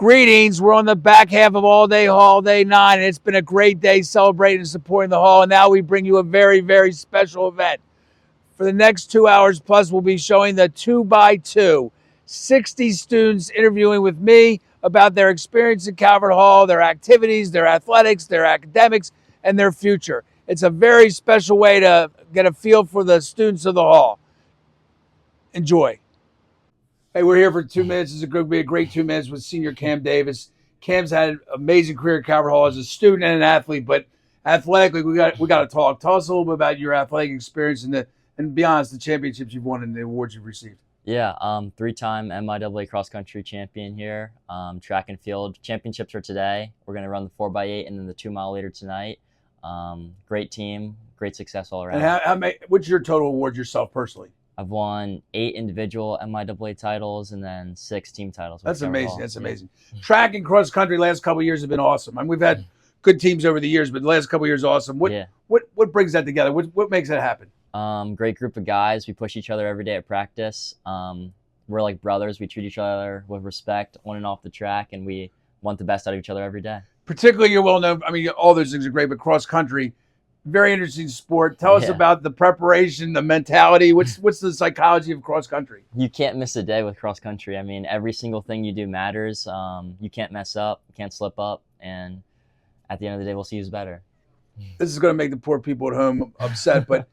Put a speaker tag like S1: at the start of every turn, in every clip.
S1: Greetings. We're on the back half of All Day Hall, Day 9, and it's been a great day celebrating and supporting the Hall. And now we bring you a very, very special event. For the next 2 hours plus, we'll be showing the 2x2. 60 students interviewing with me about their experience in Calvert Hall, their activities, their athletics, their academics, and their future. It's a very special way to get a feel for the students of the Hall. Enjoy. Hey, we're here for 2 minutes. It's going to be a great 2 minutes with senior Cam Davis. Cam's had an amazing career at Calvert Hall as a student and an athlete, but athletically, we got to talk. Tell us a little bit about your athletic experience and be honest, the championships you've won and the awards you've received.
S2: Yeah, 3-time MIAA cross-country champion here. Track and field championships are today. We're going to run the 4x8 and then the 2 mile later tonight. Great team, great success all around.
S1: And what's your total award yourself personally?
S2: I've won 8 individual MIAA titles and then 6 team titles.
S1: That's amazing. That's amazing. Track and cross country last couple of years have been awesome. I mean, we've had good teams over the years, but the last couple of years awesome. What brings that together? What makes that happen?
S2: Great group of guys. We push each other every day at practice. We're like brothers. We treat each other with respect on and off the track, and we want the best out of each other every day.
S1: Particularly, you're well known. I mean, all those things are great, but cross country, very interesting sport. Tell us about the preparation, the mentality. What's the psychology of cross country?
S2: You can't miss a day with cross country. I mean, every single thing you do matters. You can't mess up, you can't slip up, and at the end of the day, we'll see who's better.
S1: This is going to make the poor people at home upset, but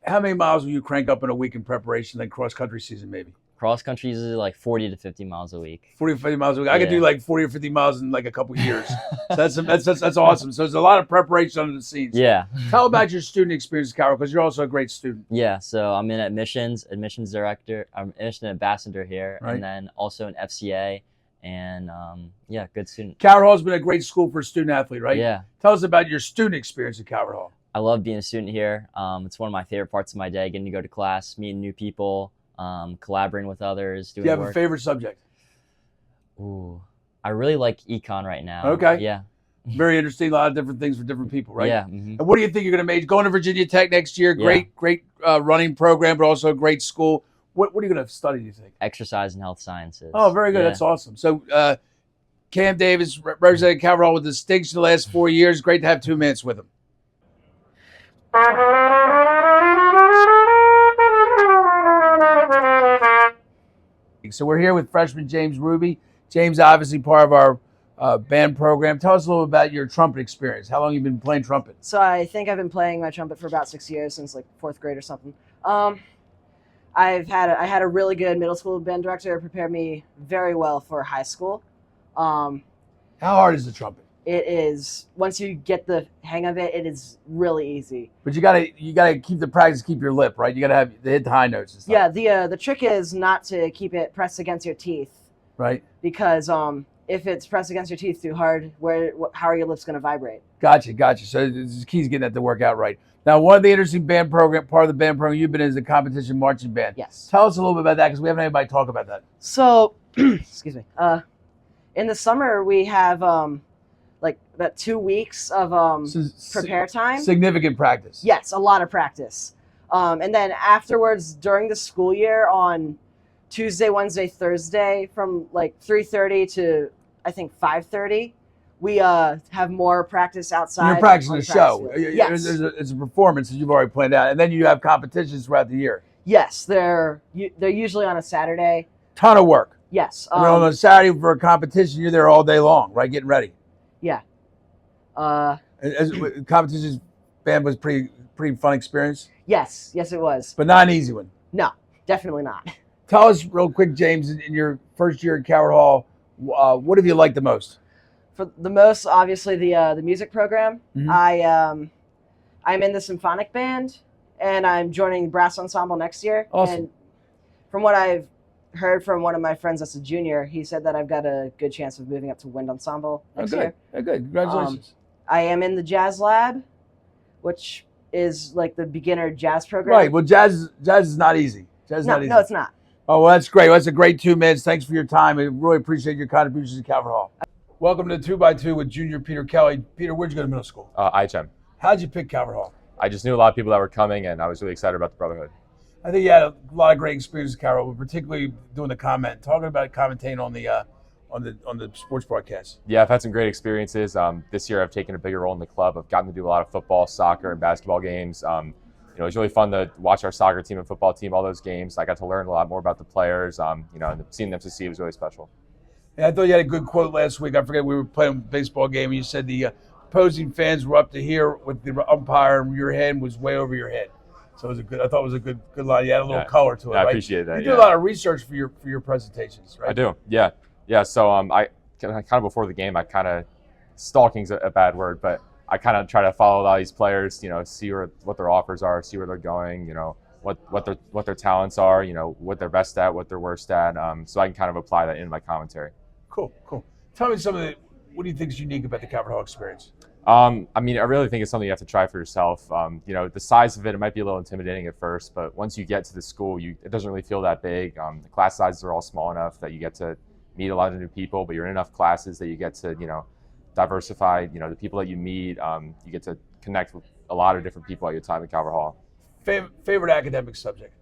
S1: how many miles will you crank up in a week in preparation, like cross country season, maybe?
S2: Cross country is like 40 to 50 miles a week.
S1: 40 to 50 miles a week. I could do like 40 or 50 miles in like a couple of years. So that's awesome. So there's a lot of preparation under the scenes.
S2: Yeah.
S1: Tell about your student experience, Carol, because you're also a great student.
S2: Yeah. So I'm in admissions director. I'm admission ambassador here, right. And then also an FCA. And good student.
S1: Calvert Hall's been a great school for a student athlete, right?
S2: Yeah.
S1: Tell us about your student experience at Calvert Hall.
S2: I love being a student here. It's one of my favorite parts of my day, getting to go to class, meeting new people, collaborating with others, doing work.
S1: Do you have a favorite subject?
S2: Ooh, I really like econ right now.
S1: Okay.
S2: Yeah.
S1: Very interesting. A lot of different things for different people, right?
S2: Yeah.
S1: Mm-hmm. And what do you think you're going to major? Going to Virginia Tech next year. Great running program, but also a great school. What are you going to study, do you think?
S2: Exercise and health sciences.
S1: Oh, very good. Yeah. That's awesome. So Cam Davis represented Calvert Hall with distinction the last 4 years. Great to have 2 minutes with him. So we're here with freshman James Ruby. James, obviously part of our band program. Tell us a little about your trumpet experience. How long have you been playing trumpet?
S3: So I think I've been playing my trumpet for about 6 years, since like 4th grade or something. I had a really good middle school band director who prepared me very well for high school.
S1: How hard is the trumpet?
S3: It is, once you get the hang of it, it is really easy.
S1: But you gotta keep the practice, keep your lip, right? You gotta have hit the high notes and stuff.
S3: Yeah, the trick is not to keep it pressed against your teeth.
S1: Right.
S3: Because if it's pressed against your teeth too hard, how are your lips going to vibrate? Gotcha.
S1: So the key is getting that to work out right. Now, one of the interesting part of the band program you've been in is the competition marching band.
S3: Yes. Tell
S1: us a little bit about that, because we haven't had anybody talk about that.
S3: So, excuse me. In the summer, we have like about 2 weeks of prepare time.
S1: Significant practice.
S3: Yes, a lot of practice. And then afterwards, during the school year, on Tuesday, Wednesday, Thursday, from like 3:30 to I think 5:30, we have more practice outside.
S1: You're practicing a show.
S3: Yes.
S1: It's a performance that you've already planned out, and then you have competitions throughout the year.
S3: Yes, they're usually on a Saturday.
S1: Ton of work.
S3: Yes.
S1: On a Saturday for a competition, you're there all day long, right, getting ready.
S3: Yeah.
S1: Competitions band was pretty fun experience.
S3: Yes, it was.
S1: But not an easy one.
S3: No, definitely not.
S1: Tell us real quick, James, in your first year at Calvert Hall, what have you liked the most?
S3: For the most, obviously, the music program. Mm-hmm. I'm in the symphonic band, and I'm joining brass ensemble next year.
S1: Awesome.
S3: And from what I've heard from one of my friends that's a junior, he said that I've got a good chance of moving up to wind ensemble next year.
S1: Oh, good. Congratulations.
S3: I am in the jazz lab, which is like the beginner jazz program.
S1: Right. Well, jazz is not easy.
S3: No, it's not.
S1: Oh, well, that's great. Well, that's a great 2 minutes. Thanks for your time. I really appreciate your contributions to Calvert Hall. Welcome to 2x2 with junior Peter Kelly. Peter, where'd you go to middle school?
S4: IHM.
S1: How'd you pick Calvert Hall?
S4: I just knew a lot of people that were coming, and I was really excited about the brotherhood.
S1: I think you had a lot of great experiences, Carol, but particularly doing the comment, talking about commentating on on the sports broadcast?
S4: Yeah, I've had some great experiences. This year I've taken a bigger role in the club. I've gotten to do a lot of football, soccer, and basketball games. It was really fun to watch our soccer team and football team, all those games. I got to learn a lot more about the players. And seeing them succeed was really special.
S1: Yeah, I thought you had a good quote last week. I forget, we were playing a baseball game, and you said the opposing fans were up to here with the umpire, and your head was way over your head. So I thought it was a good line. You had a little color to it,
S4: yeah, I
S1: right?
S4: appreciate that.
S1: You do a lot of research for your presentations, right?
S4: I do. Yeah. So I kind of before the game, stalking's a bad word, but I kind of try to follow a lot of these players. See what their offers are, see where they're going. What their talents are. What they're best at, what they're worst at. So I can kind of apply that in my commentary.
S1: Cool. Tell me what do you think is unique about the Calvert Hall experience?
S4: I really think it's something you have to try for yourself. The size of it might be a little intimidating at first, but once you get to the school, it doesn't really feel that big. The class sizes are all small enough that you get to meet a lot of new people, but you're in enough classes that you get to, diversify, the people that you meet. You get to connect with a lot of different people at your time at Calvert Hall.
S1: Favorite academic subject?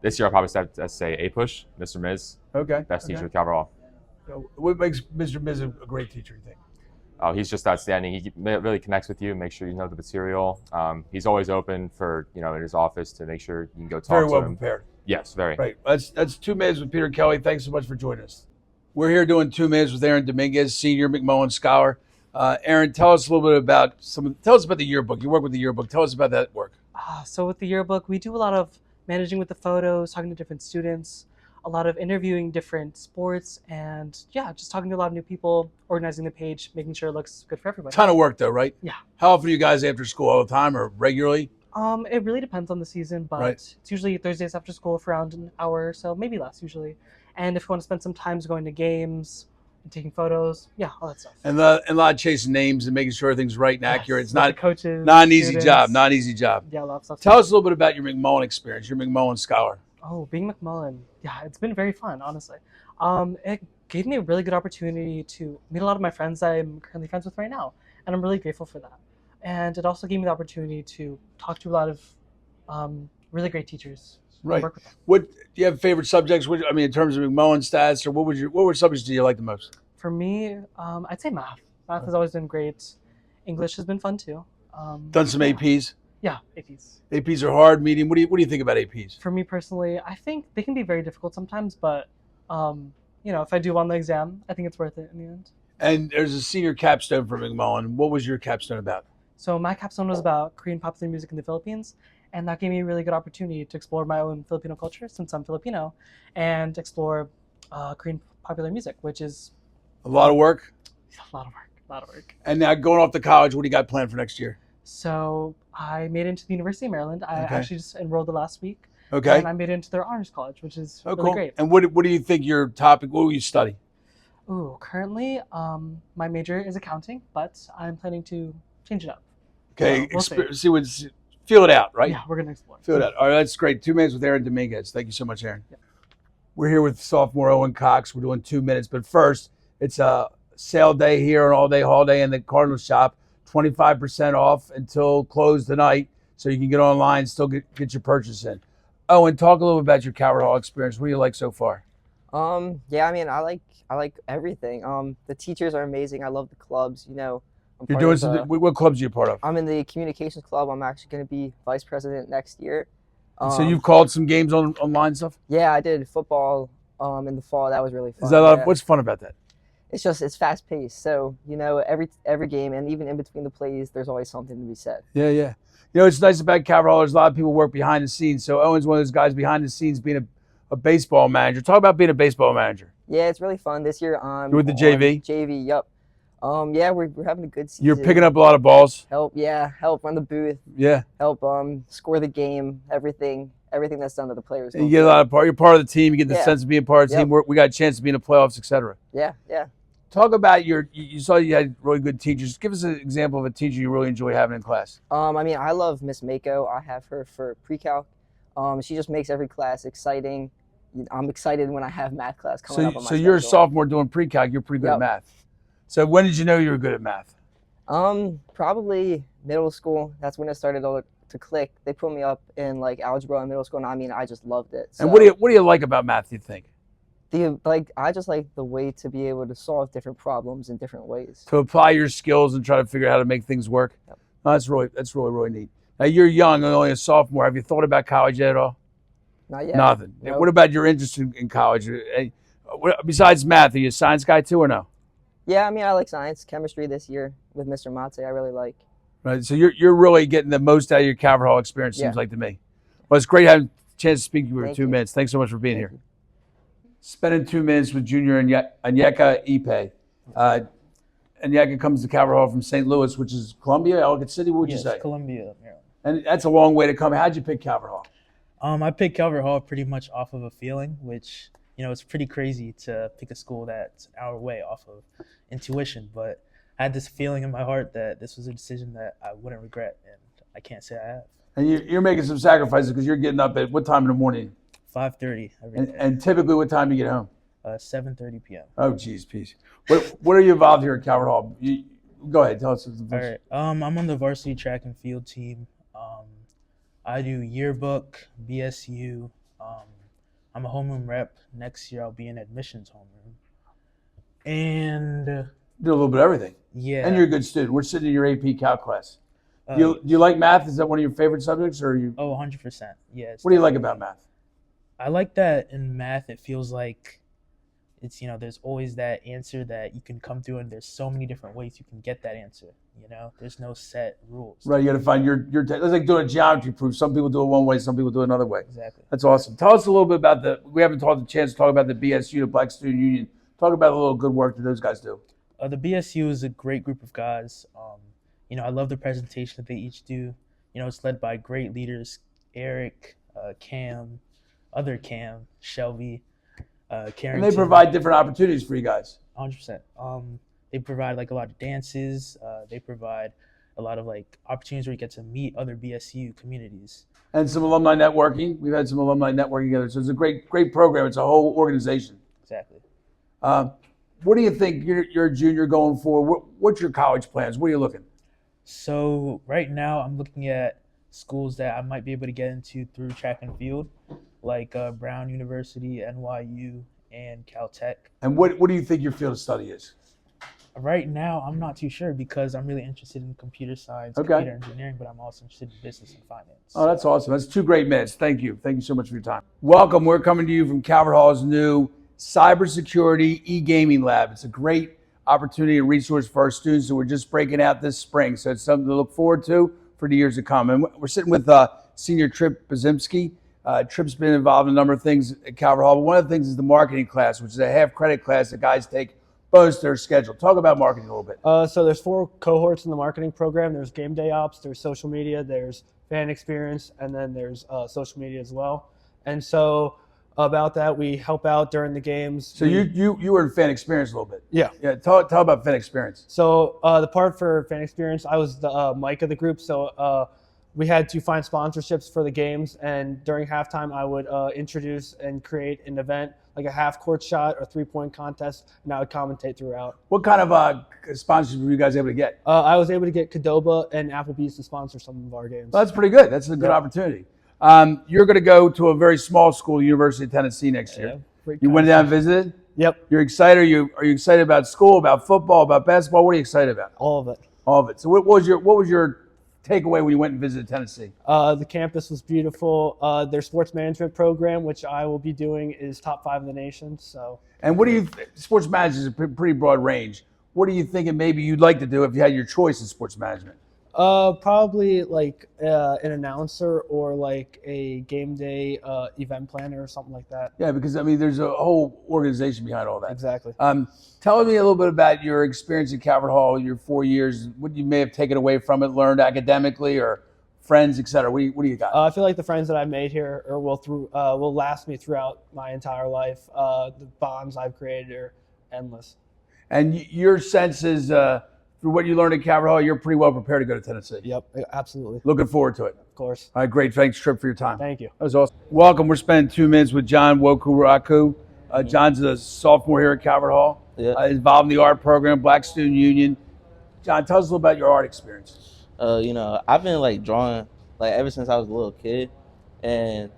S4: This year I'll probably have to say A-Push, Mr. Miz.
S1: Okay.
S4: Best teacher at Calvert Hall.
S1: What makes Mr. Miz a great teacher, you think?
S4: He's just outstanding. He really connects with you, make sure you know the material. He's always open for, in his office to make sure you can go talk to him.
S1: Very well prepared.
S4: Yes, very.
S1: Right. That's 2 minutes with Peter Kelly. Thanks so much for joining us. We're here doing 2 minutes with Aaron Dominguez, senior McMullen scholar. Aaron, tell us a little bit about the yearbook. You work with the yearbook. Tell us about that work.
S5: So with the yearbook, we do a lot of managing with the photos, talking to different students, a lot of interviewing different sports, and just talking to a lot of new people, organizing the page, making sure it looks good for everybody.
S1: Ton of work though, right?
S5: Yeah.
S1: How often are you guys after school? All the time or regularly?
S5: It really depends on the season, but It's usually Thursdays after school for around an hour or so, maybe less usually. And if you want to spend some time going to games and taking photos, all that stuff.
S1: And a lot of chasing names and making sure everything's right and accurate. It's not
S5: coaches,
S1: not an easy
S5: students.
S1: job. Not an easy job.
S5: Yeah, a lot of stuff.
S1: Tell us a little bit about your McMullen experience. Your McMullen scholar.
S5: Oh, being McMullen, it's been very fun, honestly. It gave me a really good opportunity to meet a lot of my friends that I'm currently friends with right now, and I'm really grateful for that. And it also gave me the opportunity to talk to a lot of really great teachers.
S1: Right.
S5: Work with them.
S1: What do you have favorite subjects? In terms of McMullen stats, or what were subjects do you like the most?
S5: For me, I'd say math. Math has always been great. English has been fun too.
S1: Done some APs.
S5: Yeah, APs.
S1: APs are hard, medium. What do you think about APs?
S5: For me personally, I think they can be very difficult sometimes, but if I do well on the exam, I think it's worth it in the end.
S1: And there's a senior capstone for McMullen. What was your capstone about?
S5: So my capstone was about Korean popular music in the Philippines, and that gave me a really good opportunity to explore my own Filipino culture, since I'm Filipino, and explore Korean popular music, which is
S1: a lot of work.
S5: A lot of work.
S1: And now going off to college, what do you got planned for next year?
S5: So I made it into the University of Maryland. I actually just enrolled the last week.
S1: Okay.
S5: And I made it into their honors college, which is really
S1: cool.
S5: great.
S1: And what do you think your topic? What will you study?
S5: Ooh, currently, my major is accounting, but I'm planning to change it up.
S1: Okay,
S5: So we'll
S1: feel it out, right?
S5: Yeah, we're gonna explore.
S1: Feel it out. All right, that's great. 2 minutes with Aaron Dominguez. Thank you so much, Aaron.
S5: Yeah.
S1: We're here with sophomore Owen Cox. We're doing 2 minutes, but first, it's a sale day here, an all-day holiday in the Cardinal shop. 25% off until close tonight, so you can get online, still get your purchase in. Owen, talk a little bit about your Calvert Hall experience. What do you like so far?
S6: I like everything. The teachers are amazing. I love the clubs.
S1: You're doing what clubs are you part of?
S6: I'm in the communications club. I'm actually going to be vice president next year.
S1: So you've called some games online stuff?
S6: Yeah, I did football in the fall. That was really fun.
S1: Is that what's fun about that?
S6: It's fast paced. So every game, and even in between the plays, there's always something to be said.
S1: Yeah. It's nice about Calvert Hall. There's a lot of people work behind the scenes. So Owen's one of those guys behind the scenes being a baseball manager. Talk about being a baseball manager.
S6: Yeah, it's really fun. This year
S1: You're with the JV?
S6: JV, yep. We're having a good season.
S1: You're picking up a lot of balls.
S6: Help run the booth.
S1: Yeah.
S6: Help score the game. Everything that's done to the players.
S1: And you get a lot of part. You're part of the team. You get the sense of being part of the team. We got a chance to be in the playoffs, etc.
S6: Yeah.
S1: Talk about you saw you had really good teachers. Give us an example of a teacher you really enjoy having in class.
S6: I love Miss Mako. I have her for pre-calc. She just makes every class exciting. I'm excited when I have math class coming up on my
S1: So you're a
S6: schedule.
S1: sophomore doing pre-calc. You're pretty good at math. So when did you know you were good at math?
S6: Probably middle school. That's when it started to click. They put me up in algebra in middle school, and I just loved it. So.
S1: And what do you like about math, you think?
S6: I just like the way to be able to solve different problems in different ways.
S1: To apply your skills and try to figure out how to make things work.
S6: Yep.
S1: No, that's really neat. Now you're young and only a sophomore. Have you thought about college yet at all?
S6: Not yet.
S1: Nothing.
S6: Nope.
S1: What about your interest in college? Besides math, are you a science guy too or no?
S6: Yeah, I mean, I like science. Chemistry this year with Mr. Mate, I really like.
S1: Right. So you're really getting the most out of your Calvert Hall experience, seems like to me. Well, it's great having a chance to speak to you for 2 minutes. Thanks so much for being here. Spending 2 minutes with junior Onyeka Ipe. Onyeka comes to Calvert Hall from St. Louis, which is Columbia, Ellicott City. What would you say?
S7: Columbia, Maryland.
S1: And that's a long way to come. How'd you pick Calvert Hall?
S7: I picked Calvert Hall pretty much off of a feeling, which, it's pretty crazy to pick a school that's an hour away off of intuition. But I had this feeling in my heart that this was a decision that I wouldn't regret, and I can't say I have.
S1: And you're making some sacrifices because you're getting up at what time in the morning?
S7: 5:30 every day.
S1: And typically what time do you get home?
S7: 7:30 p.m.
S1: Oh, geez, peace. What are you involved here at Calvert Hall? Go ahead, tell us.
S7: All right. I'm on the varsity track and field team. I do yearbook, BSU. I'm a homeroom rep. Next year I'll be in admissions homeroom. And
S1: do a little bit of everything.
S7: Yeah.
S1: And you're a good student. We're sitting in your AP Calc class. Do you like math? Is that one of your favorite subjects, or are you?
S7: Oh, 100%. Yeah.
S1: What do you like about math?
S7: I like that in math. It feels like it's, there's always that answer that you can come to, and there's so many different ways you can get that answer. There's no set rules.
S1: Right, you got to find your. It's like doing a geometry proof. Some people do it one way, some people do it another way.
S7: Exactly.
S1: That's awesome. Tell us a little bit about we haven't had the chance to talk about the BSU, the Black Student Union. Talk about the little good work that those guys do.
S7: The BSU is a great group of guys. I love the presentation that they each do. It's led by great leaders: Eric, Cam, Shelby, Carrington.
S1: And they provide different opportunities for you guys.
S7: 100%. They provide a lot of dances. They provide a lot of opportunities where you get to meet other BSU communities.
S1: And some alumni networking. We've had some alumni networking together. So it's a great program. It's a whole organization.
S7: Exactly.
S1: What do you think you're a junior going for? What's your college plans? Where are you looking?
S7: So right now I'm looking at schools that I might be able to get into through track and field, like Brown University, NYU, and Caltech.
S1: And what do you think your field of study is?
S7: Right now, I'm not too sure because I'm really interested in computer science, computer engineering, but I'm also interested in business and finance.
S1: Oh, that's awesome. That's 2 great minutes. Thank you. Thank you so much for your time. Welcome. We're coming to you from Calvert Hall's new cybersecurity e-gaming lab. It's a great opportunity and resource for our students that we're just breaking out this spring. So it's something to look forward to for the years to come. And we're sitting with senior Trip Bazinsky. Trip's been involved in a number of things at Calvert Hall, but one of the things is the marketing class, which is a half credit class that guys take bonus to their schedule. Talk about marketing a little bit.
S8: So there's 4 cohorts in the marketing program. There's game day ops, there's social media, there's fan experience, and then there's social media as well. And so about that, we help out during the games.
S1: So you were in fan experience a little bit.
S8: Yeah.
S1: Yeah. Tell about fan experience.
S8: So the part for fan experience, I was the mic of the group. So we had to find sponsorships for the games, and during halftime, I would introduce and create an event, like a half-court shot or 3-point contest, and I would commentate throughout.
S1: What kind of sponsorship were you guys able to get?
S8: I was able to get Qdoba and Applebee's to sponsor some of our games.
S1: Well, that's pretty good. That's a good opportunity. You're going to go to a very small school, University of Tennessee, next year. You went down and visited?
S8: Yep.
S1: You're excited? Are you excited about school, about football, about basketball? What are you excited about?
S8: All of it.
S1: All of it. So what was your takeaway when you went and visited Tennessee?
S8: The campus was beautiful. Their sports management program, which I will be doing, is top 5 in the nation. So. And
S1: what do you? Sports management is a pretty broad range. What are you thinking maybe you'd like to do if you had your choice in sports management?
S8: Probably an announcer or a game day event planner or something like that.
S1: Yeah, because there's a whole organization behind all that.
S8: Exactly.
S1: Tell me a little bit about your experience at Calvert Hall, your 4 years, what you may have taken away from it, learned academically, or friends, et cetera. What do you got?
S8: I feel like the friends that I've made here will last me throughout my entire life. The bonds I've created are endless.
S1: And your sense is, through what you learned at Calvert Hall, you're pretty well prepared to go to Tennessee.
S8: Yep, absolutely.
S1: Looking forward to it.
S8: Of course.
S1: All right, great. Thanks, Trip, for your time.
S8: Thank you.
S1: That was awesome. Welcome. We're spending 2 minutes with John Woku. John's a sophomore here at Calvert Hall.
S9: Yeah.
S1: Involved in the art program, Black Student Union. John, tell us a little about your art experience.
S9: I've been drawing ever since I was a little kid, and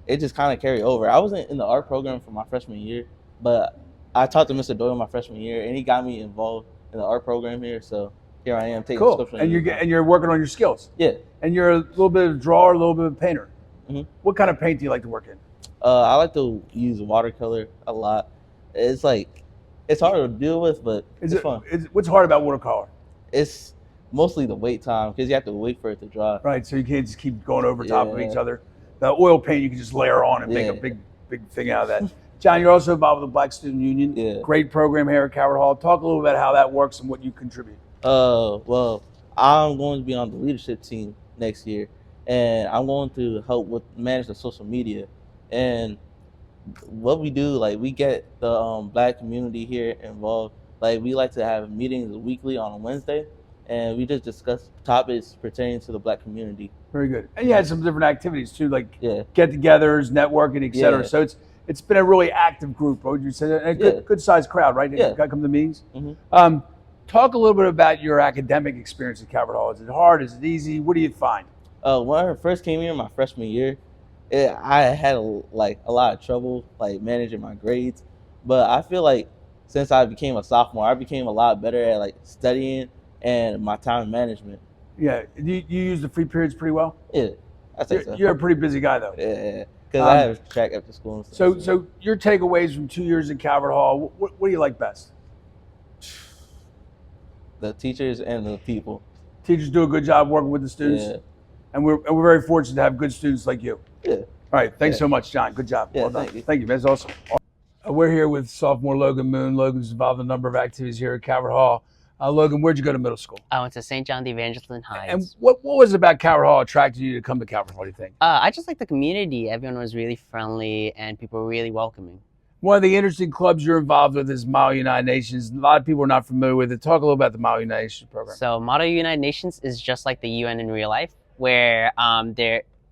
S9: it just kind of carried over. I wasn't in the art program for my freshman year, But I talked to Mr. Doyle my freshman year, and he got me involved in the art program here. So here I am taking
S1: Cool.
S9: sculpture.
S1: And you're working on your skills.
S9: Yeah.
S1: And you're a little bit of a drawer, a little bit of a painter.
S9: Mhm.
S1: What kind of paint do you like to work in?
S9: I like to use watercolor a lot. It's hard to deal with, but it's fun.
S1: What's hard about watercolor?
S9: It's mostly the wait time because you have to wait for it to dry.
S1: Right, so you can't just keep going over top of each other. The oil paint you can just layer on and make a big thing out of that. John, you're also involved with the Black Student Union.
S9: Yeah.
S1: Great program here at Calvert Hall. Talk a little about how that works and what you contribute.
S9: Well, I'm going to be on the leadership team next year, and I'm going to help manage the social media. And what we do, like, we get the Black community here involved. Like, we like to have meetings weekly on a Wednesday, and we just discuss topics pertaining to the Black community.
S1: Very good. And you had some different activities too, like
S9: Yeah.
S1: get-togethers, networking, et cetera.
S9: Yeah.
S1: So it's been a really active group. What would you say? And a good sized crowd, right?
S9: Yeah.
S1: Got to come to meetings.
S9: Mhm.
S1: Talk a little bit about your academic experience at Calvert Hall. Is it hard? Is it easy? What do you find?
S9: When I first came here my freshman year, I had a lot of trouble like managing my grades, but I feel like since I became a sophomore, I became a lot better at like studying and my time management.
S1: Yeah, you use the free periods pretty well.
S9: Yeah, I think so.
S1: You're a pretty busy guy though.
S9: Yeah, because I have track after school and stuff.
S1: So your takeaways from 2 years at Calvert Hall, what do you like best?
S9: The teachers and the people.
S1: Teachers do a good job working with the students.
S9: Yeah.
S1: And we're very fortunate to have good students like you.
S9: Yeah.
S1: All right. Thanks so much, John. Good job.
S9: Yeah,
S1: Well done.
S9: thank you.
S1: Thank you, man. That's awesome. We're here with sophomore Logan Moon. Logan's involved in a number of activities here at Calvert Hall. Logan, where'd you go to middle school?
S10: I went to St. John the Evangelist in Heights.
S1: And what was it about Calvert Hall attracted you to come to Calvert Hall, do you think?
S10: I just like the community. Everyone was really friendly and people were really welcoming.
S1: One of the interesting clubs you're involved with is Model United Nations. A lot of people are not familiar with it. Talk a little about the Model United Nations program.
S10: So Model United Nations is just like the UN in real life, where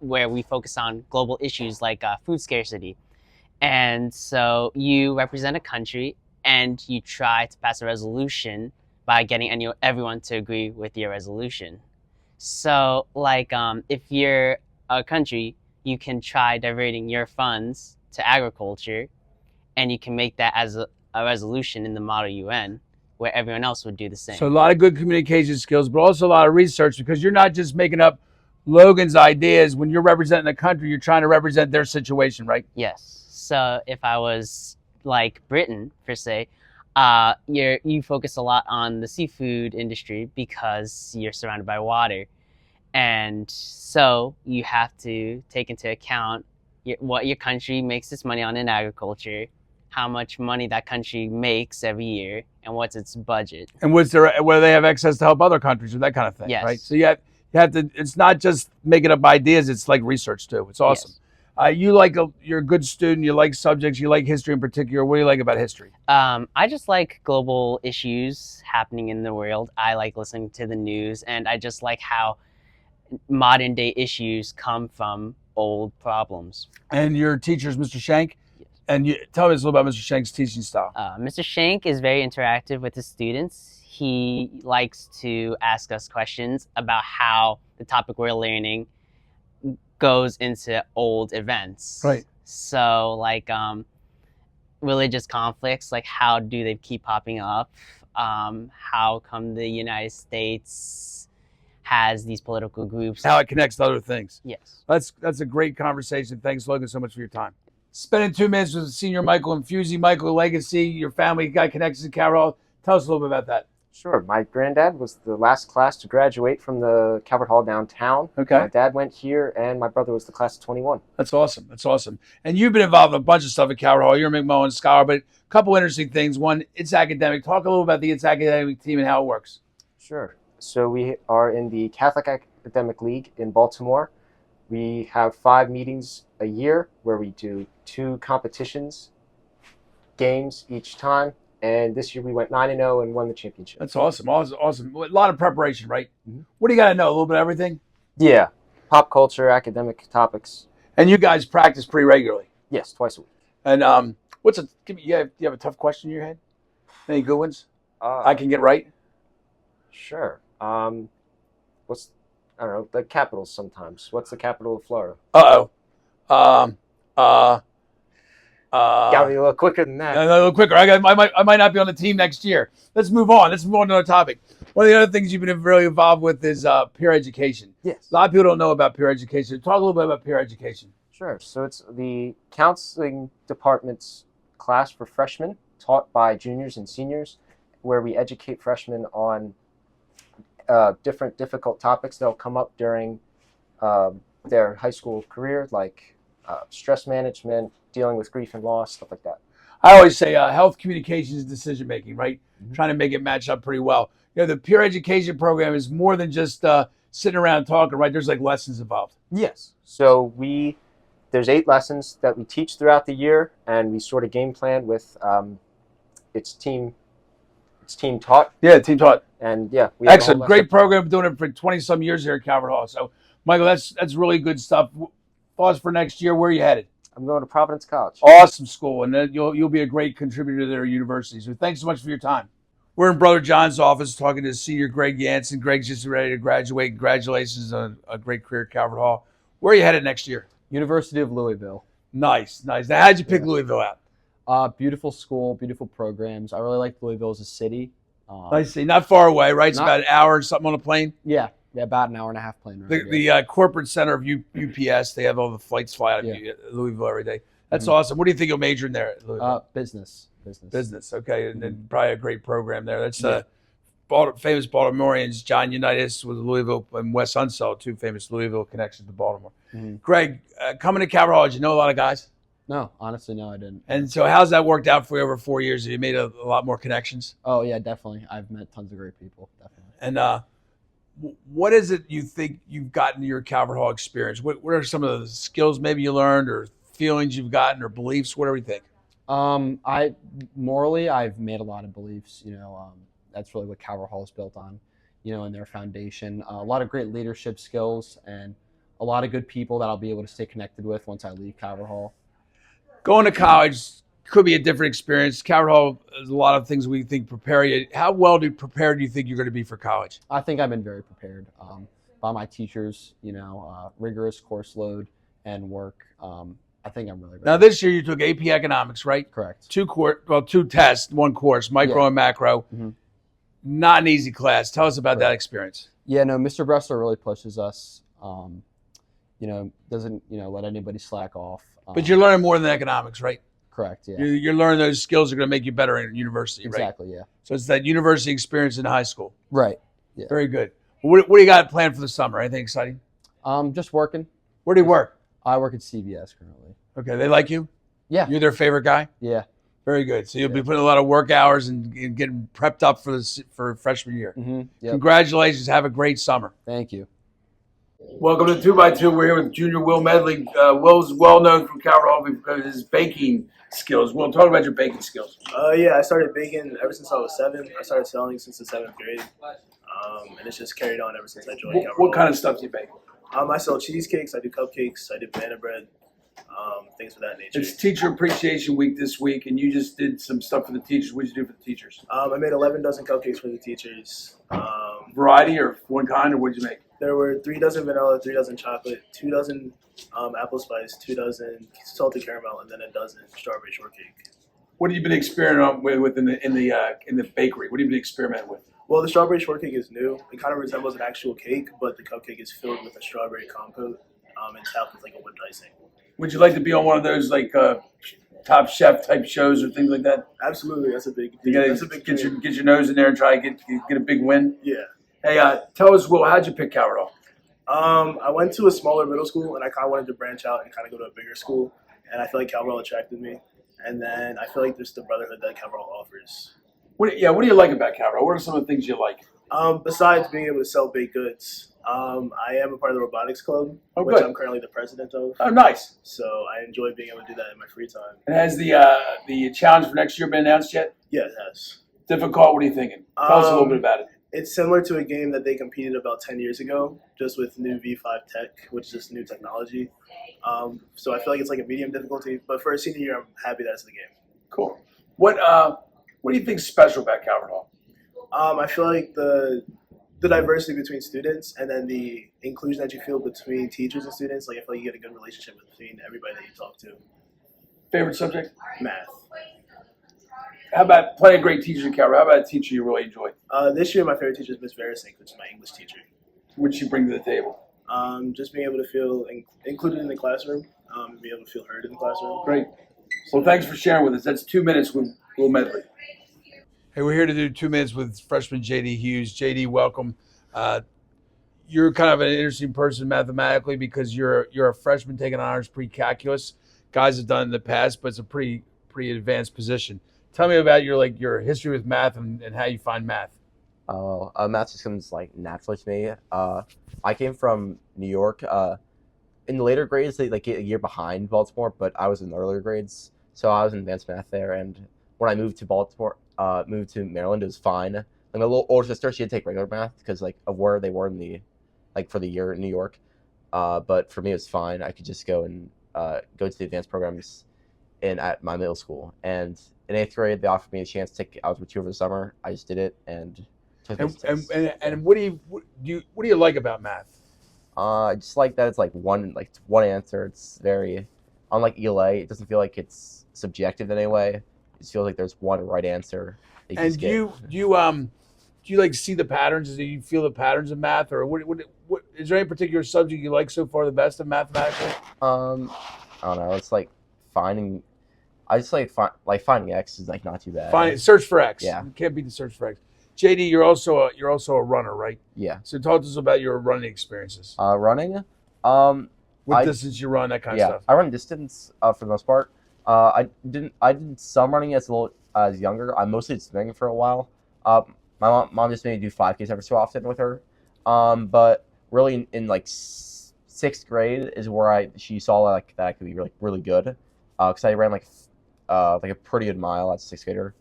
S10: we focus on global issues like food scarcity. And so you represent a country and you try to pass a resolution by getting everyone to agree with your resolution. So if you're a country, you can try diverting your funds to agriculture, and you can make that as a resolution in the Model UN, where everyone else would do the same.
S1: So a lot of good communication skills, but also a lot of research, because you're not just making up Logan's ideas. When you're representing a country, you're trying to represent their situation, right?
S10: Yes. So if I was like Britain, per se, you focus a lot on the seafood industry because you're surrounded by water. And so you have to take into account what your country makes its money on in agriculture, how much money that country makes every year, and what's its budget.
S1: And whether they have access to help other countries or that kind of thing,
S10: Yes.
S1: right? So you have to, it's not just making up ideas, it's like research too. It's awesome. Yes. You're a good student, you like subjects, you like history in particular. What do you like about history?
S10: I just like global issues happening in the world. I like listening to the news, and I just like how modern day issues come from old problems.
S1: And your teacher is Mr. Shank?
S10: Yes.
S1: And tell me a little about Mr. Shank's teaching style.
S10: Mr. Shank is very interactive with his students. He likes to ask us questions about how the topic we're learning goes into old events.
S1: Right.
S10: So religious conflicts, like how do they keep popping up? How come the United States has these political groups?
S1: How it connects to other things.
S10: Yes.
S1: That's a great conversation. Thanks, Logan, so much for your time. Spending 2 minutes with senior Michael Infusy. Michael, legacy, your family got connections to Calvert Hall. Tell us a little bit about that.
S11: Sure. My granddad was the last class to graduate from the Calvert Hall downtown.
S1: Okay.
S11: My dad went here, and my brother was the class of 21.
S1: That's awesome. That's awesome. And you've been involved in a bunch of stuff at Calvert Hall. You're a McMullen Scholar, but a couple interesting things. One, it's academic. Talk a little about the It's Academic team and how it works.
S11: Sure. So we are in the Catholic Academic League in Baltimore. We have 5 meetings a year where we do 2 competitions, games each time. And this year we went 9-0 and won the championship.
S1: That's awesome. Awesome. A lot of preparation, right? Mm-hmm. What do you got to know? A little bit of everything?
S11: Yeah. Pop culture, academic topics.
S1: And you guys practice pretty regularly?
S11: Yes, twice a week.
S1: And you have a tough question in your head? Any good ones I can get right?
S11: Sure. I don't know, the capitals sometimes. What's the capital of Florida? Got me a little quicker than that.
S1: A little quicker. I might not be on the team next year. Let's move on. Let's move on to another topic. One of the other things you've been really involved with is peer education.
S11: Yes.
S1: A lot of people don't know about peer education. Talk a little bit about peer education.
S11: Sure. So it's the counseling department's class for freshmen taught by juniors and seniors, where we educate freshmen on different difficult topics that will come up during their high school career, like stress management, dealing with grief and loss, stuff like that.
S1: I always say health communication is decision making, right? Trying to make it match up pretty well. The peer education program is more than just sitting around talking, right? There's like lessons involved.
S11: Yes. So there's 8 lessons that we teach throughout the year, and we sort of game plan with it's team taught.
S1: Yeah, team taught.
S11: And yeah,
S1: excellent, great program. Doing it for 20 some years here at Calvert Hall. So, Michael, that's really good stuff. Thoughts for next year? Where are you headed?
S11: I'm going to Providence College.
S1: Awesome school, and then you'll be a great contributor to their university. So, thanks so much for your time. We're in Brother John's office talking to senior Greg Jansen. Greg's just ready to graduate. Congratulations on a great career at Calvert Hall. Where are you headed next year?
S12: University of Louisville.
S1: Nice. Now, how'd you pick Louisville out?
S12: Beautiful school, beautiful programs. I really like Louisville as a city.
S1: I see. Not far away, right? It's about an hour or something on a plane?
S12: Yeah, about an hour and a half plane ride.
S1: The corporate center of UPS, they have all the flights fly out of Louisville every day. That's awesome. What do you think you'll major in there at Louisville?
S12: Business.
S1: Okay. And then probably a great program there. That's famous Baltimoreans, John Unitas with Louisville and Wes Unseld, 2 famous Louisville connections to Baltimore. Greg, coming to Calvert Hall, did you know a lot of guys?
S12: No, honestly, no, I didn't.
S1: And so how's that worked out for you over 4 years? Have you made a lot more connections?
S12: Oh, yeah, definitely. I've met tons of great people, definitely.
S1: And what is it you think you've gotten in your Calvert Hall experience? What are some of the skills maybe you learned or feelings you've gotten or beliefs, whatever you think?
S12: Morally, I've made a lot of beliefs, that's really what Calvert Hall is built on, in their foundation. A lot of great leadership skills and a lot of good people that I'll be able to stay connected with once I leave Calvert Hall.
S1: Going to college could be a different experience. Calvert Hall, there's a lot of things we think prepare you. How well prepared do you think you're going to be for college?
S12: I think I've been very prepared by my teachers, rigorous course load and work. I think I'm really ready.
S1: Now, this year you took AP Economics, right?
S12: Correct.
S1: 2 tests, 1 course, micro and macro. Not an easy class. Tell us about that experience.
S12: Yeah, no, Mr. Bressler really pushes us. Doesn't let anybody slack off.
S1: But you're learning more than economics, right?
S12: Correct. Yeah.
S1: You're learning those skills are going to make you better in university, right?
S12: Exactly. Yeah.
S1: So it's that university experience in high school.
S12: Right. Yeah.
S1: Very good. What do you got planned for the summer? Anything exciting?
S12: Just working.
S1: Where do you work?
S12: I work at CBS currently.
S1: Okay, they like you?
S12: Yeah.
S1: You're their favorite guy?
S12: Yeah.
S1: Very good. So you'll be putting a lot of work hours and getting prepped up for freshman year.
S12: Yep.
S1: Congratulations. Have a great summer.
S12: Thank you.
S1: Welcome to 2x2. We're here with Junior Will Medley. Will's well known from Calvert Hall because of his baking skills. Will, talk about your baking skills.
S13: Yeah, I started baking ever since I was 7. I started selling since the 7th grade, and it's just carried on ever since I joined Calvert Hall.
S1: What kind of stuff do you bake?
S13: I sell cheesecakes. I do cupcakes. I do banana bread. Things of that nature.
S1: It's Teacher Appreciation Week this week, and you just did some stuff for the teachers. What did you do for the teachers?
S13: I made 11 dozen cupcakes for the teachers.
S1: Variety or one kind, or what did you make?
S13: There were 3 dozen vanilla, 3 dozen chocolate, 2 dozen apple spice, 2 dozen salted caramel, and then 1 dozen strawberry shortcake.
S1: What have you been experimenting with in the bakery? What have you been experimenting with?
S13: Well, the strawberry shortcake is new. It kind of resembles an actual cake, but the cupcake is filled with a strawberry compote and topped with like a wood icing.
S1: Would you like to be on one of those like Top Chef type shows or things like that?
S13: Absolutely, that's a big.
S1: You gotta get your nose in there and try to get a big win.
S13: Yeah.
S1: Hey, tell us, Will, how'd you pick Calvert
S13: Hall? I went to a smaller middle school, and I kind of wanted to branch out and kind of go to a bigger school, and I feel like Calvert Hall attracted me, and then I feel like there's the brotherhood that Calvert Hall offers.
S1: What do you like about Calvert Hall? What are some of the things you like?
S13: Besides being able to sell baked goods, I am a part of the robotics club, which I'm currently the president of.
S1: Oh, nice.
S13: So I enjoy being able to do that in my free time.
S1: And has the challenge for next year been announced yet?
S13: Yeah, it has.
S1: Difficult? What are you thinking? Tell us a little bit about it.
S13: It's similar to a game that they competed about 10 years ago, just with new V5 tech, which is just new technology. So I feel like it's like a medium difficulty, but for a senior year, I'm happy that's the game.
S1: Cool. What do you think's special about Calvert Hall?
S13: I feel like the diversity between students and then the inclusion that you feel between teachers and students. Like I feel like you get a good relationship between everybody that you talk to.
S1: Favorite subject?
S13: Math.
S1: How about playing great teachers at Calvert? How about a teacher you really enjoy?
S13: This year, my favorite teacher is Miss Bazinsky, which is my English teacher.
S1: What did she bring to the table?
S13: Just being able to feel included in the classroom, and be able to feel heard in the classroom.
S1: Great. Well, thanks for sharing with us. That's 2 minutes with Will Medley. Hey, we're here to do 2 minutes with freshman JD Hughes. JD, welcome. You're kind of an interesting person mathematically because you're a freshman taking honors pre-calculus. Guys have done it in the past, but it's a pretty advanced position. Tell me about your history with math and how you find math.
S14: Math just comes naturally to me. I came from New York. In the later grades, they get a year behind Baltimore, but I was in the earlier grades, so I was in advanced math there. And when I moved to Baltimore, moved to Maryland, it was fine. Like my little older sister, she had to take regular math because of where they were in the for the year in New York. But for me, it was fine. I could just go and go to the advanced programs at my middle school. And in 8th grade, they offered me a chance to take Algebra 2 over the summer. I just did it and took those tests.
S1: And what do you like about math?
S14: I just like that it's one answer. It's very unlike ELA. It doesn't feel like it's subjective in any way. It just feels like there's one right answer.
S1: And do you see the patterns? Do you feel the patterns of math, or what is there any particular subject you like so far the best of mathematically?
S14: I don't know. It's finding. I just finding X is not too bad.
S1: Search for X.
S14: Yeah,
S1: you can't beat the search for X. JD, you're also a runner, right?
S14: Yeah.
S1: So talk to us about your running experiences.
S14: Running.
S1: What distance you run, that kind of stuff.
S14: I run distance for the most part. I did some running as younger. I mostly did swimming for a while. My mom just made me do 5Ks every so often with her. But really in 6th grade is where she saw that I could be really good. Because I ran a pretty good mile as a 6th grader.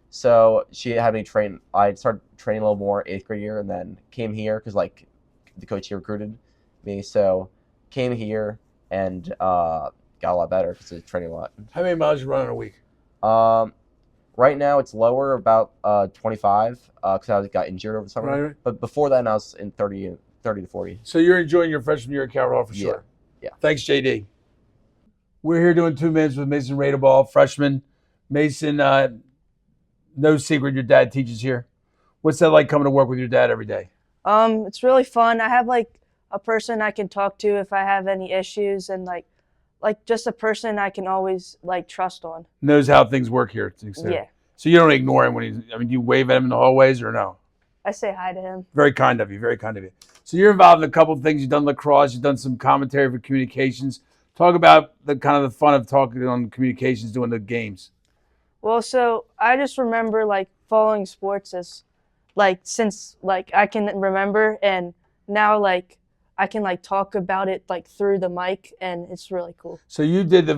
S14: So she had me train. I started training a little more 8th grade year, and then came here because the coach here recruited me. So came here and got a lot better because I was training a lot.
S1: How many miles you run in a week?
S14: Right now it's lower, about 25, because I got injured over the summer.
S1: Right.
S14: But before that, I was in 30 to 40.
S1: So you're enjoying your freshman year at Calvert Hall for sure.
S14: Yeah.
S1: Thanks, JD. We're here doing 2 minutes with Mason Raaball, freshman. Mason, no secret your dad teaches here. What's that like coming to work with your dad every day?
S15: It's really fun. I have a person I can talk to if I have any issues, and just a person I can always trust on.
S1: Knows how things work here to an extent.
S15: Yeah.
S1: So you don't ignore him when do you wave at him in the hallways or no?
S15: I say hi to him.
S1: Very kind of you, very kind of you. So you're involved in a couple of things. You've done lacrosse, you've done some commentary for communications. Talk about the kind of the fun of talking on communications, doing the games.
S15: Well, so I just remember following sports as since I can remember, and now I can talk about it through the mic, and it's really cool.
S1: So you did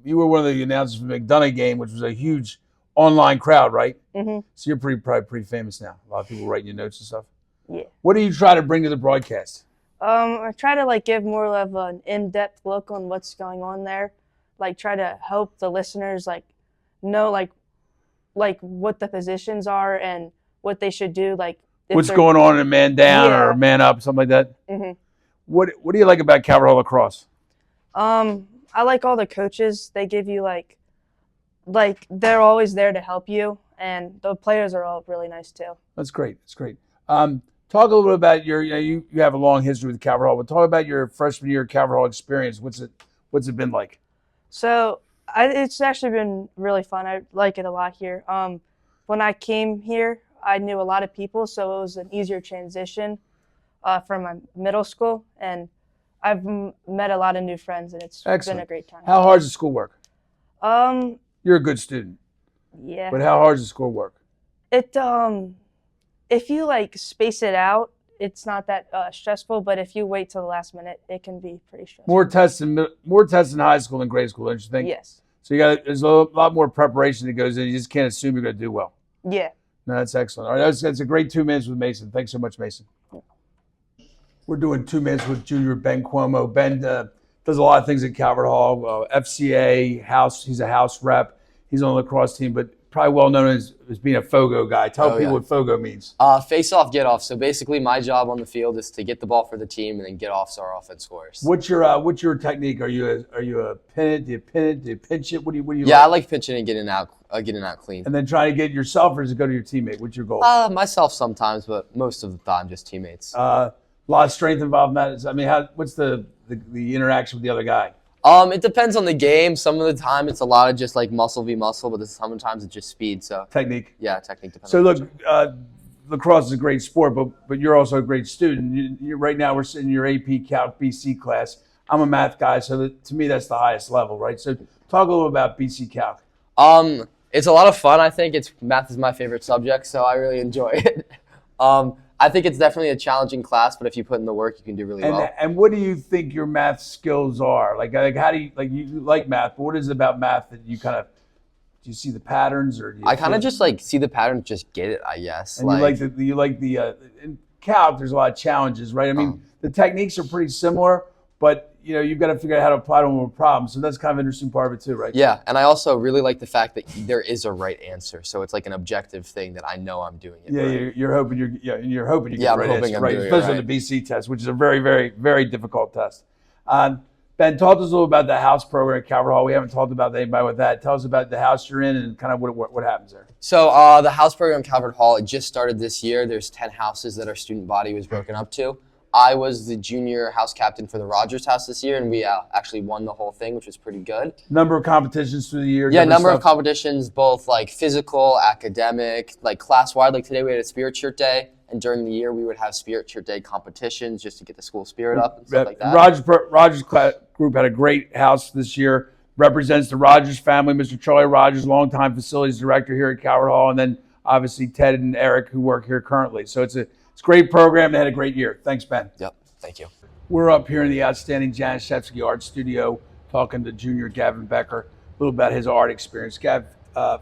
S1: you were one of the announcers for the McDonough game, which was a huge online crowd, right?
S15: Mm-hmm.
S1: So you're probably pretty famous now. A lot of people writing you notes and stuff.
S15: Yeah.
S1: What do you try to bring to the broadcast?
S15: I try to give more of an in-depth look on what's going on there. Try to help the listeners know what the positions are and what they should do.
S1: What's going on in a man down or a man up, something like that.
S15: Mm-hmm.
S1: What do you like about Calvert Hall lacrosse?
S15: I like all the coaches. They give you they're always there to help you, and the players are all really nice too.
S1: That's great. That's great. Talk a little bit about you have a long history with Calvert Hall, but talk about your freshman year Calvert Hall experience. What's it been like?
S15: So it's actually been really fun. I like it a lot here. When I came here, I knew a lot of people, so it was an easier transition from my middle school, and I've met a lot of new friends, and it's
S1: Excellent.
S15: been a great time.
S1: How hard is the schoolwork? You're a good student.
S15: Yeah.
S1: But how hard is the schoolwork?
S15: It if you space it out, it's not that stressful. But if you wait till the last minute, it can be pretty stressful.
S1: More tests in high school than grade school, don't you think?
S15: Yes.
S1: So there's a lot more preparation that goes in. You just can't assume you're going to do well.
S15: Yeah.
S1: No, that's excellent. All right, that's a great 2 minutes with Mason. Thanks so much, Mason. Yeah. We're doing 2 minutes with junior Ben Cuomo. Ben does a lot of things at Calvert Hall. FCA, House. He's a House rep. He's on the lacrosse team. But probably well known as being a Fogo guy. Tell
S16: Oh,
S1: people
S16: yeah.
S1: what Fogo means.
S16: Face off, get off. So basically, my job on the field is to get the ball for the team and then get off so our offense scores.
S1: What's your technique? Are you a pin it? Do you pin it? Do you pinch it? What do you?
S16: Yeah, I like pitching and getting out clean.
S1: And then try to get yourself, or does it go to your teammate? What's your goal?
S16: Myself sometimes, but most of the time just teammates.
S1: A lot of strength involved in that. I mean, what's the interaction with the other guy?
S16: It depends on the game. Some of the time it's a lot of just like muscle v muscle, but sometimes it's just speed. So
S1: technique.
S16: Yeah, technique depends.
S1: So look, lacrosse is a great sport, but you're also a great student. Right now we're sitting in your AP Calc BC class. I'm a math guy, so to me that's the highest level, right? So talk a little about BC Calc.
S16: It's a lot of fun. I think math is my favorite subject, so I really enjoy it. I think it's definitely a challenging class, but if you put in the work, you can do really well.
S1: And what do you think your math skills are? Like how do you like math? But what is it about math that you do you see the patterns, or
S16: I kind of just like see the patterns, just get it, I guess.
S1: And you like the in Calc. There's a lot of challenges, right? I mean, the techniques are pretty similar, but you've got to figure out how to apply them to a problem. So that's kind of an interesting part of it too, right?
S16: Yeah, and I also really like the fact that there is a right answer. So it's like an objective thing that I know I'm doing it.
S1: Yeah,
S16: right.
S1: you're hoping you get the right answer, right?
S16: doing
S1: Especially
S16: it
S1: on the BC test, which is a very, very, very difficult test. Ben, talk to us a little about the house program at Calvert Hall. We haven't talked about anybody with that. Tell us about the house you're in and kind of what happens there.
S16: So the house program at Calvert Hall, it just started this year. There's 10 houses that our student body was broken up to. I was the junior house captain for the Rogers house this year, and we actually won the whole thing, which was pretty good.
S1: Number of competitions through the year?
S16: Yeah, number of competitions, both like physical, academic, like class-wide. Like today we had a Spirit Shirt Day, and during the year we would have Spirit Shirt Day competitions just to get the school spirit up and stuff like that.
S1: Rogers group had a great house this year. Represents the Rogers family, Mr. Charlie Rogers, longtime facilities director here at Calvert Hall, and then obviously Ted and Eric who work here currently. So it's a great program. They had a great year. Thanks, Ben.
S16: Yep, thank you.
S1: We're up here in the outstanding Janis Shevsky Art Studio talking to junior Gavin Becker a little about his art experience. Gav,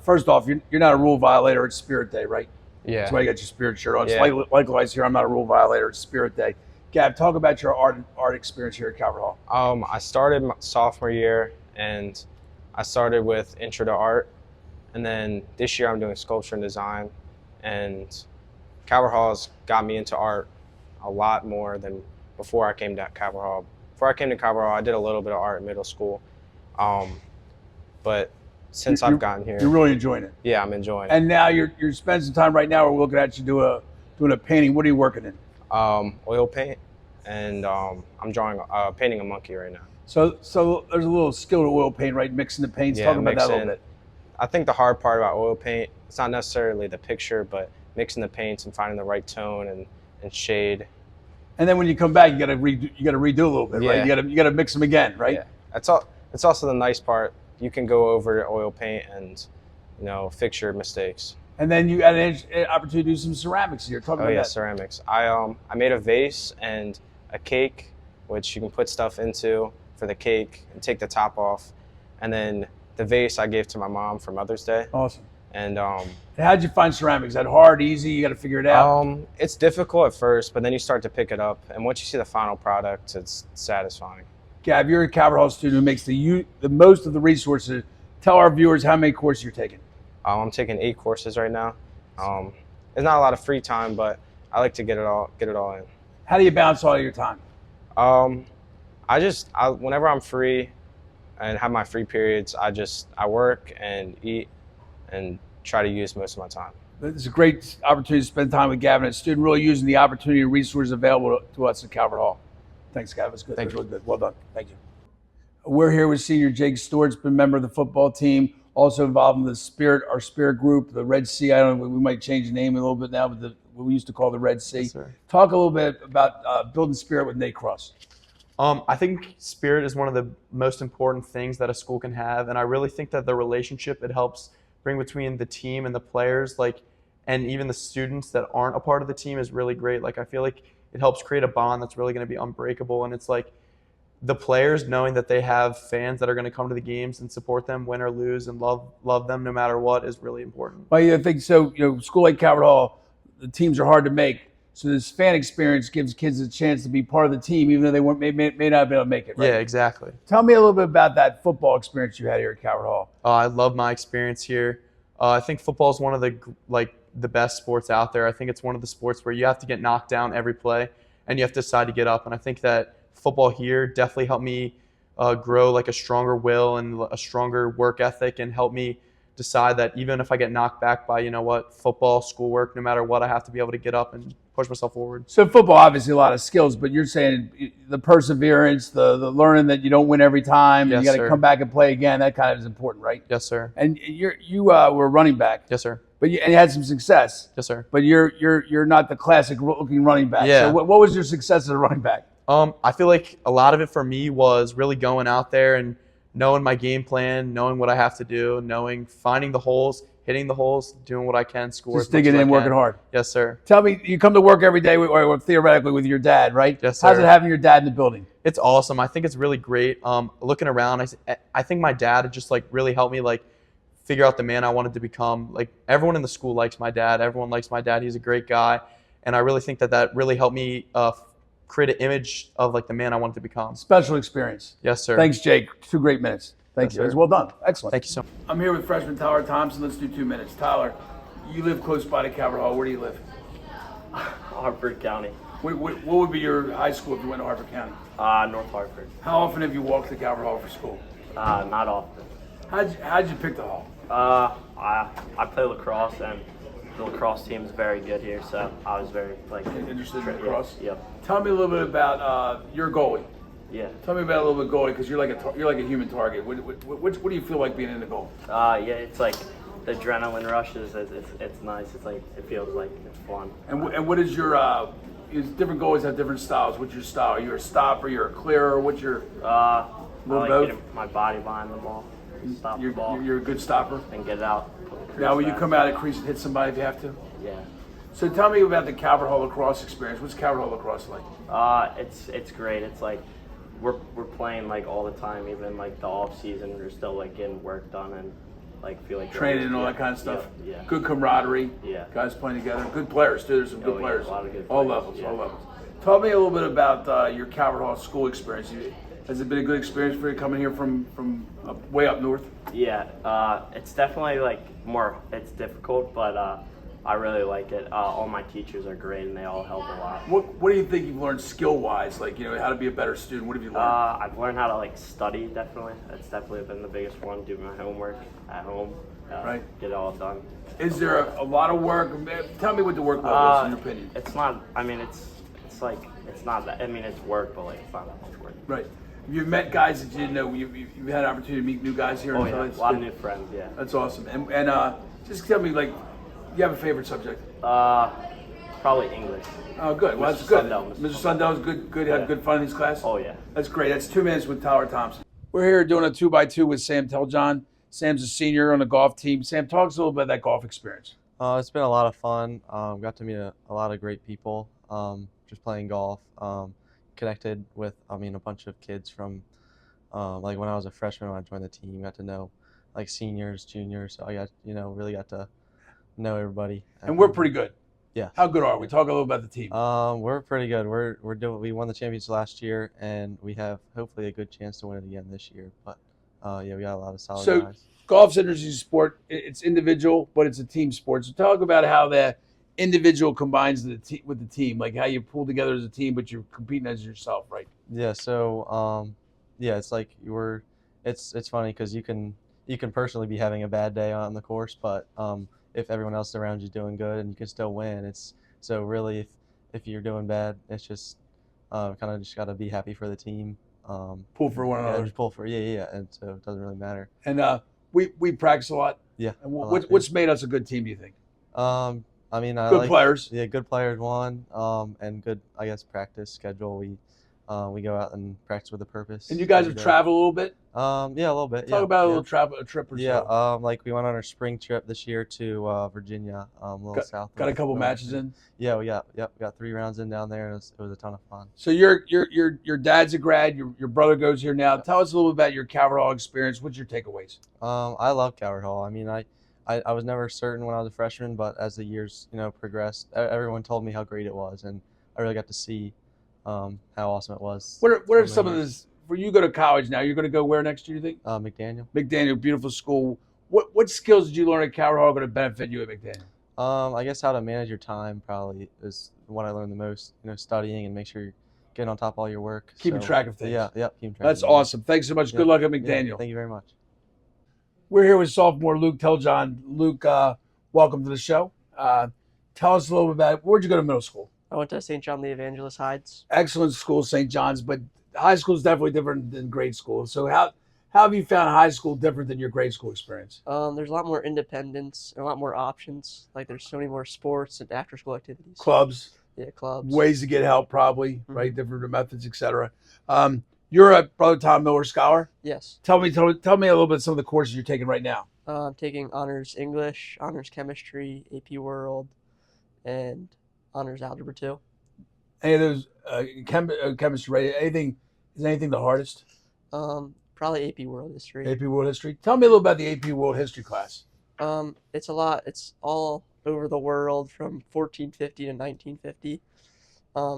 S1: first off, you're not a rule violator at Spirit Day, right?
S17: Yeah.
S1: That's why you got your Spirit shirt on.
S17: Yeah.
S1: Likewise here, I'm not a rule violator at Spirit Day. Gav, talk about your art experience here at Calvert Hall.
S17: I started my sophomore year, and I started with Intro to Art, and then this year I'm doing sculpture and design, and Calvert Hall has got me into art a lot more than before I came to Calvert Hall. Before I came to Calvert Hall, I did a little bit of art in middle school, but since I've gotten here,
S1: you're really enjoying it.
S17: Yeah, I'm enjoying it.
S1: And now you're spending some time right now. We're looking at you doing a painting. What are you working in?
S17: Oil paint, and I'm painting a monkey right now.
S1: So there's a little skill to oil paint, right? Mixing the paints.
S17: Yeah,
S1: Talk about that a little bit.
S17: I think the hard part about oil paint, it's not necessarily the picture, but mixing the paints and finding the right tone and shade.
S1: And then when you come back, you got to redo a little bit, right? You got to mix them again, right?
S17: Yeah. It's also the nice part. You can go over oil paint and fix your mistakes.
S1: And then you had an opportunity to do some ceramics here. Talk about that.
S17: Oh yeah, ceramics. I made a vase and a cake, which you can put stuff into for the cake and take the top off, and then the vase I gave to my mom for Mother's Day.
S1: Awesome.
S17: And
S1: how'd you find ceramics? Is that hard, easy? You got to figure it out.
S17: It's difficult at first, but then you start to pick it up, and once you see the final product, it's satisfying.
S1: Gab, you're a Calvert Hall student who makes the most of the resources. Tell our viewers how many courses you're taking.
S17: I'm taking 8 courses right now. There's not a lot of free time, but I like to get it all in.
S1: How do you balance all your time?
S17: Whenever I'm free and have my free periods, I work and eat and try to use most of my time.
S1: It's a great opportunity to spend time with Gavin, a student really using the opportunity and resources available to us at Calvert Hall. Thanks, Gavin. It's good. Thanks. Really good. Well done. Thank you. We're here with senior Jake Stewart's been a member of the football team, also involved in our Spirit group, the Red Sea. I don't know, we might change the name a little bit now, but what we used to call the Red Sea.
S18: Yes, sir.
S1: Talk a little bit about building Spirit with Nate Cross.
S18: I think Spirit is one of the most important things that a school can have, and I really think that the relationship it helps bring between the team and the players, and even the students that aren't a part of the team is really great. I feel like it helps create a bond that's really going to be unbreakable, and it's the players knowing that they have fans that are going to come to the games and support them, win or lose, and love them no matter what is really important.
S1: Well, I think so. School like Calvert Hall, the teams are hard to make. So this fan experience gives kids a chance to be part of the team, even though they may not be able to make it. Right?
S18: Yeah, exactly.
S1: Tell me a little bit about that football experience you had here at Calvert Hall.
S18: I love my experience here. I think football is one of the best sports out there. I think it's one of the sports where you have to get knocked down every play, and you have to decide to get up. And I think that football here definitely helped me grow like a stronger will and a stronger work ethic, and help me decide that even if I get knocked back by, football, schoolwork, no matter what, I have to be able to get up and push myself forward.
S1: So football, obviously a lot of skills, but you're saying the perseverance, the learning that you don't win every time, and
S18: Yes,
S1: you got to
S18: sir.
S1: come back and play again. That kind of is important, right?
S18: Yes, sir.
S1: And you were running back.
S18: Yes, sir.
S1: But you had some success.
S18: Yes, sir.
S1: But you're not the classic looking running back.
S18: Yeah.
S1: So what was your success as a running back?
S18: I feel like a lot of it for me was really going out there and knowing my game plan, knowing what I have to do, finding the holes, hitting the holes, doing what I can, score.
S1: Just
S18: as much
S1: digging
S18: as I
S1: in, working
S18: can.
S1: hard.
S18: Yes, sir.
S1: Tell me, you come to work every day, or theoretically with your dad, right?
S18: Yes, sir.
S1: How's it having your dad in the building?
S18: It's awesome. I think it's really great. Looking around, I think my dad just really helped me figure out the man I wanted to become. Everyone in the school likes my dad. Everyone likes my dad. He's a great guy, and I really think that really helped me create an image of the man I wanted to become.
S1: Special experience.
S18: Yes, sir.
S1: Thanks, Jake. 2 great minutes. Thank
S18: Yes,
S1: you. It was
S18: sir.
S1: well done. Excellent.
S18: Thank you so much.
S1: I'm here with freshman Tyler Thompson. Let's do 2 minutes. Tyler, you live close by to Calvert Hall. Where do you live?
S19: Harford County.
S1: What would be your high school if you went to Harford County?
S19: North Hartford.
S1: How often have you walked to Calvert Hall for school?
S19: Not often.
S1: How'd you pick the hall?
S19: I play lacrosse, and the lacrosse team is very good here, so I was very
S1: interested in lacrosse.
S19: Yep.
S1: Tell me a little bit about your goalie.
S19: Yeah.
S1: Tell me about a little bit goalie, because you're like a human target. What do you feel like being in the goal?
S19: Yeah, it's the adrenaline rushes. It's nice. It feels like it's fun.
S1: And what is your different goalies have different styles. What's your style? You're a stopper. You're a clearer. What's your
S19: I like
S1: both?
S19: getting my body behind the ball, stop the ball.
S1: You're a good stopper.
S19: And get it out.
S1: Now, will you come out at crease and hit somebody if you have to?
S19: Yeah.
S1: So tell me about the Calvert Hall lacrosse experience. What's Calvert Hall lacrosse like?
S19: It's great. It's we're playing all the time. Even the off season, we're still getting work done and feel like
S1: Training and all that kind of stuff.
S19: Yeah.
S1: Good camaraderie.
S19: Yeah.
S1: Guys playing together. Good players too. There's some good players.
S19: A lot of good
S1: all
S19: players,
S1: levels.
S19: yeah.
S1: All levels. Tell me a little bit about your Calvert Hall school experience. Has it been a good experience for you coming here from way up north?
S19: Yeah. It's definitely it's difficult, but I really like it. All my teachers are great, and they all help a lot.
S1: What do you think you've learned skill-wise? How to be a better student. What have you learned?
S19: I've learned how to study. Definitely, that's definitely been the biggest one. Do my homework at home.
S1: Right.
S19: Get it all done.
S1: Is there a lot of work? Tell me what the work level is in your opinion.
S19: It's not. I mean, it's not that. I mean, it's work, but it's not that much work.
S1: Right. You've met guys that you didn't know. You've had an opportunity to meet new guys here.
S19: Oh
S1: in
S19: yeah,
S1: Philly.
S19: a lot of new friends. Yeah.
S1: That's awesome. And just tell me, you have a favorite subject?
S19: Probably English.
S1: Oh, good. Well, that's good. Mr. Sundell's good. Had good fun in his class.
S19: Oh yeah.
S1: That's great. That's 2 minutes with Tyler Thompson. We're here doing a 2x2 with Sam Telljohan. Sam's a senior on the golf team. Sam, talk us a little bit about that golf experience.
S20: It's been a lot of fun. Got to meet a lot of great people. Just playing golf. Connected with a bunch of kids from when I was a freshman when I joined the team. Got to know seniors, juniors. So I got really got to know everybody.
S1: And we're pretty good.
S20: Yeah.
S1: How good are we? Talk a little about the team.
S20: We're pretty good. We won the championship last year, and we have hopefully a good chance to win it again this year. But yeah, we got a lot of solid guys.
S1: Golf's an interesting sport. It's individual, but it's a team sport. So talk about how the individual combines with the team, how you pull together as a team, but you're competing as yourself, right?
S20: Yeah. So yeah, it's it's funny because you can personally be having a bad day on the course, but if everyone else around you is doing good and you can still win, it's so really if you're doing bad, it's just kind of just got to be happy for the team.
S1: Pull for one another.
S20: Just pull for yeah, and so it doesn't really matter.
S1: And we practice a lot.
S20: Yeah.
S1: And what's made us a good team, do you think?
S20: Good
S1: players.
S20: Yeah, good players. One, and good practice schedule. We go out and practice with a purpose.
S1: And you guys have traveled a little bit.
S20: Yeah, a little bit.
S1: Talk about a trip or so.
S20: Yeah, we went on our spring trip this year to Virginia, a little south.
S1: Got a couple matches in.
S20: Yeah, we got 3 rounds in down there, and it was a ton of fun.
S1: So your dad's a grad. Your brother goes here now. Tell us a little bit about your Calvert Hall experience. What's your takeaways?
S20: I love Calvert Hall. I was never certain when I was a freshman, but as the years progressed, everyone told me how great it was, and I really got to see how awesome it was.
S1: What are some of this? When you go to college now, you're going to go where next year? You think?
S20: McDaniel.
S1: McDaniel, beautiful school. What skills did you learn at Calvert Hall going to benefit you at McDaniel?
S20: I guess how to manage your time probably is what I learned the most. Studying and make sure you're getting on top of all your work.
S1: Keeping track of things.
S20: Yeah, keeping track.
S1: That's
S20: of things.
S1: awesome. Thanks so much. Good luck at McDaniel.
S20: Yeah, thank you very much.
S1: We're here with sophomore Luke Telljohan. Luke, welcome to the show. Tell us a little bit about where'd you go to middle school?
S21: I went to St. John the Evangelist Hides.
S1: Excellent school, St. John's, but high school is definitely different than grade school. So how have you found high school different than your grade school experience?
S21: There's a lot more independence and a lot more options. Like there's so many more sports and after school activities.
S1: Clubs.
S21: Yeah, clubs.
S1: Ways to get help, probably, right? Different methods, etc. You're a Brother Tom Miller scholar.
S21: Yes.
S1: Tell me a little bit of some of the courses you're taking right now.
S21: I'm taking honors English, honors chemistry, AP World, and honors algebra 2.
S1: Any of those chemistry, right? Is anything the hardest?
S21: Probably AP World History.
S1: AP World History. Tell me a little about the AP World History class.
S21: It's a lot. It's all over the world from 1450 to 1950.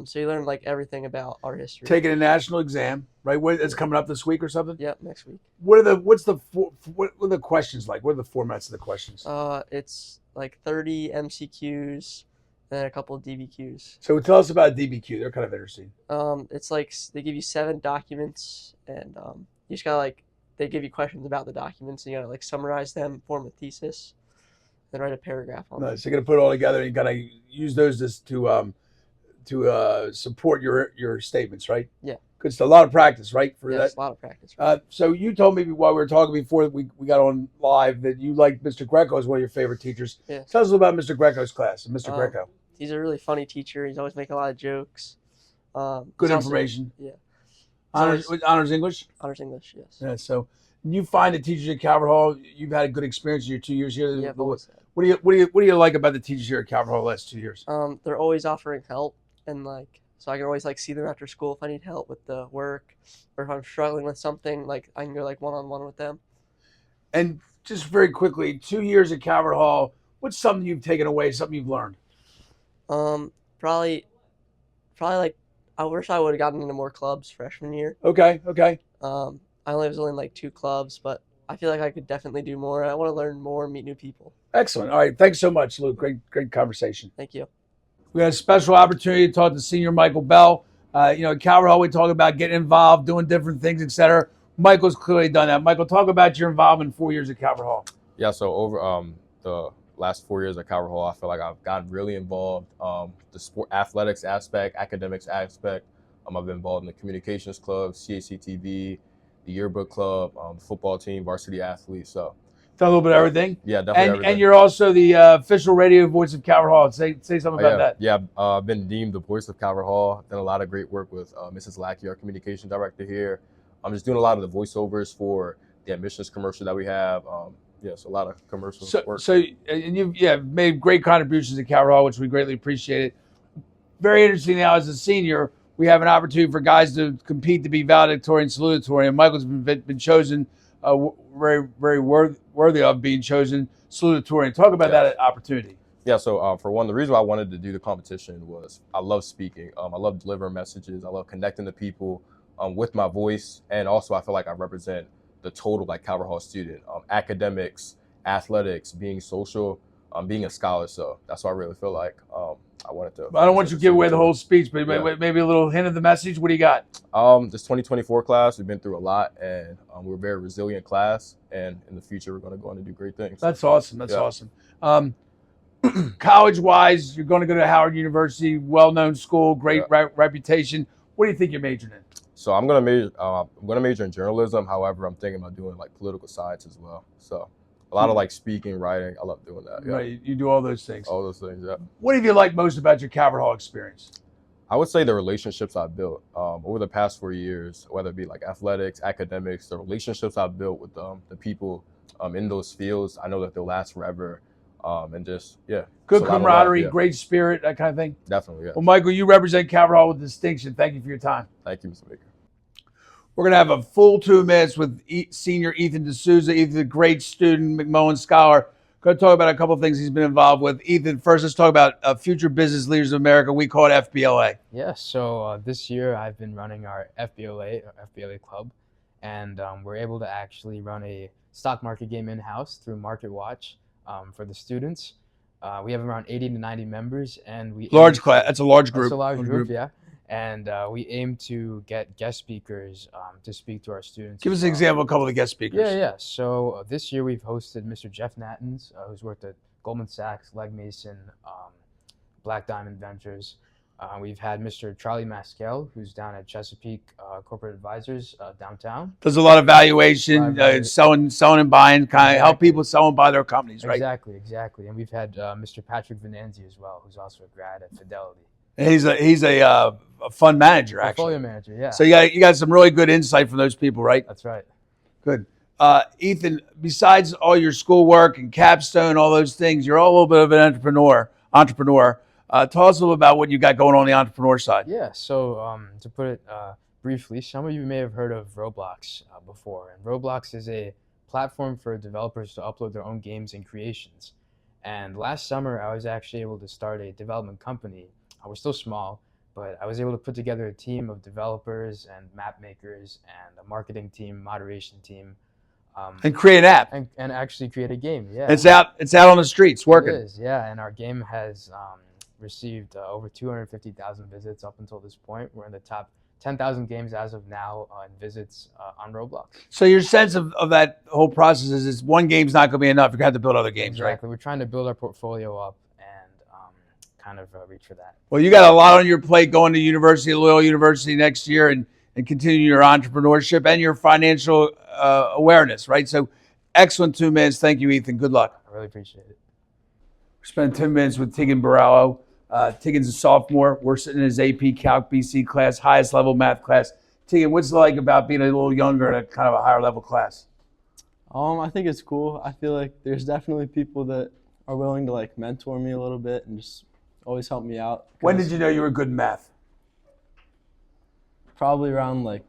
S21: So you learn like everything about our history.
S1: Taking a national exam, right? It's coming up this week or something.
S21: Yep, next week.
S1: What are the questions like? What are the formats of the questions?
S21: It's like 30 MCQs and a couple of DBQs.
S1: So tell us about DBQ. They're kind of interesting.
S21: It's like they give you 7 documents, and you just gotta they give you questions about the documents, and you gotta summarize them, form a thesis, then write a paragraph on them.
S1: So you're gonna put it all together, and you gotta use those to support your statements, right?
S21: Yeah.
S1: Because it's a lot of practice, right?
S21: Yes, a lot of practice. Right?
S1: So you told me while we were talking before we got on live that you like Mr. Greco as one of your favorite teachers.
S21: Yeah.
S1: Tell us a little about Mr. Greco's class. Mr. Greco.
S21: He's a really funny teacher. He's always making a lot of jokes.
S1: Good information.
S21: Yeah.
S1: Honors English?
S21: Honors English, yes.
S1: Yeah. So you find the teachers at Calvert Hall, you've had a good experience in your 2 years here.
S21: Yeah,
S1: What do you like about the teachers here at Calvert Hall the last 2 years?
S21: They're always offering help, and so I can always see them after school if I need help with the work, or if I'm struggling with something, I can go one-on-one with them.
S1: And just very quickly, 2 years at Calvert Hall, what's something you've taken away, something you've learned?
S21: Probably I wish I would have gotten into more clubs freshman year.
S1: Okay.
S21: I was only 2 clubs, but I feel like I could definitely do more. I want to learn more, meet new people.
S1: Excellent. All right. Thanks so much, Luke. Great conversation.
S21: Thank you.
S1: We had a special opportunity to talk to senior Michael Bell. At Calvert Hall, we talk about getting involved, doing different things, etc. Michael's clearly done that. Michael, talk about your involvement in 4 years at Calvert Hall.
S4: Yeah, so over the last 4 years at Calvert Hall, I feel like I've gotten really involved. The sport athletics aspect, academics aspect. I've been involved in the communications club, CACTV, the yearbook club, football team, varsity athlete. So
S1: Done a little bit of everything.
S4: Yeah, definitely everything.
S1: And you're also the official radio voice of Calvert Hall. Say something about that.
S4: Yeah, I've been deemed the voice of Calvert Hall. Done a lot of great work with Mrs. Lackey, our communication director here. I'm just doing a lot of the voiceovers for the admissions commercial that we have. So a lot of commercial work.
S1: And you've made great contributions at Calvert Hall, which we greatly appreciate it. Very interesting now as a senior, we have an opportunity for guys to compete to be valedictorian and salutatorian. And Michael's been chosen very, very worthy of being chosen salutatorian. Talk about that opportunity.
S4: Yeah, so for one, the reason why I wanted to do the competition was I love speaking. I love delivering messages. I love connecting to people with my voice. And also I feel like I represent the total Calvert Hall student. Academics, athletics, being social, being a scholar. So that's why I really feel like I wanted to.
S1: I don't want you to give away the whole speech, but maybe a little hint of the message. What do you got?
S4: This 2024 class, we've been through a lot, and we're a very resilient class. And in the future, we're going to go on and do great things.
S1: That's awesome. That's awesome. College-wise, you're going to go to Howard University, well-known school, great reputation. What do you think you're majoring in?
S4: So I'm going to major in journalism. However, I'm thinking about doing political science as well. So a lot of speaking, writing. I love doing that. Yeah.
S1: Right, you do all those things.
S4: All those things, yeah.
S1: What have you liked most about your Calvert Hall experience?
S4: I would say the relationships I've built over the past 4 years, whether it be athletics, academics, the relationships I've built with the people in those fields. I know that they'll last forever. And just,
S1: good camaraderie, great spirit, that kind of thing.
S4: Definitely, yeah.
S1: Well, Michael, you represent Calvert Hall with distinction. Thank you for your time.
S4: Thank you, Mr. Baker.
S1: We're going to have a full 2 minutes with senior Ethan D'Souza. Ethan's a great student, McMullen scholar. Going to talk about a couple of things he's been involved with. Ethan, first, let's talk about Future Business Leaders of America. We call it FBLA.
S22: Yeah, so this year I've been running our FBLA club, and we're able to actually run a stock market game in-house through Market Watch for the students. We have around 80 to 90 members, and we
S1: Large class. That's a large group.
S22: That's a large
S1: Group.
S22: group, yeah. And we aim to get guest speakers to speak to our students.
S1: Give us an example of a couple of the guest speakers.
S22: Yeah. So this year we've hosted Mr. Jeff Nattens, who's worked at Goldman Sachs, Legg Mason, Black Diamond Ventures. We've had Mr. Charlie Maskell, who's down at Chesapeake Corporate Advisors downtown.
S1: Does a lot of valuation, selling and buying, kind of help people sell and buy their companies, right?
S22: Exactly. And we've had Mr. Patrick Venanzi as well, who's also a grad at Fidelity.
S1: And he's a fund manager, actually.
S22: Portfolio manager, yeah.
S1: So you got some really good insight from those people, right?
S22: That's right.
S1: Good. Ethan, besides all your schoolwork and capstone, all those things, you're all a little bit of an entrepreneur. Tell us a little about what you got going on the entrepreneur side.
S22: Yeah, so to put it briefly, some of you may have heard of Roblox before. And Roblox is a platform for developers to upload their own games and creations. And last summer, I was actually able to start a development company. We're still small, but I was able to put together a team of developers and map makers and a marketing team, moderation team.
S1: And create an app.
S22: And actually create a game, yeah.
S1: It's out on the streets working.
S22: It is, yeah. And our game has received over 250,000 visits up until this point. We're in the top 10,000 games as of now in visits on Roblox.
S1: So your sense of that whole process is one game's not going to be enough. You're going to have to build other games, right?
S22: Exactly. We're trying to build our portfolio up and kind of reach for that.
S1: Well, you got a lot on your plate going to Loyola University next year and continue your entrepreneurship and your financial awareness, right? So excellent 2 minutes. Thank you, Ethan. Good luck.
S22: I really appreciate it.
S1: We spent 10 minutes with Tigan Balo. Tigan's a sophomore. We're sitting in his AP Calc BC class, highest level math class. Tigan, what's it like about being a little younger in a kind of a higher level class?
S20: I think it's cool. I feel like there's definitely people that are willing to like mentor me a little bit and just always help me out.
S1: When did you know you were good in math?
S20: Probably around like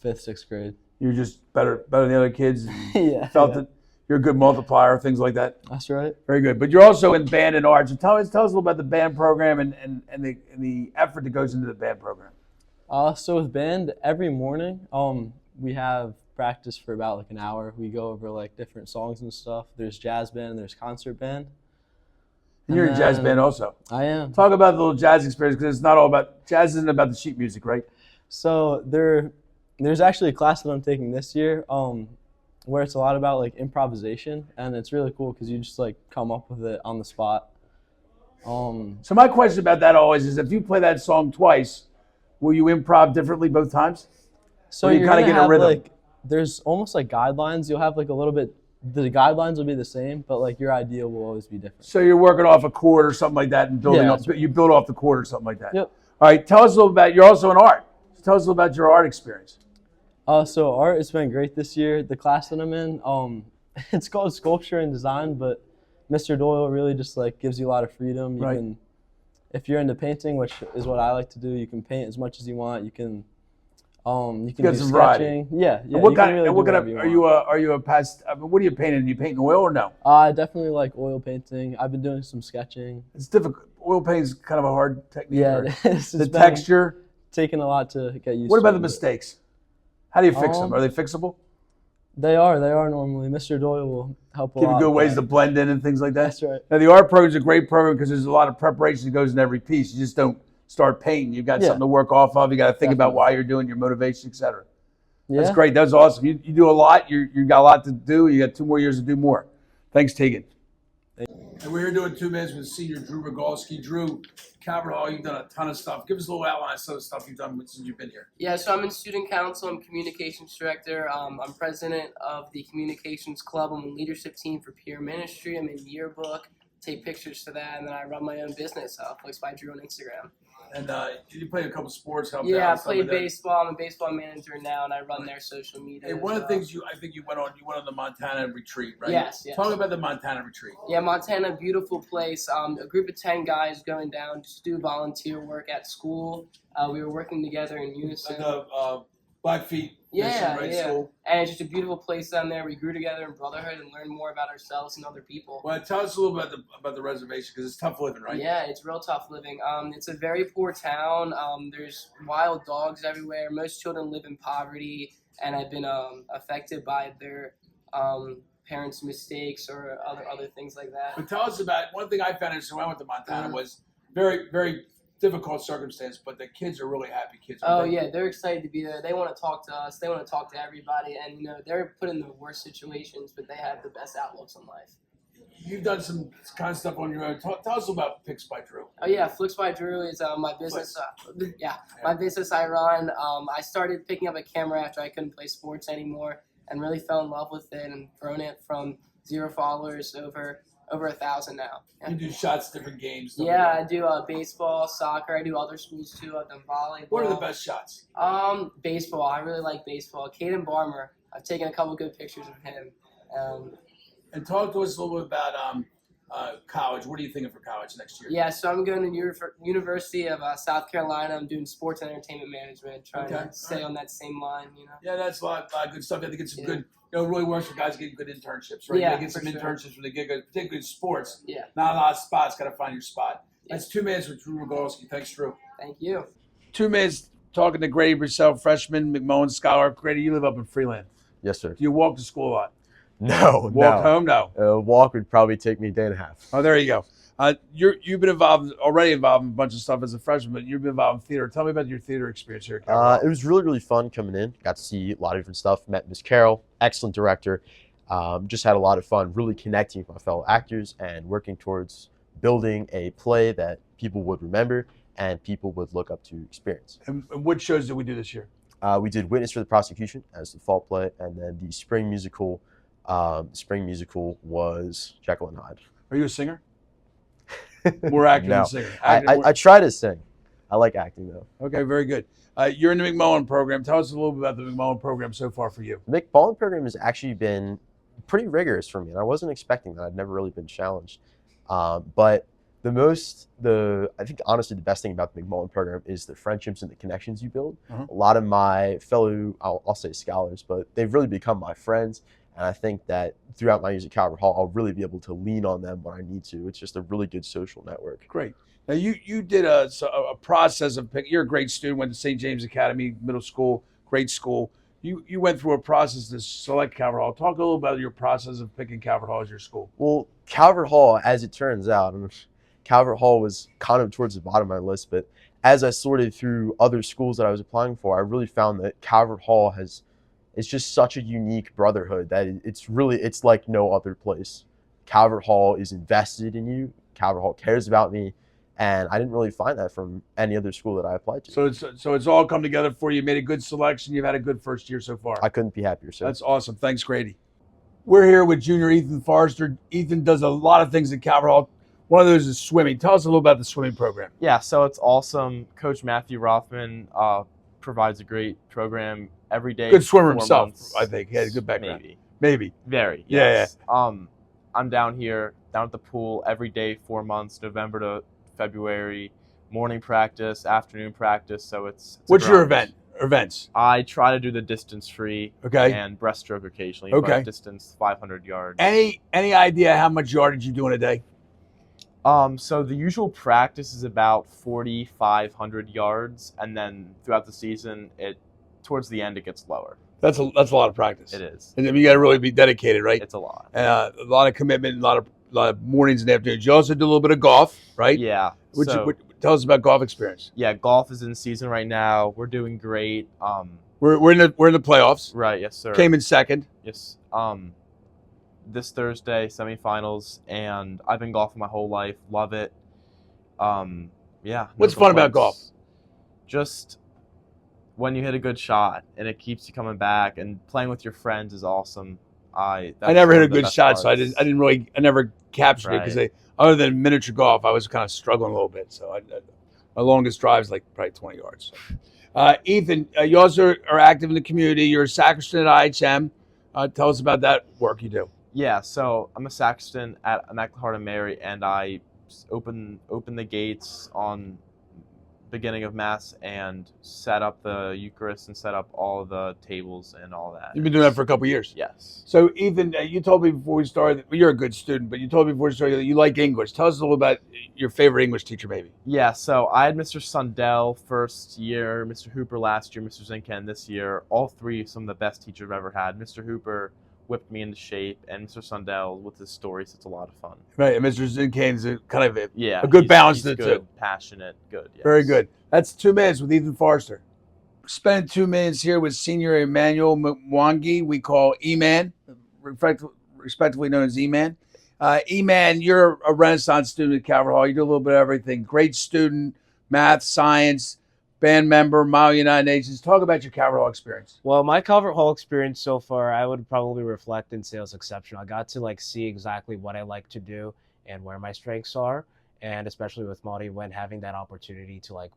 S20: 5th, 6th grade.
S1: You were just better than the other kids?
S20: Yeah.
S1: Felt that you're a good multiplier, things like that?
S20: That's right.
S1: Very good. But you're also in band and arts. So tell us a little about the band program and the effort that goes into the band program.
S20: So with band, every morning we have practice for about like an hour. We go over like different songs and stuff. There's jazz band and there's concert band.
S1: And you're in jazz band also.
S20: I am.
S1: Talk about the little jazz experience, because it's not all about, jazz isn't about the sheet music, right?
S20: So there's actually a class that I'm taking this year where it's a lot about like improvisation, and it's really cool because you just like come up with it on the spot.
S1: So my question about that always is, if you play that song twice, will you improv differently both times?
S20: So
S1: you kind of get a rhythm?
S20: Like, there's almost like guidelines. You'll have like a little bit, the guidelines will be the same, but like your idea will always be different.
S1: So you're working off a chord or something like that and building
S20: Yeah,
S1: up, you build off the chord or something like that.
S20: Yep.
S1: All right, tell us a little about, you're also in art. So tell us a little about your art experience.
S20: So art has been great this year. The class that I'm in, it's called Sculpture and Design, but Mr. Doyle really just like gives you a lot of freedom. You can, if you're into painting, which is what I like to do, you can paint as much as you want. You can do
S1: some
S20: sketching.
S1: variety.
S20: Yeah.
S1: And what kind of, are you a past, what are you painting? Do you paint in oil or no?
S20: I definitely like oil painting. I've been doing some sketching.
S1: It's difficult. Oil painting is kind of a hard technique.
S20: Yeah,
S1: right?
S20: it's
S1: The
S20: been
S1: texture.
S20: taking a lot to get used to.
S1: What about the
S20: but-
S1: mistakes? How do you fix them? Are they fixable?
S20: They are normally. Mr. Doyle will help a
S1: Give
S20: lot.
S1: you good ways
S20: but-
S1: to blend in and things like that?
S20: That's right.
S1: Now, the art program is a great program because there's a lot of preparation that goes in every piece. You just don't start painting. You've got something to work off of. You got to think about why you're doing your motivation, et cetera. That's
S20: Yeah.
S1: great. That's awesome. You do a lot. You got a lot to do. You got 2 more years to do more. Thanks, Tigan. And we're here doing 2 minutes with senior Drew Rolski. Drew, Calvert Hall, you've done a ton of stuff. Give us a little outline of some of the stuff you've done since you've been here.
S2: Yeah, so I'm in student council. I'm communications director. I'm president of the communications club. I'm on the leadership team for peer ministry. I'm in yearbook, take pictures for that, and then I run my own business, Flex by Drew on Instagram.
S1: And you play a couple sports, help
S2: Yeah, I
S1: out,
S2: play
S1: like that.
S2: baseball. I'm a baseball manager now, and I run their social media.
S1: Hey, one of the things I think you went on the Montana retreat, right?
S2: Yes.
S1: Talk about the Montana retreat.
S2: Yeah, Montana, beautiful place. A group of 10 guys going down just to do volunteer work at school. We were working together in unison.
S1: Like Blackfeet mission, right? School.
S2: And it's just a beautiful place down there. We grew together in brotherhood and learned more about ourselves and other people.
S1: Well, tell us a little about the reservation, because it's tough living, right?
S2: Yeah, it's real tough living. It's a very poor town. There's wild dogs everywhere. Most children live in poverty and have been affected by their parents' mistakes or other things like that.
S1: But tell us about one thing I found interesting when I went to Montana was very, very difficult circumstance, but the kids are really happy kids.
S2: Oh yeah, they're excited to be there. They want to talk to us. They want to talk to everybody, and they're put in the worst situations, but they have the best outlooks on life.
S1: You've done some kind of stuff on your own. Tell us about Picks by Drew.
S2: Oh yeah, Flicks by Drew is my business. My business I run. I started picking up a camera after I couldn't play sports anymore, and really fell in love with it, and grown it from 0 followers over 1,000 now. Yeah.
S1: You do shots, different games.
S2: Yeah, I do baseball, soccer. I do other schools too. I've done volleyball.
S1: What are the best shots?
S2: Baseball. I really like baseball. Caden Barmer. I've taken a couple good pictures of him.
S1: And talk to us a little bit about college. What are you thinking for college next year?
S2: Yeah, so I'm going to University of South Carolina. I'm doing sports and entertainment management, trying to stay on that same line.
S1: Yeah, that's a lot of good stuff. You have to get some good. It really works for guys getting good internships, right?
S2: Yeah,
S1: you get some internships when they get good, particularly in sports.
S2: Yeah.
S1: Not a lot of spots. Got to find your spot. That's 2 minutes with Drew Rolski. Thanks, Drew.
S2: Thank you.
S1: 2 minutes talking to Grady Brell, freshman, McMullen scholar. Grady, you live up in Freeland.
S3: Yes, sir.
S1: Do you walk to school a lot?
S3: No.
S1: Walk home? No.
S3: A walk would probably take me a day and a half.
S1: Oh, there you go. You've been already involved in a bunch of stuff as a freshman, but you've been involved in theater. Tell me about your theater experience here at Cal.
S3: It was really, really fun coming in. Got to see a lot of different stuff. Met Miss Carroll, excellent director. Just had a lot of fun really connecting with my fellow actors and working towards building a play that people would remember and people would look up to experience.
S1: And what shows did we do this year?
S3: We did Witness for the Prosecution as the fall play, and then the spring musical. Spring musical was Jekyll and Hyde.
S1: Are you a singer? More actor than singer.
S3: I try to sing. I like acting though.
S1: Okay, very good. You're in the McMullen program. Tell us a little bit about the McMullen program so far for you.
S3: The McMullen program has actually been pretty rigorous for me, and I wasn't expecting that. I'd never really been challenged. But I think honestly the best thing about the McMullen program is the friendships and the connections you build. A lot of my fellow, I'll say scholars, but they've really become my friends. And I think that throughout my years at Calvert Hall, I'll really be able to lean on them when I need to. It's just a really good social network.
S1: Great. Now, you did a process of picking. You're a great student, went to St. James Academy Middle School, great school. You went through a process to select Calvert Hall. Talk a little about your process of picking Calvert Hall as your school.
S3: Well, Calvert Hall, as it turns out, Calvert Hall was kind of towards the bottom of my list, but as I sorted through other schools that I was applying for, I really found that Calvert Hall it's just such a unique brotherhood that it's like no other place. Calvert Hall is invested in you. Calvert Hall cares about me. And I didn't really find that from any other school that I applied to.
S1: So it's all come together for you. You made a good selection. You've had a good first year so far.
S3: I couldn't be happier, sir.
S1: That's awesome. Thanks, Grady. We're here with junior Ethan Forrester. Ethan does a lot of things at Calvert Hall. One of those is swimming. Tell us a little about the swimming program.
S17: Yeah, so it's awesome. Coach Matthew Rothman provides a great program every day.
S1: Good swimmer himself, I think. He had a good background.
S17: Maybe. Very. Yes.
S1: Yeah.
S17: I'm down at the pool every day, 4 months, November to February, morning practice, afternoon practice. So it's
S1: What's your events?
S17: I try to do the distance free and breaststroke occasionally. But distance 500 yards.
S1: Any idea how much yardage you do in a day?
S17: So the usual practice is about 4,500 yards, and then throughout the season, towards the end it gets lower.
S1: That's a lot of practice.
S17: It is.
S1: And you got to really be dedicated, right?
S17: It's a lot.
S1: A lot of commitment, a lot of mornings and afternoons. You also do a little bit of golf, right?
S17: Yeah.
S1: Tell us about golf experience.
S17: Yeah, golf is in season right now. We're doing great.
S1: We're in the playoffs.
S17: Right. Yes, sir.
S1: Came in second.
S17: Yes. This Thursday, semifinals, and I've been golfing my whole life. Love it. Yeah.
S1: What's fun about golf?
S17: Just when you hit a good shot and it keeps you coming back, and playing with your friends is awesome. I
S1: never hit a good shot, so I never captured it because other than miniature golf, I was kind of struggling a little bit. So my longest drive is like probably 20 yards. Ethan, you also are active in the community. You're a sacristan at IHM. Tell us about that work you do.
S17: Yeah, so I'm a sacristan at Immaculate Heart of Mary, and I open the gates on beginning of Mass and set up the Eucharist and set up all of the tables and all that.
S1: You've been doing that for a couple of years.
S17: Yes.
S1: So Ethan, you told me before we started, you're a good student, but you told me before we started that you like English. Tell us a little about your favorite English teacher, maybe.
S17: Yeah, so I had Mr. Sundell first year, Mr. Hooper last year, Mr. Zinken this year. All three, some of the best teachers I've ever had. Mr. Hooper
S5: whipped me into shape, and Mr. Sundell with his stories. It's a lot of fun.
S1: Right, and Mr. Zinkane's a kind of
S5: Yeah,
S1: a good balance
S5: he's
S1: to the
S5: good,
S1: two.
S5: passionate, good. Yes.
S1: Very good. That's 2 minutes with Ethan Forster. Spending 2 minutes here with senior Emanuel Wangi, we call E-Man, respectively known as E-Man. E-Man, you're a Renaissance student at Calvert Hall. You do a little bit of everything. Great student, math, science, band member, Model United Nations. Talk about your Calvert Hall experience.
S6: Well, my Calvert Hall experience so far, I would probably reflect and say was exceptional. I got to see exactly what I like to do and where my strengths are, and especially with Model UN, having that opportunity to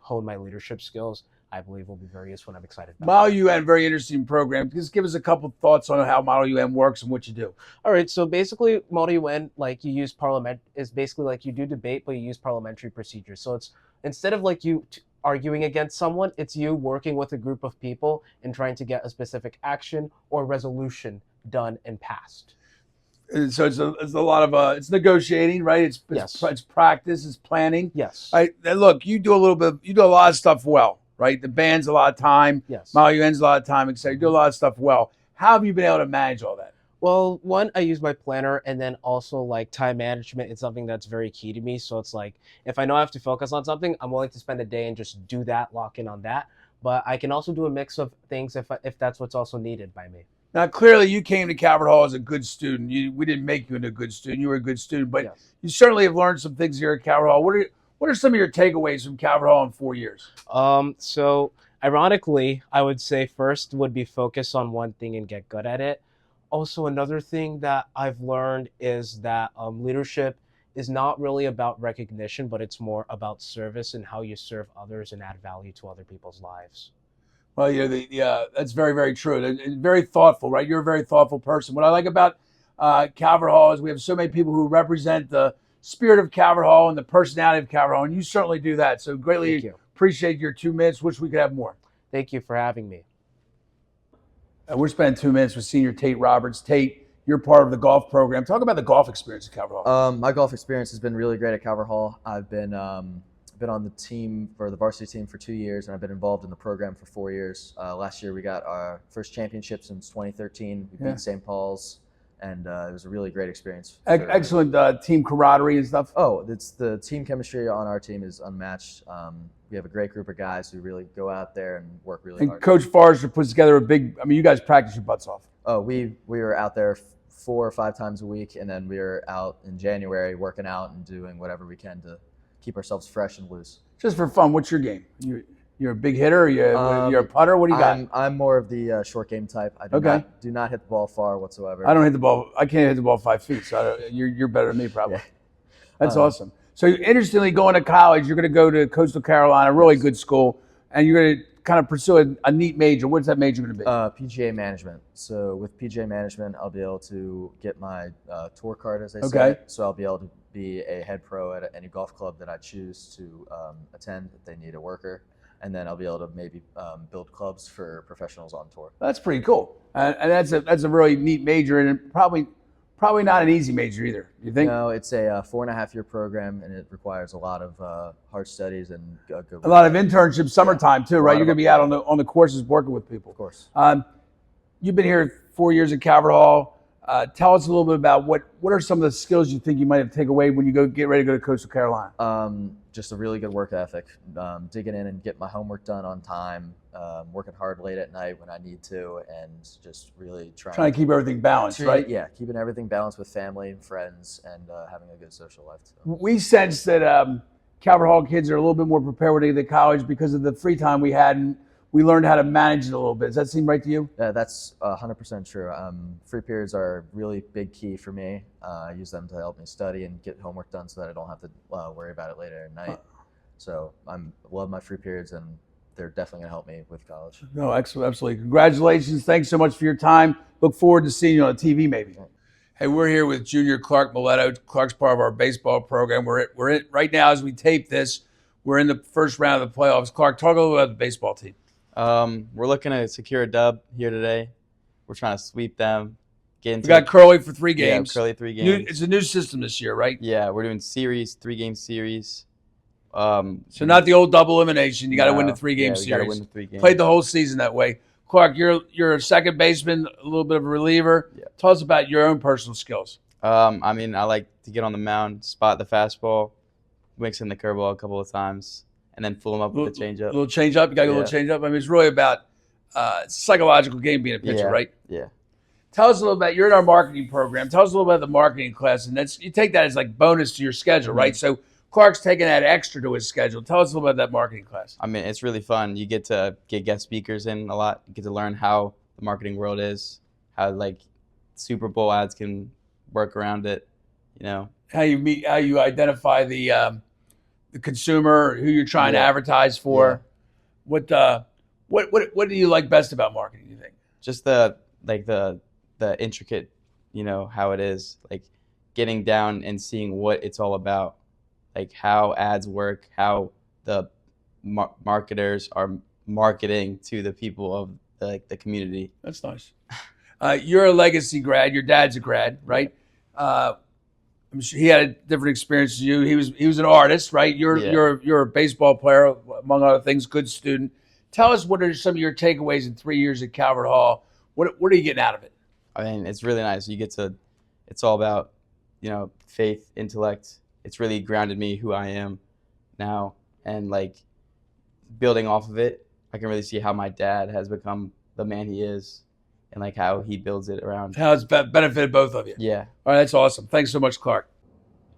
S6: hone my leadership skills, I believe will be very useful, and I'm excited about
S1: Model UN, very interesting program. Just give us a couple thoughts on how Model UN works and what you do.
S6: All right, so basically Model UN, you use parliament, is basically you do debate, but you use parliamentary procedures. So it's instead of you arguing against someone, it's you working with a group of people and trying to get a specific action or resolution done and passed.
S1: And so it's a lot of it's negotiating, right? It's practice, it's planning.
S6: Yes.
S1: Right. And look, you do a lot of stuff well, right? The band's a lot of time.
S6: Yes.
S1: Model UN's a lot of time, etc. You do a lot of stuff well. How have you been able to manage all that?
S6: Well, one, I use my planner, and then also time management is something that's very key to me. So it's if I know I have to focus on something, I'm willing to spend a day and just do that, lock in on that. But I can also do a mix of things if that's what's also needed by me.
S1: Now, clearly, you came to Calvert Hall as a good student. We didn't make you into a good student. You were a good student, but you certainly have learned some things here at Calvert Hall. What are some of your takeaways from Calvert Hall in 4 years?
S6: So ironically, I would say first would be focus on one thing and get good at it. Also, another thing that I've learned is that leadership is not really about recognition, but it's more about service and how you serve others and add value to other people's lives.
S1: Well, that's very, very true. And very thoughtful, right? You're a very thoughtful person. What I like about Calvert Hall is we have so many people who represent the spirit of Calvert Hall and the personality of Calvert Hall, and you certainly do that. So greatly appreciate your 2 minutes. Wish we could have more.
S6: Thank you for having me.
S1: We're spending 2 minutes with senior Tate Roberts. Tate, you're part of the golf program. Talk about the golf experience at Calvert Hall.
S23: My golf experience has been really great at Calvert Hall. I've been on the team for the varsity team for 2 years, and I've been involved in the program for 4 years. Last year we got our first championship since 2013. We beat St. Paul's, and it was a really great experience.
S1: Excellent team camaraderie and stuff.
S23: Oh, the team chemistry on our team is unmatched. We have a great group of guys who really go out there and work really hard.
S1: Coach Forrester puts together you guys practice your butts off.
S23: Oh, we were out there 4 or 5 times a week, and then we were out in January working out and doing whatever we can to keep ourselves fresh and loose.
S1: Just for fun, what's your game? You're a big hitter, or you're a putter? What do you got?
S23: I'm more of the short game type. I do not hit the ball far whatsoever.
S1: I don't hit the ball. I can't hit the ball 5 feet, so you're better than me probably. Yeah. That's awesome. So interestingly, going to college, you're going to go to Coastal Carolina, a really good school, and you're going to kind of pursue a neat major. What's that major going to be?
S23: PGA management. So with PGA management, I'll be able to get my tour card, as they say. So I'll be able to be a head pro at any golf club that I choose to attend if they need a worker. And then I'll be able to maybe build clubs for professionals on tour.
S1: That's pretty cool. And that's a really neat major, and probably not an easy major either. You think?
S23: No, it's a 4.5-year program, and it requires a lot of hard studies and
S1: a lot of internships, summertime too, right? You're going to be out on the courses working with people.
S23: Of course.
S1: You've been here 4 years at Calvert Hall. Tell us a little bit about what are some of the skills you think you might have to take away when you get ready to go to Coastal Carolina?
S23: Just a really good work ethic, digging in and getting my homework done on time, working hard late at night when I need to, and just really trying
S1: to keep everything balanced, right?
S23: Yeah, keeping everything balanced with family and friends, and having a good social life.
S1: We sense that Calvert Hall kids are a little bit more prepared when they get to college because of the free time we had, and we learned how to manage it a little bit. Does that seem right to you?
S23: Yeah, that's 100% true. Free periods are a really big key for me. I use them to help me study and get homework done so that I don't have to worry about it later at night. So I love my free periods, and they're definitely going to help me with college.
S1: No, absolutely. Congratulations. Thanks so much for your time. Look forward to seeing you on TV maybe. Hey, we're here with junior Clark Miletto. Clark's part of our baseball program. We're in right now as we tape this. We're in the first round of the playoffs. Clark, talk a little about the baseball team.
S24: We're looking to secure a dub here today. We're trying to sweep them.
S1: We got Curly for 3 games.
S24: Yeah, Curly 3 games.
S1: It's a new system this year, right?
S24: Yeah, we're doing series, 3-game series.
S1: So not the old double elimination. You got to win the 3-game series.
S24: You got to win the 3 games.
S1: Played the whole season that way. Clark, you're a second baseman, a little bit of a reliever.
S24: Yeah.
S1: Tell us about your own personal skills.
S24: I mean, I like to get on the mound, spot the fastball, mix in the curveball a couple of times, and then fool them up with the changeup.
S1: A little changeup. You got a little changeup. I mean, it's really about it's a psychological game being a pitcher, right?
S24: Yeah.
S1: Tell us a little about. You're in our marketing program. Tell us a little about the marketing class, and you take that as like bonus to your schedule, right? So Clark's taking that extra to his schedule. Tell us a little about that marketing class.
S24: I mean, it's really fun. You get to get guest speakers in a lot. You get to learn how the marketing world is, how like Super Bowl ads can work around it. You know,
S1: how you identify the consumer, who you're trying to advertise for. What do you like best about marketing, you think?
S24: Just the intricate, you know, how it is, like getting down and seeing what it's all about, like how ads work, how the marketers are marketing to the people of the community.
S1: That's nice. You're a legacy grad. Your dad's a grad, right? I'm sure he had a different experience than you. He was an artist, right? You're a baseball player, among other things, good student. Tell us, what are some of your takeaways in 3 years at Calvert Hall? What are you getting out of it?
S24: I mean, it's really nice. It's all about, you know, faith, intellect. It's really grounded me who I am now, and like building off of it, I can really see how my dad has become the man he is, and like how he builds it around.
S1: How it's benefited both of you.
S24: Yeah.
S1: All right, that's awesome. Thanks so much, Clark.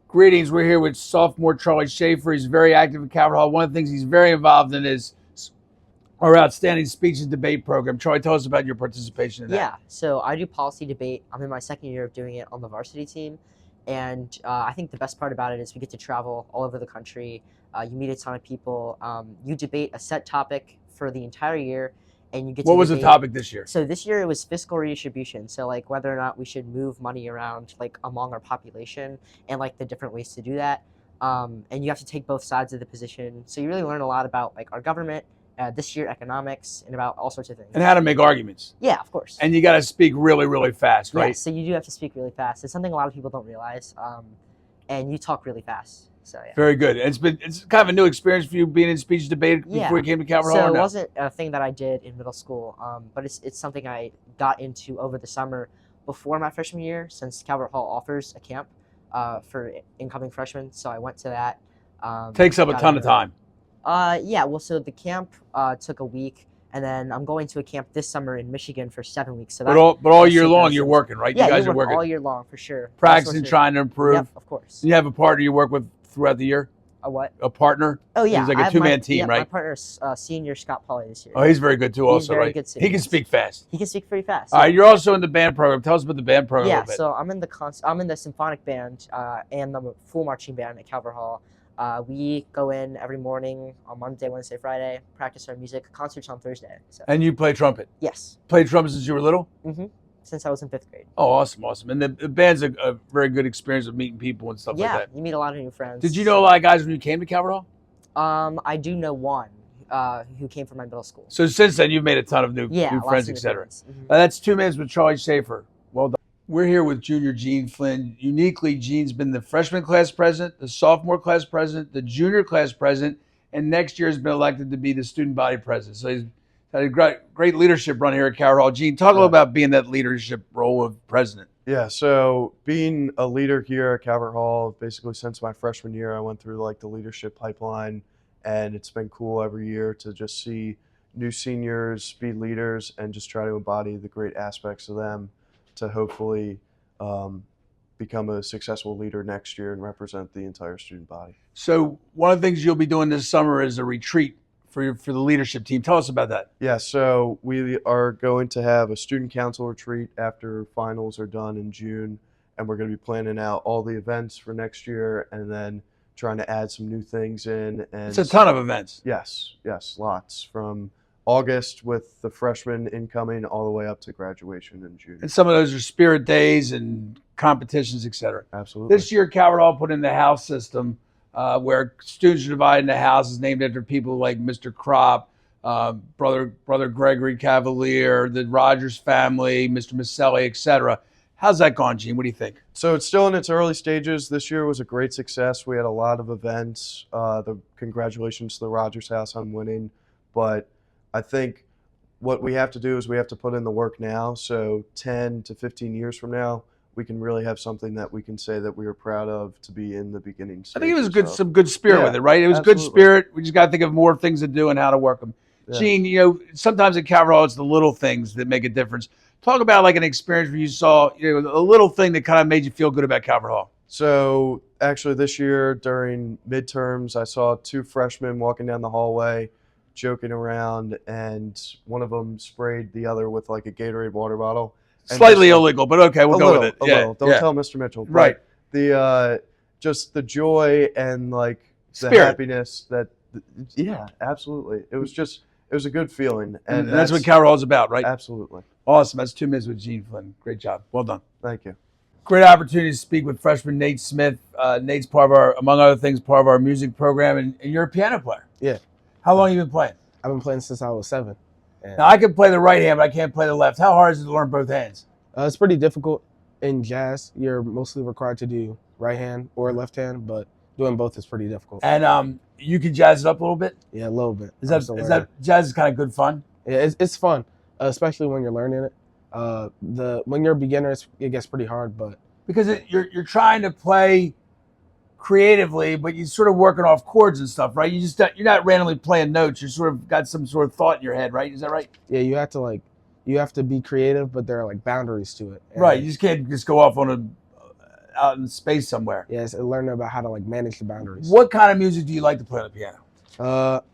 S1: Greetings. We're here with sophomore Charlie Schaefer. He's very active at Calvert Hall. One of the things he's very involved in is our outstanding speech and debate program. Charlie, tell us about your participation in that.
S7: Yeah, so I do policy debate. I'm in my second year of doing it on the varsity team. And I think the best part about it is we get to travel all over the country. You meet a ton of people. You debate a set topic for the entire year. And you get to
S1: What was the topic this year?
S7: So this year it was fiscal redistribution. So like whether or not we should move money around like among our population and like the different ways to do that. And you have to take both sides of the position. So you really learn a lot about like our government, this year economics, and about all sorts of things.
S1: And how to make arguments.
S7: Yeah, of course.
S1: And you got to speak really, really fast, right?
S7: Yeah, so you do have to speak really fast. It's something a lot of people don't realize. And you talk really fast. So yeah.
S1: Very good. It's kind of a new experience for you being in speech debate before you came to Calvert Hall.
S7: So it wasn't a thing that I did in middle school, but it's something I got into over the summer before my freshman year, since Calvert Hall offers a camp for incoming freshmen. So I went to that.
S1: Takes up a ton of time.
S7: Yeah, well, so the camp took a week, and then I'm going to a camp this summer in Michigan for 7 weeks. So
S1: but all year long you're working, right?
S7: Yeah,
S1: you guys
S7: you
S1: are
S7: work
S1: working
S7: all year long for sure.
S1: Practicing, trying to improve.
S7: Yep, of course.
S1: You have a partner you work with throughout the year?
S7: A what?
S1: A partner?
S7: Oh yeah,
S1: He's like a two-man team, right?
S7: My partner's senior Scott Pauly this year.
S1: Oh, he's very good too. Also,
S7: very
S1: right?
S7: good too.
S1: He can speak fast.
S7: He can speak pretty fast.
S1: All right, you're also in the band program. Tell us about the band program.
S7: Yeah,
S1: a little bit.
S7: so I'm in the symphonic band and the full marching band at Calvert Hall. We go in every morning on Monday, Wednesday, Friday, practice our music, concerts on Thursday. So.
S1: And you play trumpet?
S7: Yes.
S1: Played trumpet since you were little?
S7: Mm-hmm. Since I was in 5th grade.
S1: Oh, awesome. And the band's a very good experience of meeting people and stuff like that.
S7: Yeah, you meet a lot of new friends.
S1: Did you know a lot of guys when you came to Calvert Hall?
S7: I do know one who came from my middle school.
S1: So since then, you've made a ton of new friends, etc.
S7: Mm-hmm.
S1: That's 2 minutes with Charlie Schaefer. Well done. We're here with junior Gene Flynn. Uniquely, Gene's been the freshman class president, the sophomore class president, the junior class president, and next year has been elected to be the student body president. So he's had a great leadership run here at Calvert Hall. Gene, talk a little about being that leadership role of president.
S8: Yeah, so being a leader here at Calvert Hall, basically since my freshman year, I went through like the leadership pipeline, and it's been cool every year to just see new seniors be leaders and just try to embody the great aspects of them to hopefully become a successful leader next year and represent the entire student body.
S1: So one of the things you'll be doing this summer is a retreat for the leadership team. Tell us about that.
S8: Yeah, so we are going to have a student council retreat after finals are done in June, and we're going to be planning out all the events for next year and then trying to add some new things in. And
S1: it's a ton of events.
S8: Yes, lots. From August with the freshmen incoming all the way up to graduation in June.
S1: And some of those are spirit days and competitions, etc.
S8: Absolutely.
S1: This year, Calvert Hall put in the house system where students are divided into houses named after people like Mr. Kropp, Brother Gregory Cavalier, the Rogers family, Mr. Maselli, etc. How's that gone, Gene? What do you think?
S8: So it's still in its early stages. This year was a great success. We had a lot of events. Congratulations to the Rogers house on winning. But I think what we have to do is we have to put in the work now. So 10 to 15 years from now, we can really have something that we can say that we are proud of to be in the beginning
S1: I think it was
S8: stages
S1: good,
S8: of.
S1: some good spirit
S8: Yeah,
S1: with it, right? It was
S8: absolutely.
S1: good spirit. We just got to think of more things to do and how to work them.
S8: Yeah.
S1: Gene, you know, sometimes at Calvert Hall, it's the little things that make a difference. Talk about like an experience where you saw, you know, a little thing that kind of made you feel good about Calvert Hall.
S8: So actually this year during midterms, I saw 2 freshmen walking down the hallway joking around, and one of them sprayed the other with like a Gatorade water bottle. And
S1: Slightly
S8: just, like,
S1: illegal, but okay, we'll
S8: a
S1: go
S8: little,
S1: with it.
S8: A
S1: Yeah,
S8: little. Don't
S1: yeah.
S8: tell Mr. Mitchell. But
S1: Right.
S8: The just the joy and like the
S1: Spirit.
S8: happiness that, yeah, absolutely. It was a good feeling,
S1: And that's what Calvert Hall's about, right?
S8: Absolutely.
S1: Awesome. That's 2 minutes with Gene Flynn. Great job. Well done.
S8: Thank you.
S1: Great opportunity to speak with freshman Nate Smith. Nate's part of our, among other things, part of our music program, and you're a piano player.
S9: Yeah.
S1: How long have you been playing?
S9: I've been playing since I was 7. And
S1: Now, I can play the right hand, but I can't play the left. How hard is it to learn both hands?
S9: it's pretty difficult. In jazz, you're mostly required to do right hand or left hand, but doing both is pretty difficult.
S1: And you can jazz it up a little bit?
S9: Yeah, a little bit.
S1: Is that jazz is kind of good fun?
S9: Yeah, it's fun, especially when you're learning it. When you're a beginner, it gets pretty hard, but
S1: Because you're trying to play creatively, but you're sort of working off chords and stuff, right? You're not randomly playing notes. You sort of got some sort of thought in your head, right? Is that right?
S9: yeah, you have to be creative, but there are like boundaries to it. And
S1: Right. You just can't just go off on out in space somewhere.
S9: Yeah, it's learning about how to like manage the boundaries.
S1: What kind of music do you like to play on the piano?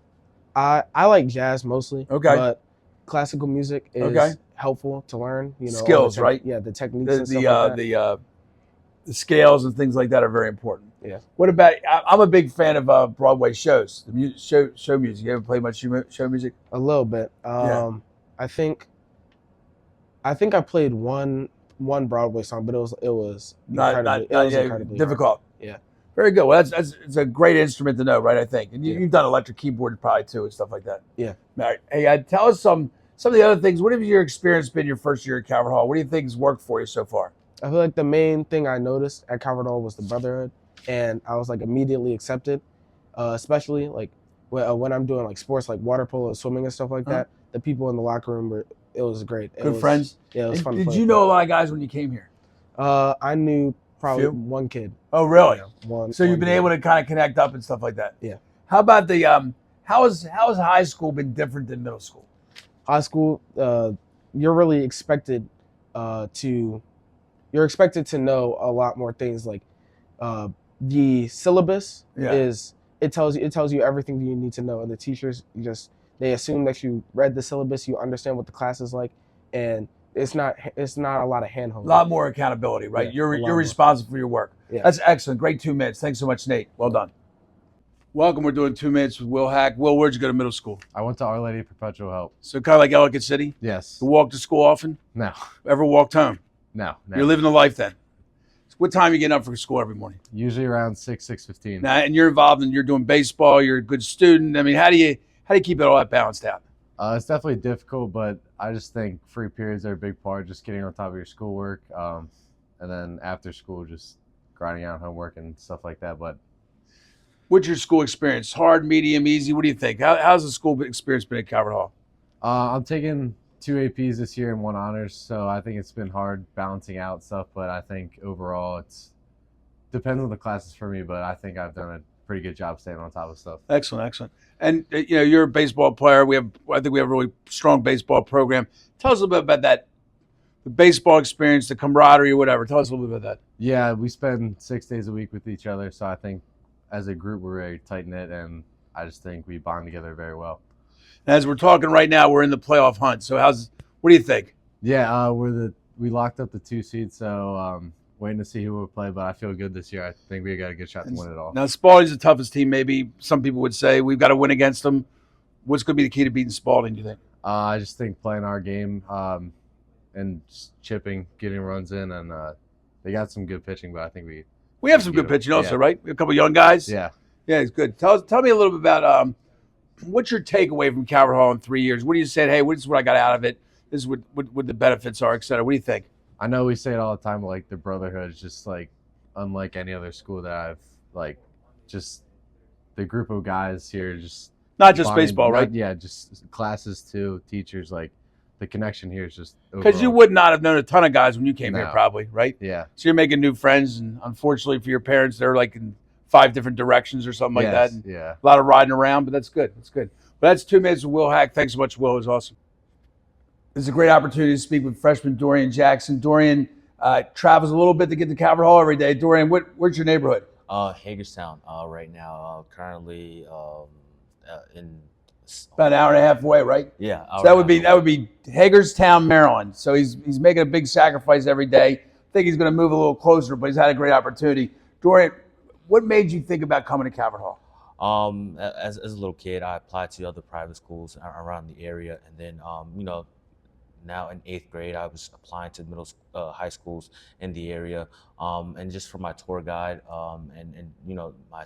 S9: I like jazz mostly.
S1: Okay.
S9: But classical music is
S1: Okay.
S9: helpful to learn. You know, all the
S1: Skills, right?
S9: Yeah, the techniques and stuff like that.
S1: The scales and things like that are very important.
S9: Yeah.
S1: What about? I'm a big fan of Broadway shows. The show music. You ever play much show music?
S9: A little bit.
S1: Yeah.
S9: I think I played one Broadway song, but it was incredibly
S1: difficult.
S9: hard. Yeah.
S1: Very good. Well, it's a great instrument to know, right? I think, and you've done electric keyboard probably too and stuff like that.
S9: Yeah.
S1: All right. Hey, tell us some of the other things. What have your experience been your first year at Calvert Hall? What do you think has worked for you so far?
S9: I feel like the main thing I noticed at Calvert Hall was the brotherhood, and I was like immediately accepted, especially like when I'm doing like sports like water polo, swimming and stuff like that. The people in the locker room it was great.
S1: Good friends.
S9: Yeah, it was fun.
S1: Did you know a lot of guys when you came here?
S9: I knew probably
S1: Few?
S9: one kid.
S1: Oh, really?
S9: Yeah,
S1: So you've been able to kind of connect up and stuff like that.
S9: Yeah.
S1: How about the how has high school been different than middle school?
S9: High school, you're really expected you're expected to know a lot more things. Like the syllabus it tells you everything you need to know, and the teachers they assume that you read the syllabus, you understand what the class is like, and it's not a lot of handholding.
S1: A lot more accountability, right?
S9: Yeah,
S1: You're responsible for your work.
S9: Yeah.
S1: That's excellent. Great 2 minutes. Thanks so much, Nate. Well done. Welcome. We're doing 2 minutes with Will Hack. Will, where'd you go to middle school?
S10: I went to Our Lady of Perpetual Help.
S1: So kind of like Ellicott City?
S10: Yes.
S1: You walk to school often?
S10: No.
S1: Ever walked home?
S10: No.
S1: You're living the life then. So what time are you getting up for school every morning?
S10: Usually around 6:15.
S1: Now, and you're involved and you're doing baseball. You're a good student. I mean, how do you keep it all that balanced out?
S10: It's definitely difficult, but I just think free periods are a big part, just getting on top of your schoolwork. And then after school, just grinding out homework and stuff like that. But
S1: what's your school experience? Hard, medium, easy? What do you think? How's the school experience been at Calvert Hall?
S10: I'm taking 2 APs this year and 1 honors, so I think it's been hard balancing out stuff. But I think overall, it's depends on the classes for me. But I think I've done a pretty good job staying on top of stuff.
S1: Excellent. And you know, you're a baseball player. I think we have a really strong baseball program. Tell us a little bit about that, the baseball experience, the camaraderie, or whatever. Tell us a little bit about that.
S10: Yeah, we spend 6 days a week with each other, so I think as a group we're very tight knit, and I just think we bond together very well.
S1: As we're talking right now, we're in the playoff hunt. So what do you think?
S10: Yeah, we locked up the 2 seeds, so waiting to see who we'll play, but I feel good this year. I think we got a good shot to win it all.
S1: Now, Spalding's the toughest team, maybe some people would say. We've got to win against them. What's going to be the key to beating Spalding, do you think?
S10: I just think playing our game and just chipping, getting runs in, and they got some good pitching, but I think
S1: we have some good pitching also, right? A couple of young guys.
S10: Yeah.
S1: Yeah, it's good. Tell me a little bit about what's your takeaway from Calvert Hall in 3 years? What do you say, hey, this is what I got out of it. This is what the benefits are, et cetera. What do you think?
S10: I know we say it all the time, but like the brotherhood is just like unlike any other school that I've like. Just the group of guys here, just
S1: not just
S10: bonding,
S1: baseball, right?
S10: Yeah, just classes too, teachers. Like the connection here is just
S1: Because you
S10: overall-
S1: would not have known a ton of guys when you came here,
S10: No.
S1: probably, right?
S10: Yeah.
S1: So you're making new friends, and unfortunately for your parents, they're like in 5 different directions or something like that.
S10: Yes,
S1: And
S10: yeah.
S1: A lot of riding around, but that's good. That's good. But that's 2 minutes with Will Hack. Thanks so much, Will. It was awesome. This is a great opportunity to speak with freshman Dorian Jackson. Dorian travels a little bit to get to Calvert Hall every day. Dorian, where's your neighborhood?
S11: Hagerstown right now. Currently in
S1: About an hour and a half away, right?
S11: Yeah.
S1: So that would be Hagerstown, Maryland. So he's making a big sacrifice every day. I think he's going to move a little closer, but he's had a great opportunity. Dorian, what made you think about coming to Calvert Hall?
S11: As a little kid, I applied to other private schools around the area, and then now in 8th grade, I was applying to high schools in the area, and just for my tour guide, and my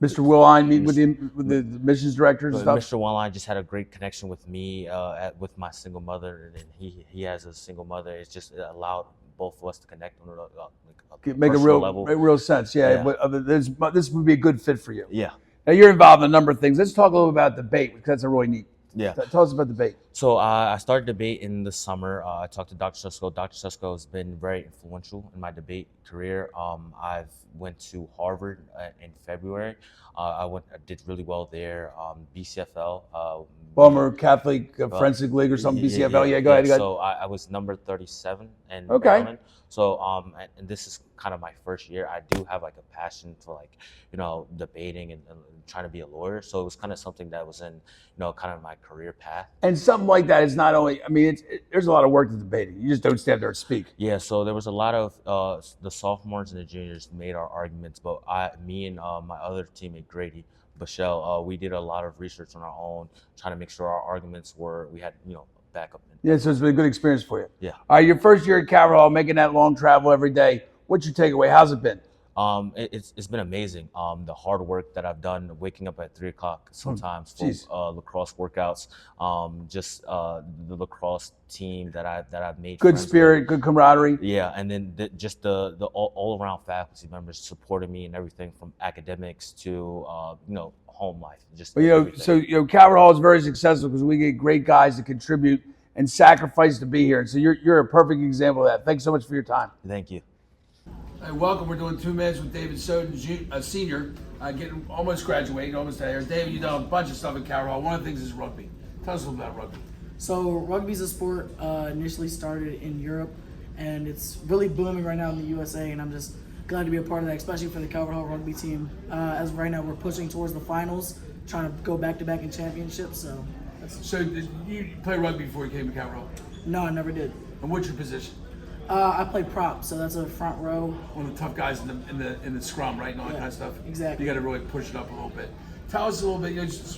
S1: Mr. Willine meet with the missions directors and stuff?
S11: Mr. Willine just had a great connection with me, with my single mother, and he has a single mother. It's just allowed both of us to connect on a
S1: Make a
S11: personal level.
S1: real sense, yeah. This would be a good fit for you.
S11: Yeah.
S1: Now you're involved in a number of things. Let's talk a little about debate, because that's a really neat.
S11: Yeah.
S1: Tell us about debate.
S11: So I started debate in the summer. I talked to Dr. Susko. Dr. Susko has been very influential in my debate career. I went to Harvard in February. I did really well there. BCFL.
S1: Baltimore Catholic Forensic League or something. BCFL. Yeah, go ahead.
S11: So I was number 37 in
S1: Okay.
S11: Maryland. So and this is kind of my first year. I do have like a passion for debating and trying to be a lawyer. So it was kind of something that was in kind of my career path.
S1: And something like that is not only, there's a lot of work to debating. You just don't stand there and speak.
S11: Yeah, so there was a lot of the sophomores and the juniors made our arguments, but me and my other teammate Grady Brell, we did a lot of research on our own, trying to make sure our arguments we had backup.
S1: Yeah, so it's been a good experience for you.
S11: Yeah.
S1: All right, your first year at Calvert Hall, making that long travel every day. What's your takeaway? How's it been?
S11: It's been amazing. The hard work that I've done, waking up at 3 o'clock sometimes for lacrosse workouts, just the lacrosse team that I've made.
S1: Good
S11: friends
S1: spirit,
S11: with.
S1: good camaraderie.
S11: Yeah, and then just the all around faculty members supporting me and everything from academics to home life. Just
S1: So Calvert Hall is very successful because we get great guys to contribute and sacrifice to be here. And so you're a perfect example of that. Thanks so much for your time.
S11: Thank you.
S1: Hey, welcome. We're doing 2 minutes with David Soden, senior, getting almost graduating, almost out here. David, you've done a bunch of stuff at Calvert Hall. One of the things is rugby. Tell us a little about rugby.
S12: So rugby's a sport initially started in Europe, and it's really booming right now in the USA, and I'm just glad to be a part of that, especially for the Calvert Hall rugby team. As of right now, we're pushing towards the finals, trying to go back-to-back in championships.
S1: So did you play rugby before you came to Calvert Hall?
S12: No, I never did.
S1: And what's your position?
S12: I play prop, so that's a front row.
S1: One of the tough guys in the scrum, right, and all that kind of stuff.
S12: Exactly.
S1: You got to really push it up a little bit. Tell us a little bit.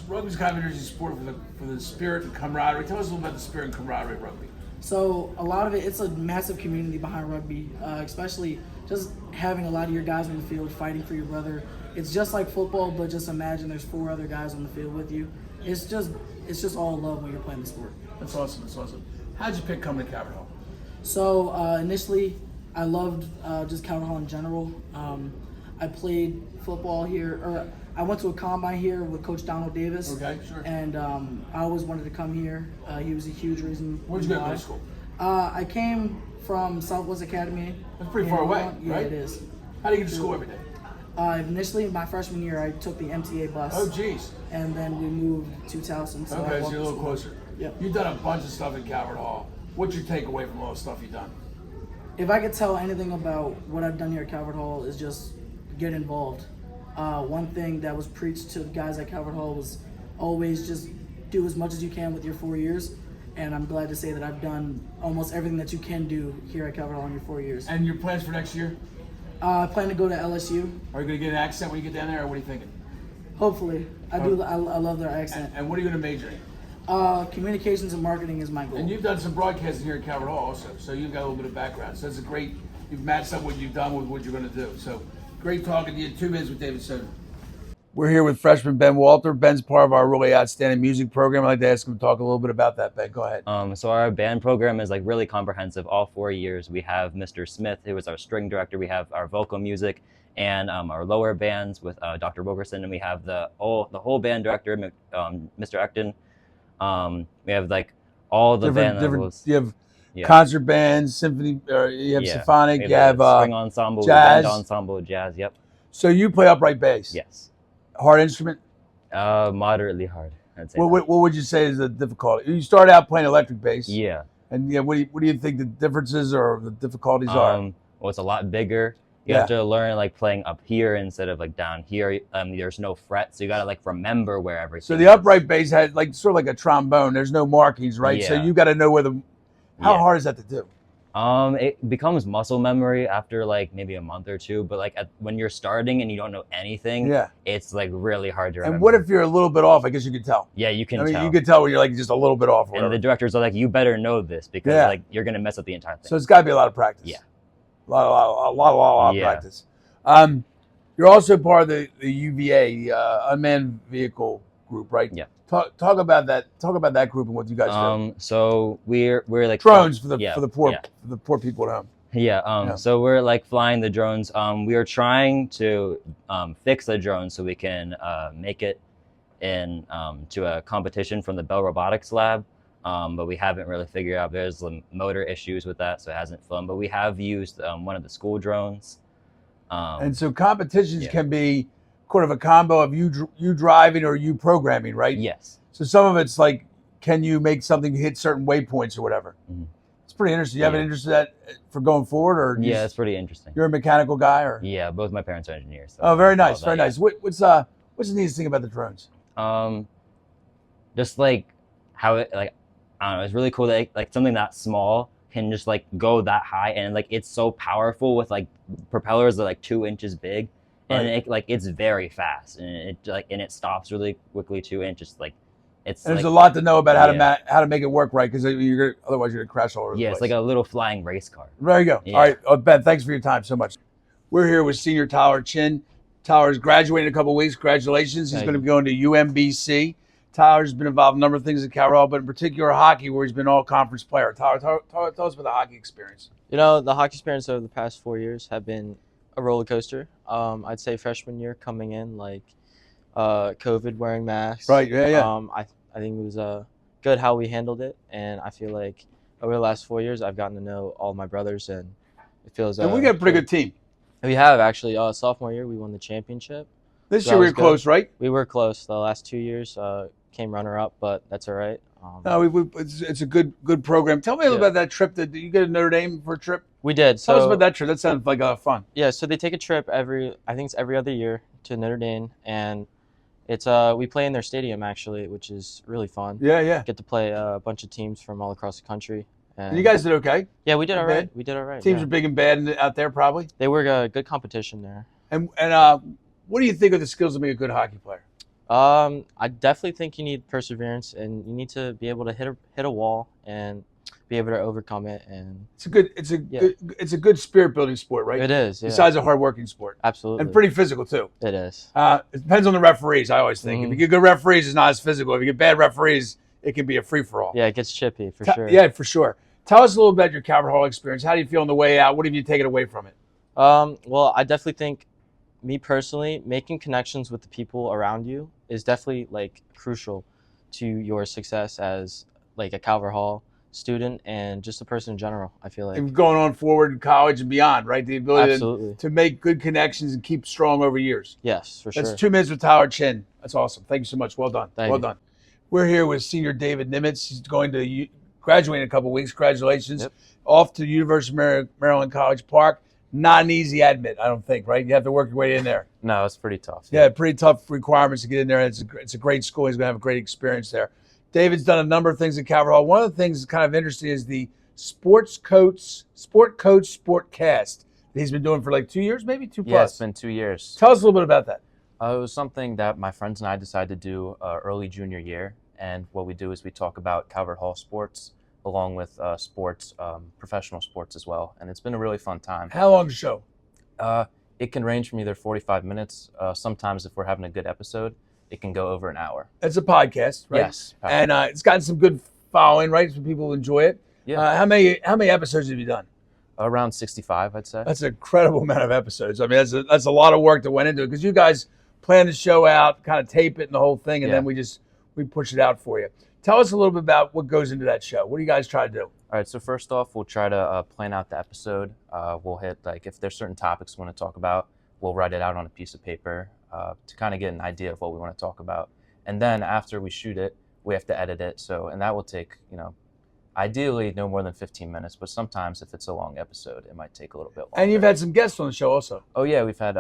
S1: Rugby's kind of an interesting sport for the spirit and camaraderie. Tell us a little about the spirit and camaraderie of rugby.
S12: So a lot of it's a massive community behind rugby, especially just having a lot of your guys on the field fighting for your brother. It's just like football, but just imagine there's 4 other guys on the field with you. It's just all love when you're playing the sport.
S1: That's awesome. That's awesome. How'd you pick coming to Calvert Hall?
S12: So initially, I loved just Calvert Hall in general. I played football here, or I went to a combine here with Coach Donald Davis.
S1: Okay, sure.
S12: And I always wanted to come here. He was a huge reason.
S1: Where'd you go to
S12: why.
S1: middle school?
S12: I came from Southwest Academy.
S1: That's pretty far away,
S12: Yeah,
S1: right?
S12: it is.
S1: How do you get to school every day?
S12: Initially, my freshman year, I took the MTA bus.
S1: Oh, geez.
S12: And then we moved to Towson. So
S1: Okay,
S12: I
S1: so
S12: walked
S1: you're a
S12: to
S1: little
S12: school.
S1: closer.
S12: Yep.
S1: You've done a bunch of stuff at Calvert Hall. What's your takeaway from all the stuff you've done?
S12: If I could tell anything about what I've done here at Calvert Hall is just get involved. One thing that was preached to the guys at Calvert Hall was always just do as much as you can with your 4 years. And I'm glad to say that I've done almost everything that you can do here at Calvert Hall in your 4 years.
S1: And your plans for next year?
S12: I plan to go to LSU.
S1: Are you going to get an accent when you get down there, or what are you thinking?
S12: Hopefully. I love their accent.
S1: And what are you going to major in?
S12: Communications and marketing is my goal.
S1: And you've done some broadcasting here at Calvert Hall also, so you've got a little bit of background. So that's you've matched up what you've done with what you're going to do. So great talking to you. 2 minutes with David Soden. We're here with freshman Ben Walter. Ben's part of our really outstanding music program. I'd like to ask him to talk a little bit about that. Ben, go ahead.
S13: So our band program is like really comprehensive. All 4 years, we have Mr. Smith, who is our string director. We have our vocal music and our lower bands with Dr. Wilkerson, and we have the whole band director, Mr. Ecton. We have like All the
S1: different,
S13: band levels.
S1: You have
S13: Yeah.
S1: concert bands, symphony, or you have
S13: Yeah.
S1: symphonic,
S13: We
S1: you
S13: have
S1: have
S13: string ensemble,
S1: jazz.
S13: band ensemble, jazz. Yep.
S1: So you play upright bass.
S13: Yes.
S1: Hard instrument.
S13: Moderately hard, I'd say.
S1: What would you say is the difficulty? You started out playing electric bass.
S13: Yeah.
S1: And yeah, what do you think the differences or the difficulties are?
S13: Well, it's a lot bigger. You have to learn like playing up here instead of like down here. There's no fret, so you gotta like remember where everything.
S1: So the upright bass has like sort of like a trombone. There's no markings, right? So
S13: Yeah.
S1: you got to know where the. How
S13: Yeah.
S1: hard is that to do?
S13: It becomes muscle memory after like maybe a month or two, but like when you're starting and you don't know anything,
S1: Yeah.
S13: it's like really hard to remember.
S1: And what if you're a little bit off? I guess you could tell.
S13: Yeah, you can
S1: I mean,
S13: tell.
S1: you could tell when you're like just a little bit off. Or
S13: And
S1: whatever.
S13: the directors are like, you better know this because
S1: Yeah.
S13: like you're gonna mess up the entire thing.
S1: So it's got to be a lot of practice.
S13: Yeah.
S1: A lot of
S13: Yeah.
S1: practice. You're also part of the UVA unmanned vehicle group, right?
S13: Yeah.
S1: Talk about that. Talk about that group and what you guys do.
S13: So we're like
S1: Drones for the poor
S13: yeah.
S1: for the poor people at home.
S13: Yeah, so we're like flying the drones. We are trying to fix the drone so we can make it in to a competition from the Bell Robotics Lab. But we haven't really figured out. There's some motor issues with that, so it hasn't flown. But we have used one of the school drones.
S1: And so competitions can be sort of a combo of you driving or you programming, right?
S13: Yes.
S1: So some of it's like, can you make something hit certain waypoints or whatever?
S13: Mm-hmm.
S1: It's pretty interesting. You have an interest in that for going forward, or
S13: Yeah, it's pretty interesting.
S1: You're a mechanical guy, or
S13: Yeah, both my parents are engineers. So
S1: oh, very
S13: all
S1: nice,
S13: that,
S1: very
S13: yeah.
S1: nice. What's the neatest thing about the drones?
S13: Just like how it like I don't know, it's really cool that like something that small can just like go that high, and like it's so powerful with like propellers that are like 2 inches big, and
S1: Right.
S13: it like it's very fast, and it stops really quickly too, and just like it's
S1: And there's
S13: like,
S1: a lot to know about
S13: yeah.
S1: how to make it work right, because otherwise you're gonna crash all over the
S13: Yeah,
S1: place.
S13: it's like a little flying race car.
S1: There you go.
S13: Yeah.
S1: All right, Ben, thanks for your time so much. We're here with senior Tyler Chin. Tyler's graduating in a couple of weeks. Congratulations. He's
S13: Thank
S1: going to be going to UMBC. Tyler's been involved in a number of things at Cal Raleigh, but in particular hockey, where he's been all-conference player. Tyler, tell us about the hockey experience.
S21: You know, the hockey experience over the past 4 years have been a roller coaster. I'd say freshman year coming in, like COVID, wearing masks.
S1: Right, yeah.
S21: I think it was good how we handled it, and I feel like over the last 4 years, I've gotten to know all my brothers, and it feels.
S1: And we got a pretty good team.
S21: We have actually. Sophomore year, we won the championship.
S1: This
S21: So
S1: year
S21: that
S1: we
S21: was
S1: were close,
S21: good.
S1: right?
S21: We were close. The last 2 years came runner-up, but that's all right.
S1: No, it's a good program. Tell me a little about that trip. Did you get to Notre Dame for a trip?
S21: We did.
S1: Tell us
S21: So-
S1: about that trip. That sounds like fun.
S21: Yeah, so they take a trip I think it's every other year to Notre Dame, and it's we play in their stadium actually, which is really fun.
S1: Yeah.
S21: Get to play a bunch of teams from all across the country.
S1: And you guys did okay?
S21: Yeah, we did
S1: Not
S21: all right.
S1: bad?
S21: We did all right.
S1: Teams
S21: yeah.
S1: are big and bad out there, probably.
S21: They were good competition there.
S1: And what do you think are the skills to make a good hockey player?
S21: I definitely think you need perseverance, and you need to be able to hit a wall and be able to overcome it. And
S1: it's a good spirit building sport, right?
S21: It is. Yeah.
S1: Besides a hard working sport.
S21: Absolutely.
S1: And pretty physical too.
S21: It is.
S1: It depends on the referees. I always think if you get good referees, it's not as physical. If you get bad referees, it can be a free for all.
S21: Yeah, it gets chippy for sure.
S1: Yeah, for sure. Tell us a little about your Calvert Hall experience. How do you feel on the way out? What have you taken away from it?
S21: Well, I definitely think, me personally, making connections with the people around you is definitely like crucial to your success as like a Calvert Hall student and just a person in general. I feel like
S1: And going on forward in college and beyond, right? The ability
S21: Absolutely.
S1: to make good connections and keep strong over years.
S21: Yes, for sure.
S1: That's 2 minutes with Tyler Chin. That's awesome. Thank you so much. Well done.
S21: Thank
S1: well
S21: you.
S1: done. We're here with senior David Nimitz. He's going to graduate in a couple of weeks. Congratulations. Off to the University of Maryland College Park. Not an easy admit, I don't think, right? You have to work your way in there.
S14: No, it's pretty tough.
S1: Yeah, pretty tough requirements to get in there. It's a great school. He's going to have a great experience there. David's done a number of things at Calvert Hall. One of the things that's kind of interesting is the sport cast that he's been doing for like 2 years, maybe 2 plus.
S14: Yeah, it's been 2 years.
S1: Tell us a little bit about that.
S14: It was something that my friends and I decided to do early junior year. And what we do is we talk about Calvert Hall sports along with sports, professional sports as well. And it's been a really fun time.
S1: How long is the show?
S14: It can range from either 45 minutes. Sometimes if we're having a good episode, it can go over an hour.
S1: It's a podcast, right?
S14: Yes.
S1: And it's gotten some good following, right? So people enjoy it.
S14: Yeah.
S1: How many episodes have you done?
S14: Around 65, I'd say.
S1: That's an incredible amount of episodes. I mean, that's a lot of work that went into it, because you guys plan the show out, kind of tape it and the whole thing, and
S14: Yeah.
S1: then we push it out for you. Tell us a little bit about what goes into that show. What do you guys try to do?
S14: All right, so first off, we'll try to plan out the episode. We'll hit, like, if there's certain topics we want to talk about, we'll write it out on a piece of paper to kind of get an idea of what we want to talk about. And then after we shoot it, we have to edit it. And that will take, ideally no more than 15 minutes, but sometimes if it's a long episode, it might take a little bit longer.
S1: And you've had some guests on the show also.
S14: Oh yeah, we've had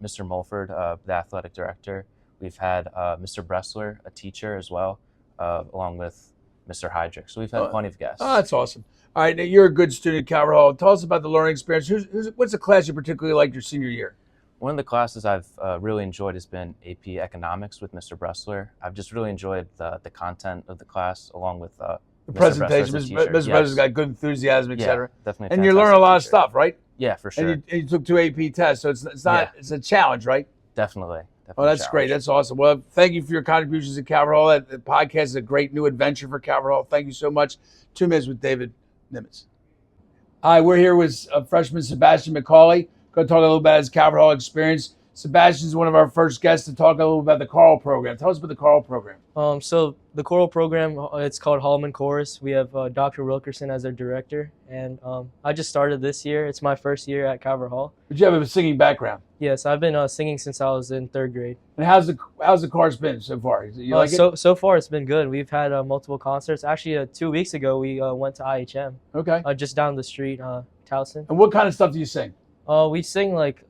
S14: Mr. Mulford, the athletic director. We've had Mr. Bressler, a teacher as well, along with Mr. Heydrich. So we've had plenty of guests.
S1: Oh, that's awesome. All right, now you're a good student at Calvert Hall. Tell us about the learning experience. What's the class you particularly liked your senior year?
S14: One of the classes I've really enjoyed has been AP Economics with Mr. Bressler. I've just really enjoyed the content of the class, along with the
S1: presentation. Mr. Bressler's got good enthusiasm, etc.
S14: Definitely.
S1: And you learn a lot of stuff, right?
S14: Yeah, for sure.
S1: And you took 2 AP tests, so it's a challenge, right?
S14: Definitely.
S1: Oh, that's great. That's awesome. Well, thank you for your contributions at Calvert Hall. The podcast is a great new adventure for Calvert Hall. Thank you so much. 2 minutes with David Nimitz. Hi, we're here with freshman Sebastian McCauley. Going to talk a little about his Calvert Hall experience. Sebastian's one of our first guests to talk a little about the choral program. Tell us about the choral program.
S15: So the choral program, it's called Hallman Chorus. We have Dr. Wilkerson as our director, and I just started this year. It's my first year at Calvert Hall.
S1: But you have a singing background.
S15: Yes, I've been singing since I was in 3rd grade.
S1: And how's the chorus been so far? You like it?
S15: So far, it's been good. We've had multiple concerts. Actually, 2 weeks ago, we went to IHM.
S1: Okay.
S15: Just down the street, Towson.
S1: And what kind of stuff do you sing?
S15: We sing like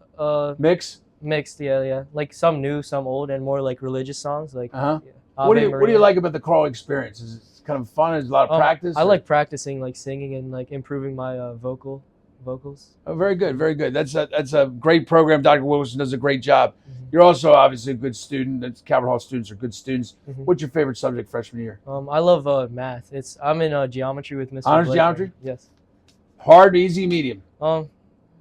S15: Mixed, yeah. Like some new, some old, and more like religious songs. Like
S1: What do you like about the choral experience? Is it kind of fun? Is it a lot of practice?
S15: I like practicing, like singing and like improving my vocals.
S1: Oh, very good, very good. That's a great program. Dr. Wilson does a great job. You're also obviously a good student. Calvert Hall students are good students. What's your favorite subject freshman year?
S15: I love math. I'm in geometry with Mr.
S1: Honors
S15: Blake.
S1: geometry?
S15: Yes.
S1: Hard, easy, medium?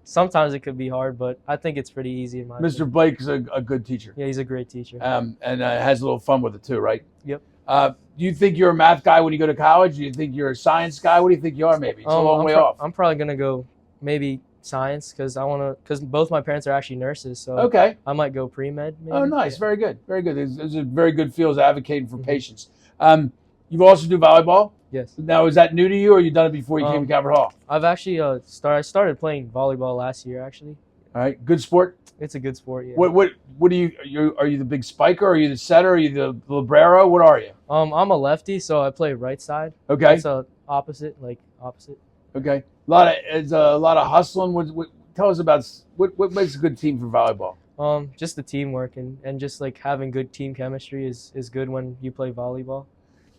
S15: Sometimes it could be hard, but I think it's pretty easy in my opinion.
S1: Mr. Blake is a good teacher.
S15: Yeah, he's a great teacher.
S1: And has a little fun with it too, right?
S15: Yep.
S1: Do you think you're a math guy when you go to college? Do you think you're a science guy? What do you think you are? Maybe it's a long way off.
S15: I'm probably gonna go maybe science because both my parents are actually nurses. So
S1: okay,
S15: I might go pre-med. Maybe.
S1: Oh, nice, yeah. Very good, very good. There's a very good field advocating for patients. You've also do volleyball.
S15: Yes.
S1: Now, is that new to you, or you done it before you came to Calvert Hall?
S15: I've actually started playing volleyball last year. Actually.
S1: All right, good sport.
S15: It's a good sport. Yeah.
S1: What do you? Are you the big spiker? Are you the setter? Are you the libero? What are you?
S15: I'm a lefty, so I play right side.
S1: Okay.
S15: It's opposite.
S1: Okay. It's a lot of hustling. Tell us about what makes a good team for volleyball.
S15: Just the teamwork and just like having good team chemistry is good when you play volleyball.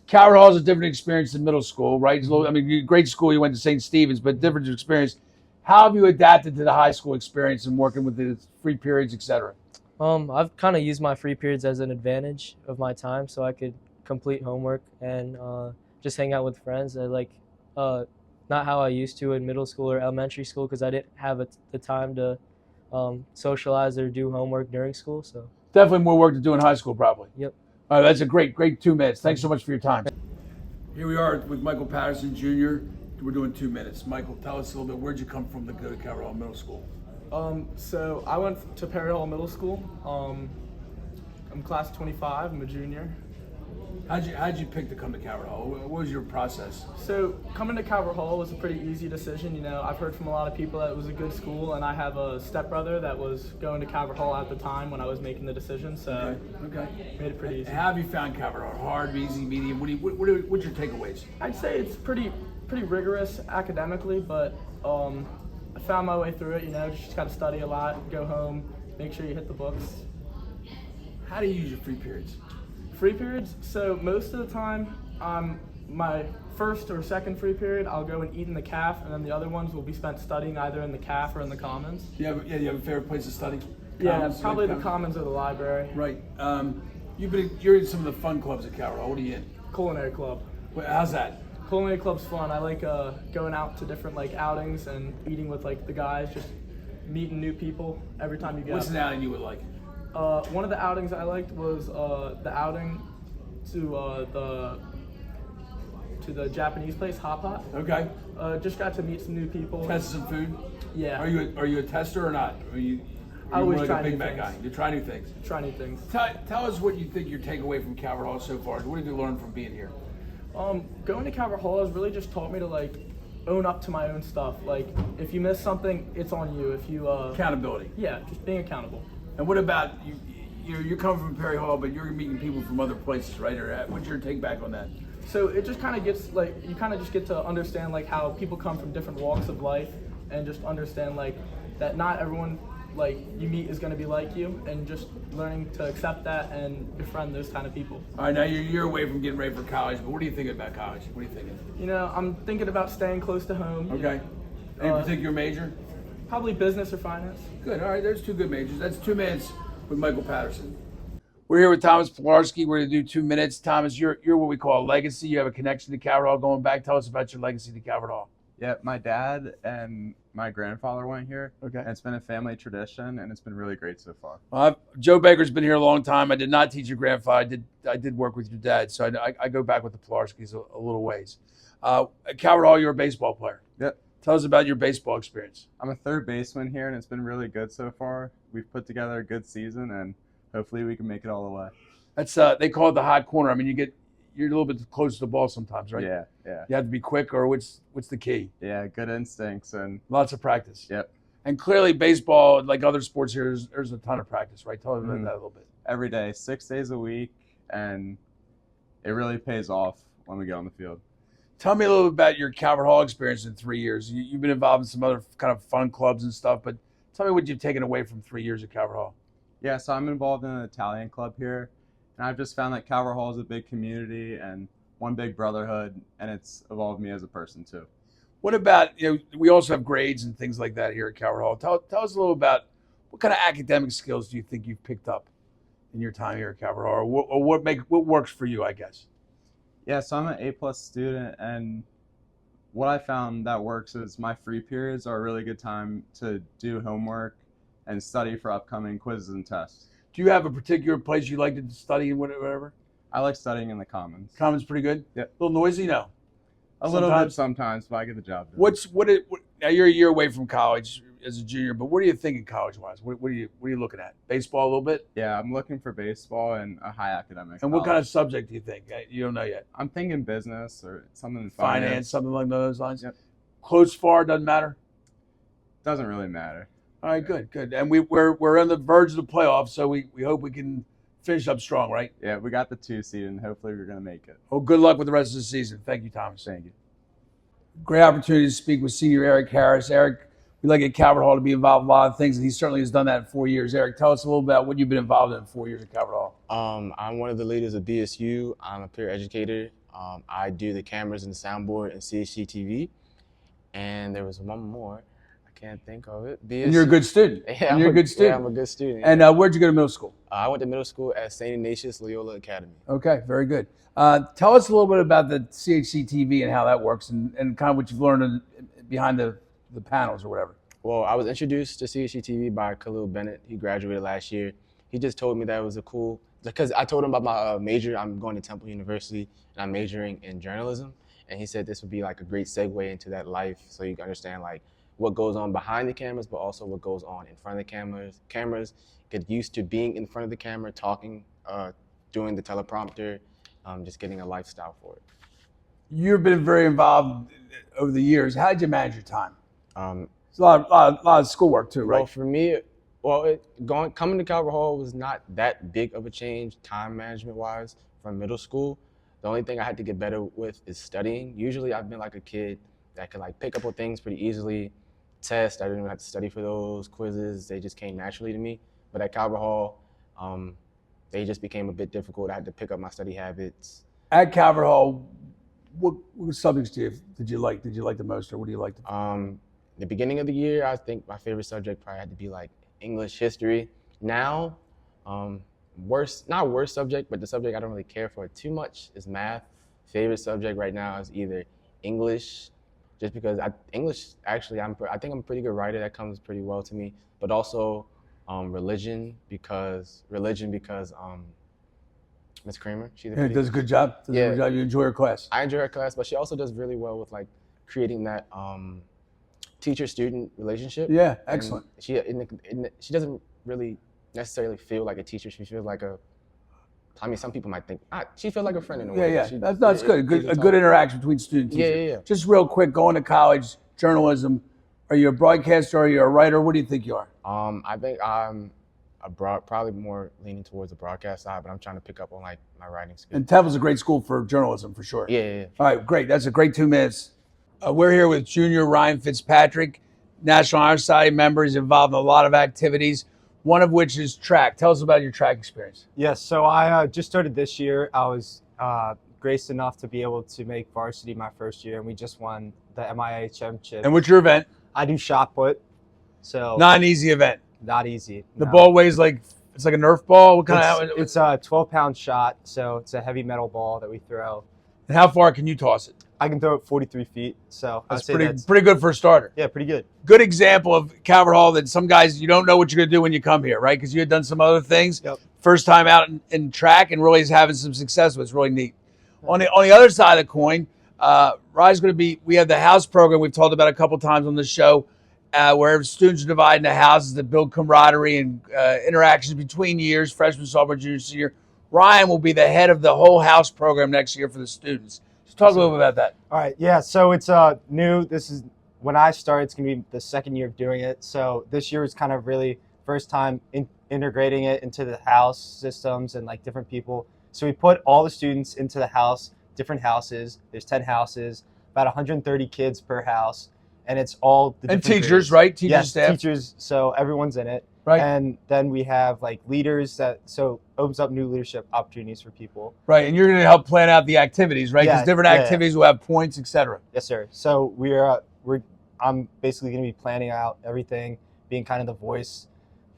S1: Calvert Hall is a different experience than middle school, right? I mean, great school. You went to St. Stephen's, but different experience. How have you adapted to the high school experience and working with the free periods, et cetera?
S15: I've kind of used my free periods as an advantage of my time, so I could complete homework and just hang out with friends. Not how I used to in middle school or elementary school because I didn't have the time to socialize or do homework during school. So
S1: definitely more work to do in high school, probably.
S15: Yep.
S1: All right, that's a great 2 minutes. Thanks so much for your time. Here we are with Michael Patterson Jr. We're doing 2 minutes. Michael, tell us a little bit. Where'd you come from to go to Calvert Hall Middle School?
S16: So I went to Perry Hall Middle School. I'm class 25. I'm a junior.
S1: How'd you pick to come to Calvert Hall? What was your process?
S16: So coming to Calvert Hall was a pretty easy decision. You know, I've heard from a lot of people that it was a good school, and I have a stepbrother that was going to Calvert Hall at the time when I was making the decision. So
S1: okay.
S16: Made it pretty easy.
S1: How have you found Calvert Hall? Hard, easy, medium? What's your takeaways?
S16: I'd say it's pretty rigorous academically, but I found my way through it. You know, just got to study a lot, go home, make sure you hit the books.
S1: How do you use your free periods?
S16: Free periods? So most of the time, my first or second free period, I'll go and eat in the caf, and then the other ones will be spent studying either in the caf or in the commons.
S1: You have a favorite place to study?
S16: Yeah, probably the commons or the library.
S1: Right. You're in some of the fun clubs at Calvert Hall. What are you in?
S16: Culinary club.
S1: How's that?
S16: Culinary club's fun. I like going out to different outings and eating with the guys, just meeting new people every time you get.
S1: What's an outing you would like?
S16: One of the outings I liked was the outing to the Japanese place, Hop Hop.
S1: Okay.
S16: Just got to meet some new people.
S1: Test some food.
S16: Yeah.
S1: Are you a tester or not?
S16: I always try
S1: a
S16: new
S1: big bad
S16: things.
S1: guy. You try new things.
S16: Try new things.
S1: Tell us what you think your takeaway from Calvert Hall so far is. What did you learn from being here?
S16: Going to Calvert Hall has really just taught me to like own up to my own stuff. Like if you miss something, it's on you. If you
S1: Accountability.
S16: Yeah, just being accountable.
S1: And what about you? You're coming from Perry Hall, but you're meeting people from other places, right? Or what's your take back on that?
S16: So it just kind of gets like you kind of just get to understand like how people come from different walks of life, and just understand like that not everyone like you meet is going to be like you, and just learning to accept that and befriend those kind of people.
S1: All right, now you're away from getting ready for college, but what are you thinking about college? What are you thinking?
S16: You know, I'm thinking about staying close to home.
S1: Okay. Any particular major?
S16: Probably business or finance.
S1: Good. All right, there's two good majors. That's 2 minutes with Michael Patterson. We're here with Thomas Pilarski. We're going to do 2 minutes. Thomas, you're what we call a legacy. You have a connection to Calvert Hall going back. Tell us about your legacy to Calvert Hall.
S4: Yeah, my dad and my grandfather went here.
S1: Okay.
S4: And it's been a family tradition, and it's been really great so far.
S1: Joe Baker's been here a long time. I did not teach your grandfather. I did work with your dad, so I go back with the Pilarskis a little ways. At Calvert Hall, you're a baseball player.
S4: Yep.
S1: Tell us about your baseball experience.
S4: I'm a third baseman here, and it's been really good so far. We've put together a good season, and hopefully we can make it all the way.
S1: That's they call it the hot corner. I mean, you're a little bit close to the ball sometimes, right?
S4: Yeah, yeah.
S1: You have to be quick, or what's the key?
S4: Yeah, good instincts and
S1: lots of practice.
S4: Yep.
S1: And clearly, baseball, like other sports here, there's a ton of practice, right? Tell us about that a little bit.
S4: Every day, 6 days a week, and it really pays off when we get on the field.
S1: Tell me a little bit about your Calvert Hall experience in 3 years. You've been involved in some other kind of fun clubs and stuff, but tell me what you've taken away from 3 years at Calvert Hall.
S4: Yeah, so I'm involved in an Italian club here, and I've just found that Calvert Hall is a big community and one big brotherhood, and it's evolved me as a person too.
S1: What about, we also have grades and things like that here at Calvert Hall. Tell us a little about what kind of academic skills do you think you've picked up in your time here at Calvert Hall, or what works for you, I guess?
S4: Yeah, so I'm an A+ student, and what I found that works is my free periods are a really good time to do homework and study for upcoming quizzes and tests.
S1: Do you have a particular place you like to study and whatever?
S4: I like studying in the Commons.
S1: Commons pretty good?
S4: Yep.
S1: A little noisy? No.
S4: A little bit sometimes, but I get the job done.
S1: Now you're a year away from college as a junior, but what are you thinking college-wise? What are you looking at? Baseball a little bit?
S4: Yeah, I'm looking for baseball and a high academic.
S1: And what kind of subject do you think? You don't know yet.
S4: I'm thinking business or something in
S1: Finance, something along those lines?
S4: Yep.
S1: Close, far, doesn't matter?
S4: Doesn't really matter.
S1: All right, good. And we're on the verge of the playoffs, so we hope we can finish up strong, right?
S4: Yeah, we got the 2 seed, and hopefully we're going to make it.
S1: Well, good luck with the rest of the season. Thank you, Thomas.
S4: Thank you.
S1: Great opportunity to speak with senior Eric Harris. Eric, we like at Calvert Hall to be involved in a lot of things, and he certainly has done that in 4 years. Eric, tell us a little about what you've been involved in 4 years at Calvert Hall.
S18: I'm one of the leaders of BSU. I'm a peer educator. I do the cameras and the soundboard and CHC-TV. And there was one more. I can't think of it. BSU.
S1: And you're a good student.
S18: Yeah,
S1: you're a good student.
S18: Yeah, I'm a good student.
S1: And where'd you go to middle school?
S18: I went to middle school at St. Ignatius Loyola Academy.
S1: Okay, very good. Tell us a little bit about the CHC-TV and how that works and kind of what you've learned behind the panels or whatever.
S18: Well, I was introduced to CHC-TV by Khalil Bennett. He graduated last year. He just told me that it was a cool, because I told him about my major. I'm going to Temple University, and I'm majoring in journalism. And he said this would be like a great segue into that life, so you can understand like what goes on behind the cameras, but also what goes on in front of the cameras. Get used to being in front of the camera, talking, doing the teleprompter, just getting a lifestyle for it.
S1: You've been very involved over the years. How did you manage your time? It's a lot of schoolwork too, right?
S18: Well, for me, coming to Calvert Hall was not that big of a change, time management wise, from middle school. The only thing I had to get better with is studying. Usually, I've been like a kid that could like pick up on things pretty easily. Tests, I didn't even have to study for those. Quizzes, they just came naturally to me. But at Calvert Hall, they just became a bit difficult. I had to pick up my study habits.
S1: At Calvert Hall, what subjects did you like? Did you like the most, or what do you like?
S18: The beginning of the year, I think my favorite subject probably had to be like English, history. Now, not worst subject, but the subject I don't really care for too much is math. Favorite subject right now is either English, just because English, actually, I think I'm a pretty good writer. That comes pretty well to me. But also religion because Miss Kramer, she's
S1: does a good job. A good job. You enjoy her class.
S18: I enjoy her class, but she also does really well with like creating that teacher-student relationship.
S1: Yeah, excellent.
S18: And she doesn't really necessarily feel like a teacher. She feels like some people might think, she feels like a friend in a way.
S1: Yeah.
S18: She,
S1: That's good. A good interaction between student and teacher.
S18: Yeah.
S1: Just real quick, going to college, journalism, are you a broadcaster or are you a writer? What do you think you are?
S18: I think I'm probably more leaning towards the broadcast side, but I'm trying to pick up on like my writing skills.
S1: And Temple's a great school for journalism, for sure.
S18: Yeah.
S1: All right, great. That's a great 2 minutes. We're here with junior Ryan Fitzpatrick, National Honor Society member. He's involved in a lot of activities, one of which is track. Tell us about your track experience.
S2: Yes, so I just started this year. I was graced enough to be able to make varsity my first year, and we just won the MIA championship.
S1: And what's your event?
S2: I do shot put. So
S1: not an easy event.
S2: Not easy.
S1: The ball weighs it's like a Nerf ball. What kind of?
S2: It's a 12-pound shot, so it's a heavy metal ball that we throw.
S1: And how far can you toss it?
S2: I can throw it 43 feet. So
S1: that's pretty good for a starter.
S2: Yeah, pretty good.
S1: Good example of Calvert Hall that some guys, you don't know what you're going to do when you come here, right? Because you had done some other things.
S2: Yep.
S1: First time out in track and really is having some success with it. It's really neat. On the other side of the coin, Rye's going to be, we have the house program we've talked about a couple times on the show, where students are divided into houses that build camaraderie and interactions between years, freshman, sophomore, junior, senior. Ryan will be the head of the whole house program next year for the students. So talk a little bit about that.
S2: All right, yeah, so it's new. This is, when I started, it's going to be the second year of doing it. So this year is kind of really first time integrating it into the house systems and like different people. So we put all the students into the house, different houses. There's 10 houses, about 130 kids per house. And it's all the
S1: and
S2: different
S1: teachers,
S2: grades.
S1: right? Teachers,
S2: yes,
S1: staff.
S2: Teachers. So everyone's in it,
S1: right?
S2: And then we have like leaders so opens up new leadership opportunities for people,
S1: right? And you're going to help plan out the activities, right? Because different activities will have points, etc.
S2: Yes, sir. So I'm basically going to be planning out everything, being kind of the voice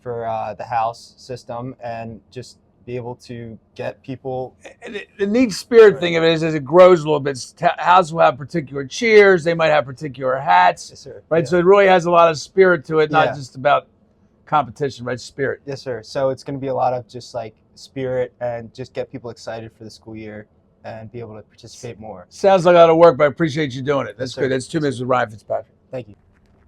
S2: for the house system, and just be able to get people.
S1: And the neat spirit thing of it is, as it grows a little bit, houses will have particular cheers. They might have particular hats,
S2: yes, sir.
S1: Right?
S2: Yeah.
S1: So it really has a lot of spirit to it, not
S2: Yeah.
S1: just about competition, right? Spirit.
S2: Yes, sir. So it's going to be a lot of just like spirit and just get people excited for the school year and be able to participate more.
S1: Sounds like a lot of work, but I appreciate you doing it. That's
S2: Yes, sir.
S1: good. That's 2 minutes with Ryan Fitzpatrick.
S2: Thank you.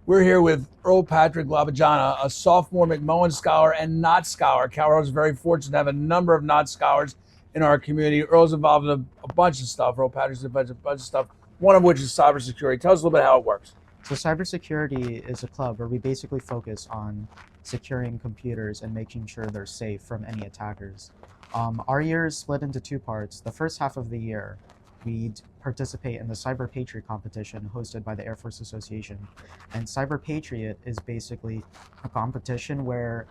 S1: We're here with Earl Patrick Labajana, a sophomore McMullen Scholar and Knott Scholar. Cal is very fortunate to have a number of Knott Scholars in our community. Earl's involved in a bunch of stuff. Earl Patrick's involved in a bunch of stuff, one of which is cybersecurity. Tell us a little bit how it works.
S19: So cybersecurity is a club where we basically focus on securing computers and making sure they're safe from any attackers. Our year is split into 2 parts. The first half of the year, we participate in the Cyber Patriot competition hosted by the Air Force Association. And Cyber Patriot is basically a competition where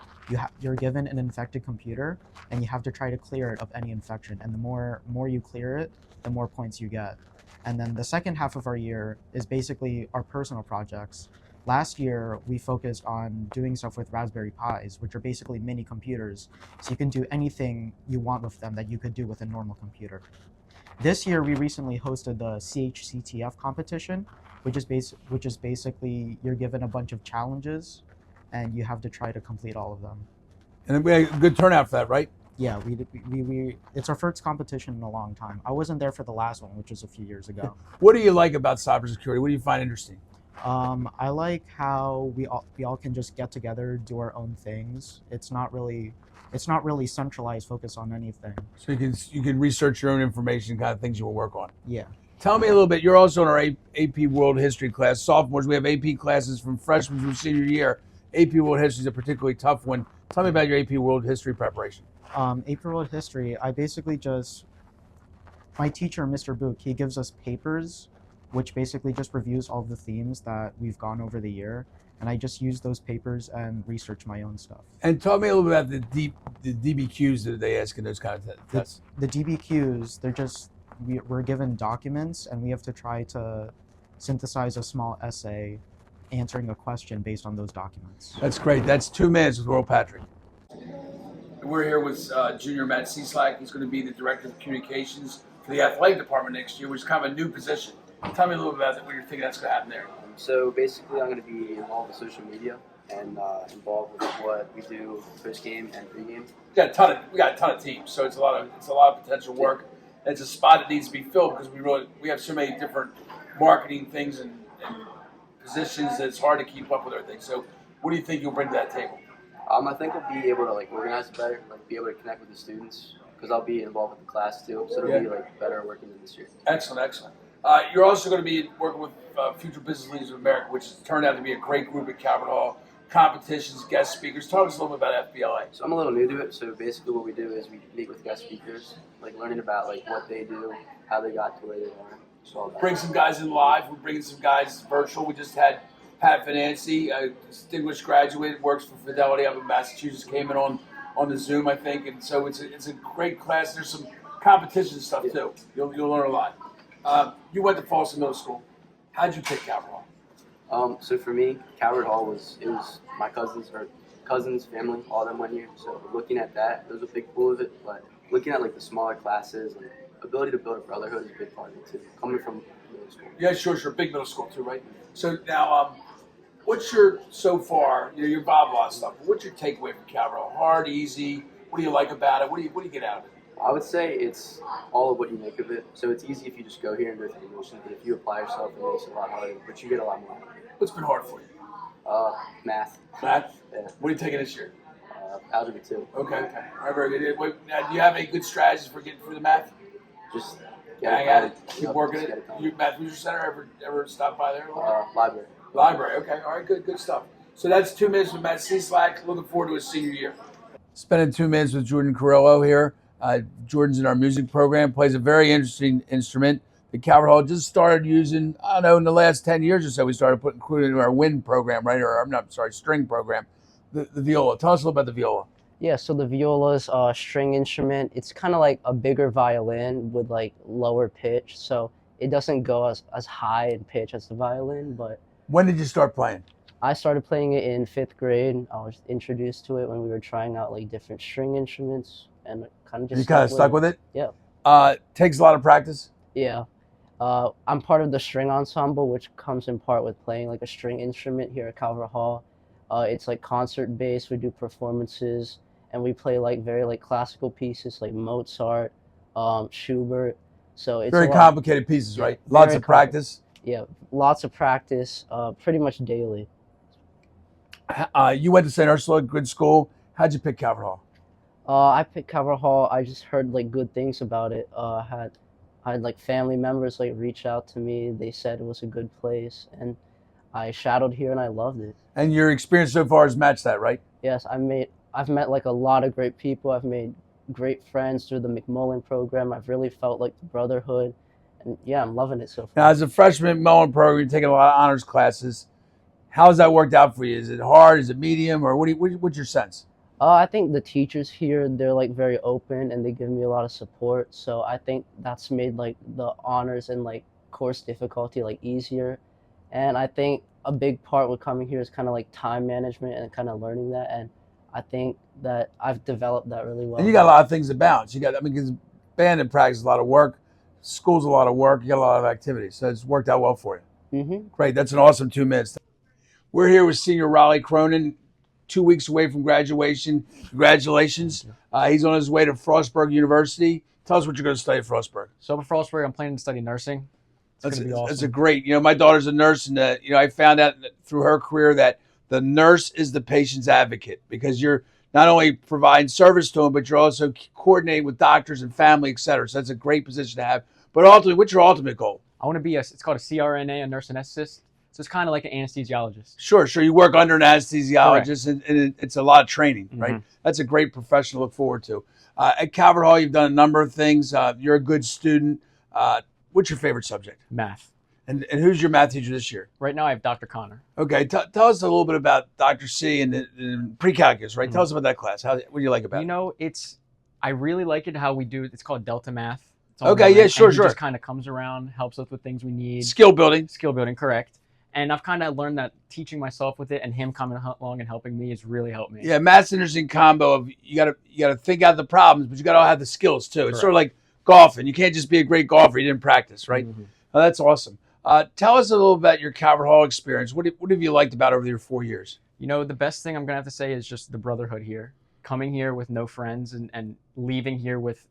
S19: you're given an infected computer and you have to try to clear it of any infection. And the more you clear it, the more points you get. And then the second half of our year is basically our personal projects. Last year, we focused on doing stuff with Raspberry Pis, which are basically mini computers. So you can do anything you want with them that you could do with a normal computer. This year, we recently hosted the CHCTF competition, which is basically you're given a bunch of challenges, and you have to try to complete all of them.
S1: And we had a good turnout for that, right?
S19: Yeah, we it's our first competition in a long time. I wasn't there for the last one, which was a few years ago.
S1: What do you like about cybersecurity? What do you find interesting?
S19: I like how we all can just get together, do our own things. It's not really centralized focus on anything.
S1: So you can research your own information, kind of things you will work on.
S19: Yeah.
S1: Tell me a little bit. You're also in our AP World History class. Sophomores, we have AP classes from freshman through senior year. AP World History is a particularly tough one. Tell me about your AP World History preparation.
S19: AP World History, I basically my teacher, Mr. Book, he gives us papers, which basically just reviews all the themes that we've gone over the year. And I just use those papers and research my own stuff.
S1: And tell me a little bit about the DBQs that they ask in those kind of tests.
S19: The DBQs, we're given documents and we have to try to synthesize a small essay answering a question based on those documents.
S1: That's great. That's 2 minutes with Earl Patrick. We're here with junior Matt Cieslak. He's going to be the Director of Communications for the athletic department next year, which is kind of a new position. Tell me a little bit about what you're thinking that's going to happen there.
S20: So basically, I'm going to be involved with social media and involved with what we do post game and pre-game.
S1: We got a ton of teams, so it's a lot of potential work. It's a spot that needs to be filled because we have so many different marketing things and positions that it's hard to keep up with everything. So, what do you think you'll bring to that table?
S20: I think I'll be able to like organize it better, like be able to connect with the students because I'll be involved with the class too. So it'll be like better working in this year.
S1: Excellent, excellent. You're also going to be working with Future Business Leaders of America, which has turned out to be a great group at Calvert Hall. Competitions, guest speakers. Talk to us a little bit about FBLA.
S20: So I'm a little new to it. So basically, what we do is we meet with guest speakers, like learning about like what they do, how they got to where they are. So all that.
S1: Bring some guys in live. We're bringing some guys virtual. We just had Pat Financy, a distinguished graduate, works for Fidelity up in Massachusetts, came in on the Zoom, I think, and so it's a great class. There's some competition stuff too. You'll learn a lot. You went to Folsom Middle School. How'd you pick Calvert Hall?
S20: So for me, Calvert Hall was my cousins, family, all them went here. So looking at that, there was a big pool of it. But looking at like the smaller classes and ability to build a brotherhood is a big part of it too. Coming from middle school.
S1: Yeah, sure. Big middle school too, right? So now, what's your so far? Your Bob Law stuff. What's your takeaway from Calvert Hall? Hard, easy. What do you like about it? What do you get out of it?
S20: I would say it's all of what you make of it. So it's easy if you just go here and go through the motions, but if you apply yourself, it makes it a lot harder, but you get a lot more.
S1: What's been hard for you?
S20: Math.
S1: Math?
S20: Yeah.
S1: What are you taking this year?
S20: Algebra 2.
S1: Okay. All right, very good. Wait, now, do you have any good strategies for getting through the math?
S20: Just
S1: hang at it. Keep working it. You Math Research Center ever stop by there?
S20: Library.
S1: Library. Okay. All right. Good stuff. So that's 2 minutes with Matt Cieslak. Looking forward to his senior year. Spending 2 minutes with Jordan Carrillo here. Jordan's in our music program, plays a very interesting instrument. The Calvert Hall just started using, I don't know, in the last 10 years or so, we started including into our wind program, right? Or string program, the viola. Tell us a little about the viola.
S7: Yeah, so the viola is a string instrument. It's kind of like a bigger violin with like lower pitch. So it doesn't go as high in pitch as the violin, but.
S1: When did you start playing?
S7: I started playing it in 5th grade. I was introduced to it when we were trying out like different string instruments and kind of just.
S1: You kind of stuck with it?
S7: Yeah.
S1: Takes a lot of practice?
S7: Yeah. I'm part of the string ensemble, which comes in part with playing like a string instrument here at Calvert Hall. It's like concert based. We do performances and we play like very like classical pieces like Mozart, Schubert. So it's
S1: very complicated pieces, right? Lots of practice.
S7: Yeah, lots of practice, pretty much daily.
S1: You went to St. Ursula, good school. How'd you pick Calvert Hall?
S7: I picked Calvert Hall. I just heard like good things about it. I had like family members like reach out to me. They said it was a good place, and I shadowed here and I loved it.
S1: And your experience so far has matched that, right?
S7: Yes, I've met like a lot of great people. I've made great friends through the McMullen program. I've really felt like the brotherhood, and yeah, I'm loving it so far.
S1: Now, as a freshman McMullen program, you're taking a lot of honors classes. How's that worked out for you? Is it hard? Is it medium? Or what's your sense?
S7: I think the teachers here, they're like very open and they give me a lot of support. So I think that's made like the honors and like course difficulty like easier. And I think a big part with coming here is kind of like time management and kind of learning that. And I think that I've developed that really well.
S1: And you got a lot of things to balance. Because band and practice is a lot of work. School's a lot of work. You got a lot of activities. So it's worked out well for you.
S7: Mm-hmm.
S1: Great. That's an awesome 2 minutes. We're here with senior Raleigh Cronin, 2 weeks away from graduation. Congratulations. He's on his way to Frostburg University. Tell us what you're going to study at Frostburg.
S3: So at Frostburg, I'm planning to study nursing. It's going to be awesome.
S1: That's a great, my daughter's a nurse, and I found out through her career that the nurse is the patient's advocate, because you're not only providing service to them, but you're also coordinating with doctors and family, et cetera. So that's a great position to have. But ultimately, what's your ultimate goal?
S3: I want to be it's called a CRNA, a nurse anesthetist. So it's kind of like an anesthesiologist.
S1: Sure. You work under an anesthesiologist, and it's a lot of training, right?
S3: Mm-hmm.
S1: That's a great profession to look forward to. At Calvert Hall, you've done a number of things. You're a good student. What's your favorite subject?
S3: Math.
S1: And who's your math teacher this year?
S3: Right now, I have Dr. Connor.
S1: Okay. Tell us a little bit about Dr. C and pre-calculus, right? Mm-hmm. Tell us about that class. What do you like about it?
S3: I really like it how we do it. It's called Delta Math.
S1: Okay, yeah, sure.
S3: He just kind of comes around, helps us with things we need.
S1: Skill building,
S3: correct. And I've kind of learned that teaching myself with it and him coming along and helping me has really helped me.
S1: Yeah, math's an interesting combo of you gotta think out the problems, but you gotta have the skills too. It's sort of like golfing. You can't just be a great golfer. You didn't practice, right? Mm-hmm. Oh, that's awesome. Tell us a little about your Calvert Hall experience. What have you liked about over your 4 years?
S3: The best thing I'm gonna have to say is just the brotherhood here. Coming here with no friends and leaving here with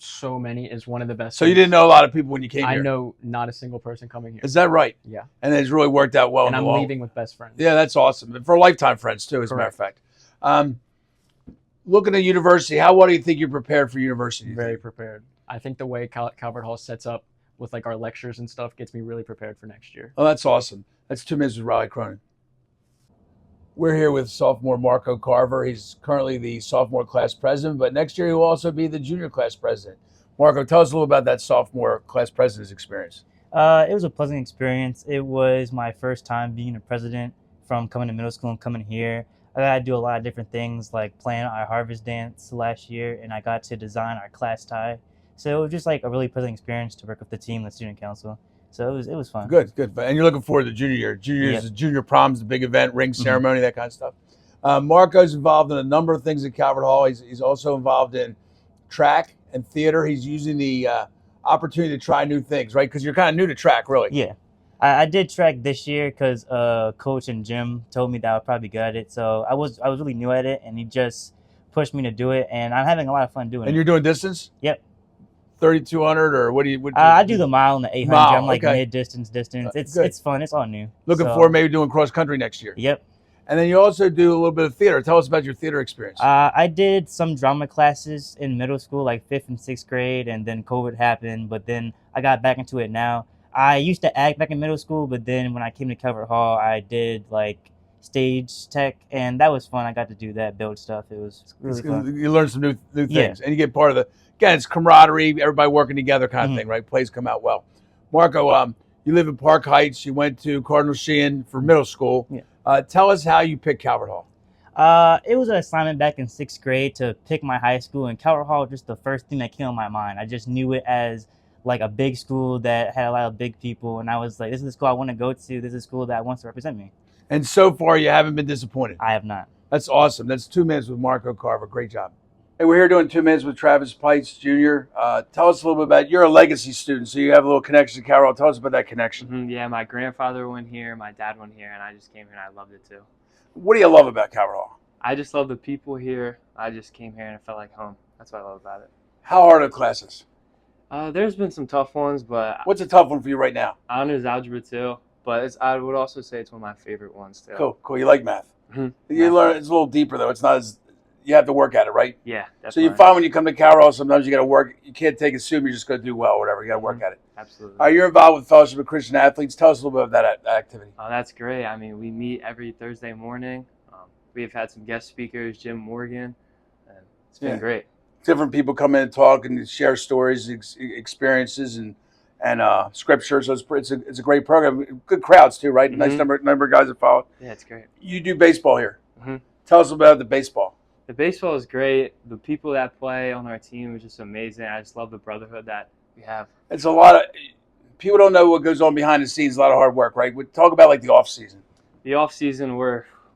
S3: so many is one of the best.
S1: So you didn't know a lot of people when you came here?
S3: I know not a single person coming here.
S1: Is that right?
S3: Yeah.
S1: And it's really worked out well.
S3: And I'm leaving with best friends.
S1: Yeah, that's awesome. And for lifetime friends too, as a matter of fact. Looking at university, how well do you think you're prepared for university?
S3: Very prepared. I think the way Calvert Hall sets up with like our lectures and stuff gets me really prepared for next year.
S1: Oh, that's awesome. That's 2 minutes with Riley Cronin. We're here with sophomore Marco Carver. He's currently the sophomore class president, but next year he will also be the junior class president. Marco, tell us a little about that sophomore class president's experience.
S5: It was a pleasant experience. It was my first time being a president from coming to middle school and coming here. I got to do a lot of different things like plan our harvest dance last year, and I got to design our class tie. So it was just like a really pleasant experience to work with the team, the student council. So it was fun.
S1: Good. And you're looking forward to the junior year. Junior year is junior prom's the big event, ring ceremony, that kind of stuff. Marco's involved in a number of things at Calvert Hall. He's also involved in track and theater. He's using the opportunity to try new things, right? Because you're kind of new to track, really.
S5: Yeah. I did track this year because coach and Jim told me that I would probably be good at it. So I was really new at it, and he just pushed me to do it, and I'm having a lot of fun doing it.
S1: And you're doing distance?
S5: Yep.
S1: 3,200 or what do you?
S5: I do the mile and the 800. I'm like mid-distance. It's
S1: good.
S5: It's fun. It's all new.
S1: Looking forward maybe doing cross country next year.
S5: Yep.
S1: And then you also do a little bit of theater. Tell us about your theater experience.
S5: I did some drama classes in middle school, like 5th and 6th grade, and then COVID happened, but then I got back into it now. I used to act back in middle school, but then when I came to Calvert Hall, I did like stage tech, and that was fun. I got to do that, build stuff. It was really fun.
S1: You learn some new things, and you get part of again, it's camaraderie, everybody working together kind of thing, right? Plays come out well. Marco, you live in Park Heights. You went to Cardinal Sheehan for middle school.
S5: Yeah.
S1: Tell us how you picked Calvert Hall.
S5: It was an assignment back in 6th grade to pick my high school, and Calvert Hall was just the first thing that came on my mind. I just knew it as like a big school that had a lot of big people, and I was like, this is the school I want to go to. This is a school that wants to represent me.
S1: And so far, you haven't been disappointed.
S5: I have not.
S1: That's awesome. That's 2 minutes with Marco Carver. Great job. Hey, we're here doing 2 minutes with Travis Pites Jr. Tell us a little bit about, you're a legacy student, so you have a little connection to Calvert Hall. Tell us about that connection.
S6: Yeah, my grandfather went here, my dad went here, and I just came here and I loved it too.
S1: What do you love about Calvert Hall?
S6: I just love the people here. I just came here and it felt like home. That's what I love about it.
S1: How hard are the classes?
S6: There's been some tough ones, but
S1: what's a tough one for you right now?
S6: Honors algebra too, but I would also say it's one of my favorite ones too.
S1: Cool. You like math? You learn. It's a little deeper though. It's not as you have to work at it, right?
S6: Yeah.
S1: So you find when you come to Calvert Hall, sometimes you got to work. You can't assume you're just going to do well or whatever. You got to work at it.
S6: Absolutely.
S1: You're involved with Fellowship of Christian Athletes. Tell us a little bit about that activity.
S6: Oh, that's great. I mean, we meet every Thursday morning. We've had some guest speakers, Jim Morgan, and it's been great.
S1: Different people come in and talk and share stories, experiences, and scripture. So it's a great program. Good crowds too, right? Nice number of guys that follow.
S6: Yeah, it's great.
S1: You do baseball here. Tell us about the baseball.
S6: The baseball is great. The people that play on our team is just amazing. I just love the brotherhood that we have.
S1: It's a lot of people don't know what goes on behind the scenes. A lot of hard work, right? We talk about like the off season.
S6: The off season,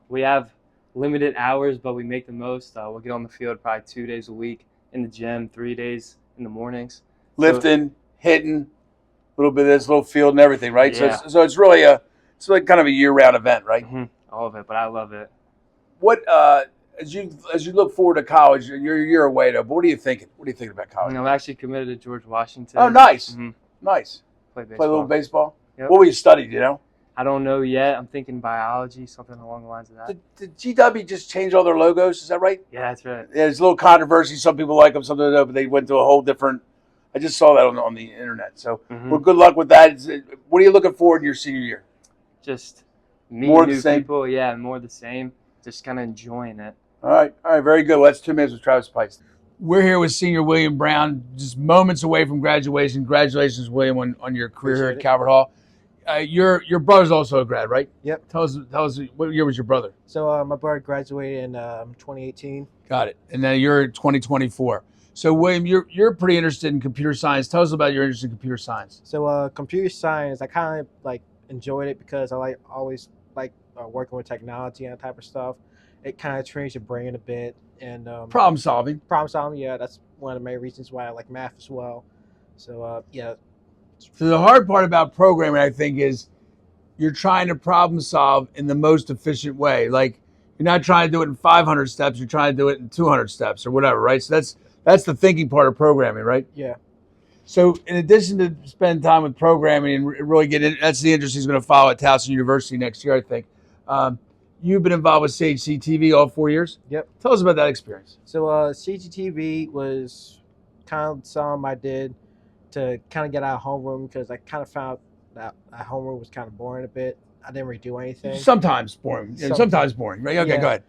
S6: we have limited hours, but we make the most. We'll get on the field probably 2 days a week, in the gym 3 days in the mornings.
S1: Lifting, hitting, a little bit of this, little field and everything, right?
S6: Yeah.
S1: So it's really it's like kind of a year-round event, right?
S6: All of it, but I love it.
S1: What as you look forward to college, you're a year away though. But what are you thinking? What are you thinking about college?
S6: I'm actually committed to George Washington.
S1: Oh, nice, nice.
S6: Play baseball.
S1: Play a little baseball.
S6: Yep.
S1: What will you study? Do you know?
S6: I don't know yet. I'm thinking biology, something along the lines of that.
S1: Did GW just change all their logos? Is that right?
S6: Yeah, that's right.
S1: Yeah, there's a little controversy. Some people like them, some don't, but they went to a whole different. I just saw that on the internet. So, well, good luck with that. What are you looking forward in your senior year?
S6: Just meeting new people. Yeah, more the same. Just kind of enjoying it.
S1: All right, very good. Well, that's 2 minutes with Travis Pites. We're here with senior William Brown, just moments away from graduation. Congratulations, William, on your career here at Calvert Hall. Your brother's also a grad, right?
S17: Yep.
S1: Tell us what year was your brother?
S17: So my brother graduated in 2018.
S1: Got it. And then you're 2024. So William, you're pretty interested in computer science. Tell us about your interest in computer science.
S17: So computer science, I kind of like enjoyed it because I always like working with technology and that type of stuff. It kind of trains your brain a bit and
S1: problem solving.
S17: Yeah, that's one of the main reasons why I like math as well. So yeah.
S1: So the hard part about programming, I think, is you're trying to problem solve in the most efficient way. Like you're not trying to do it in 500 steps, you're trying to do it in 200 steps or whatever, right? So that's the thinking part of programming, right?
S17: Yeah.
S1: So in addition to spend time with programming and really get in, that's the interest he's going to follow at Towson University next year, I think. you've been involved with CHC-TV all 4 years?
S17: Yep.
S1: Tell us about that experience.
S17: So CGTV was kind of something I did to kind of get out of homeroom because I kind of found that homeroom was kind of boring a bit. I didn't really do anything.
S1: Sometimes boring. Sometimes boring. Right? Okay, go ahead.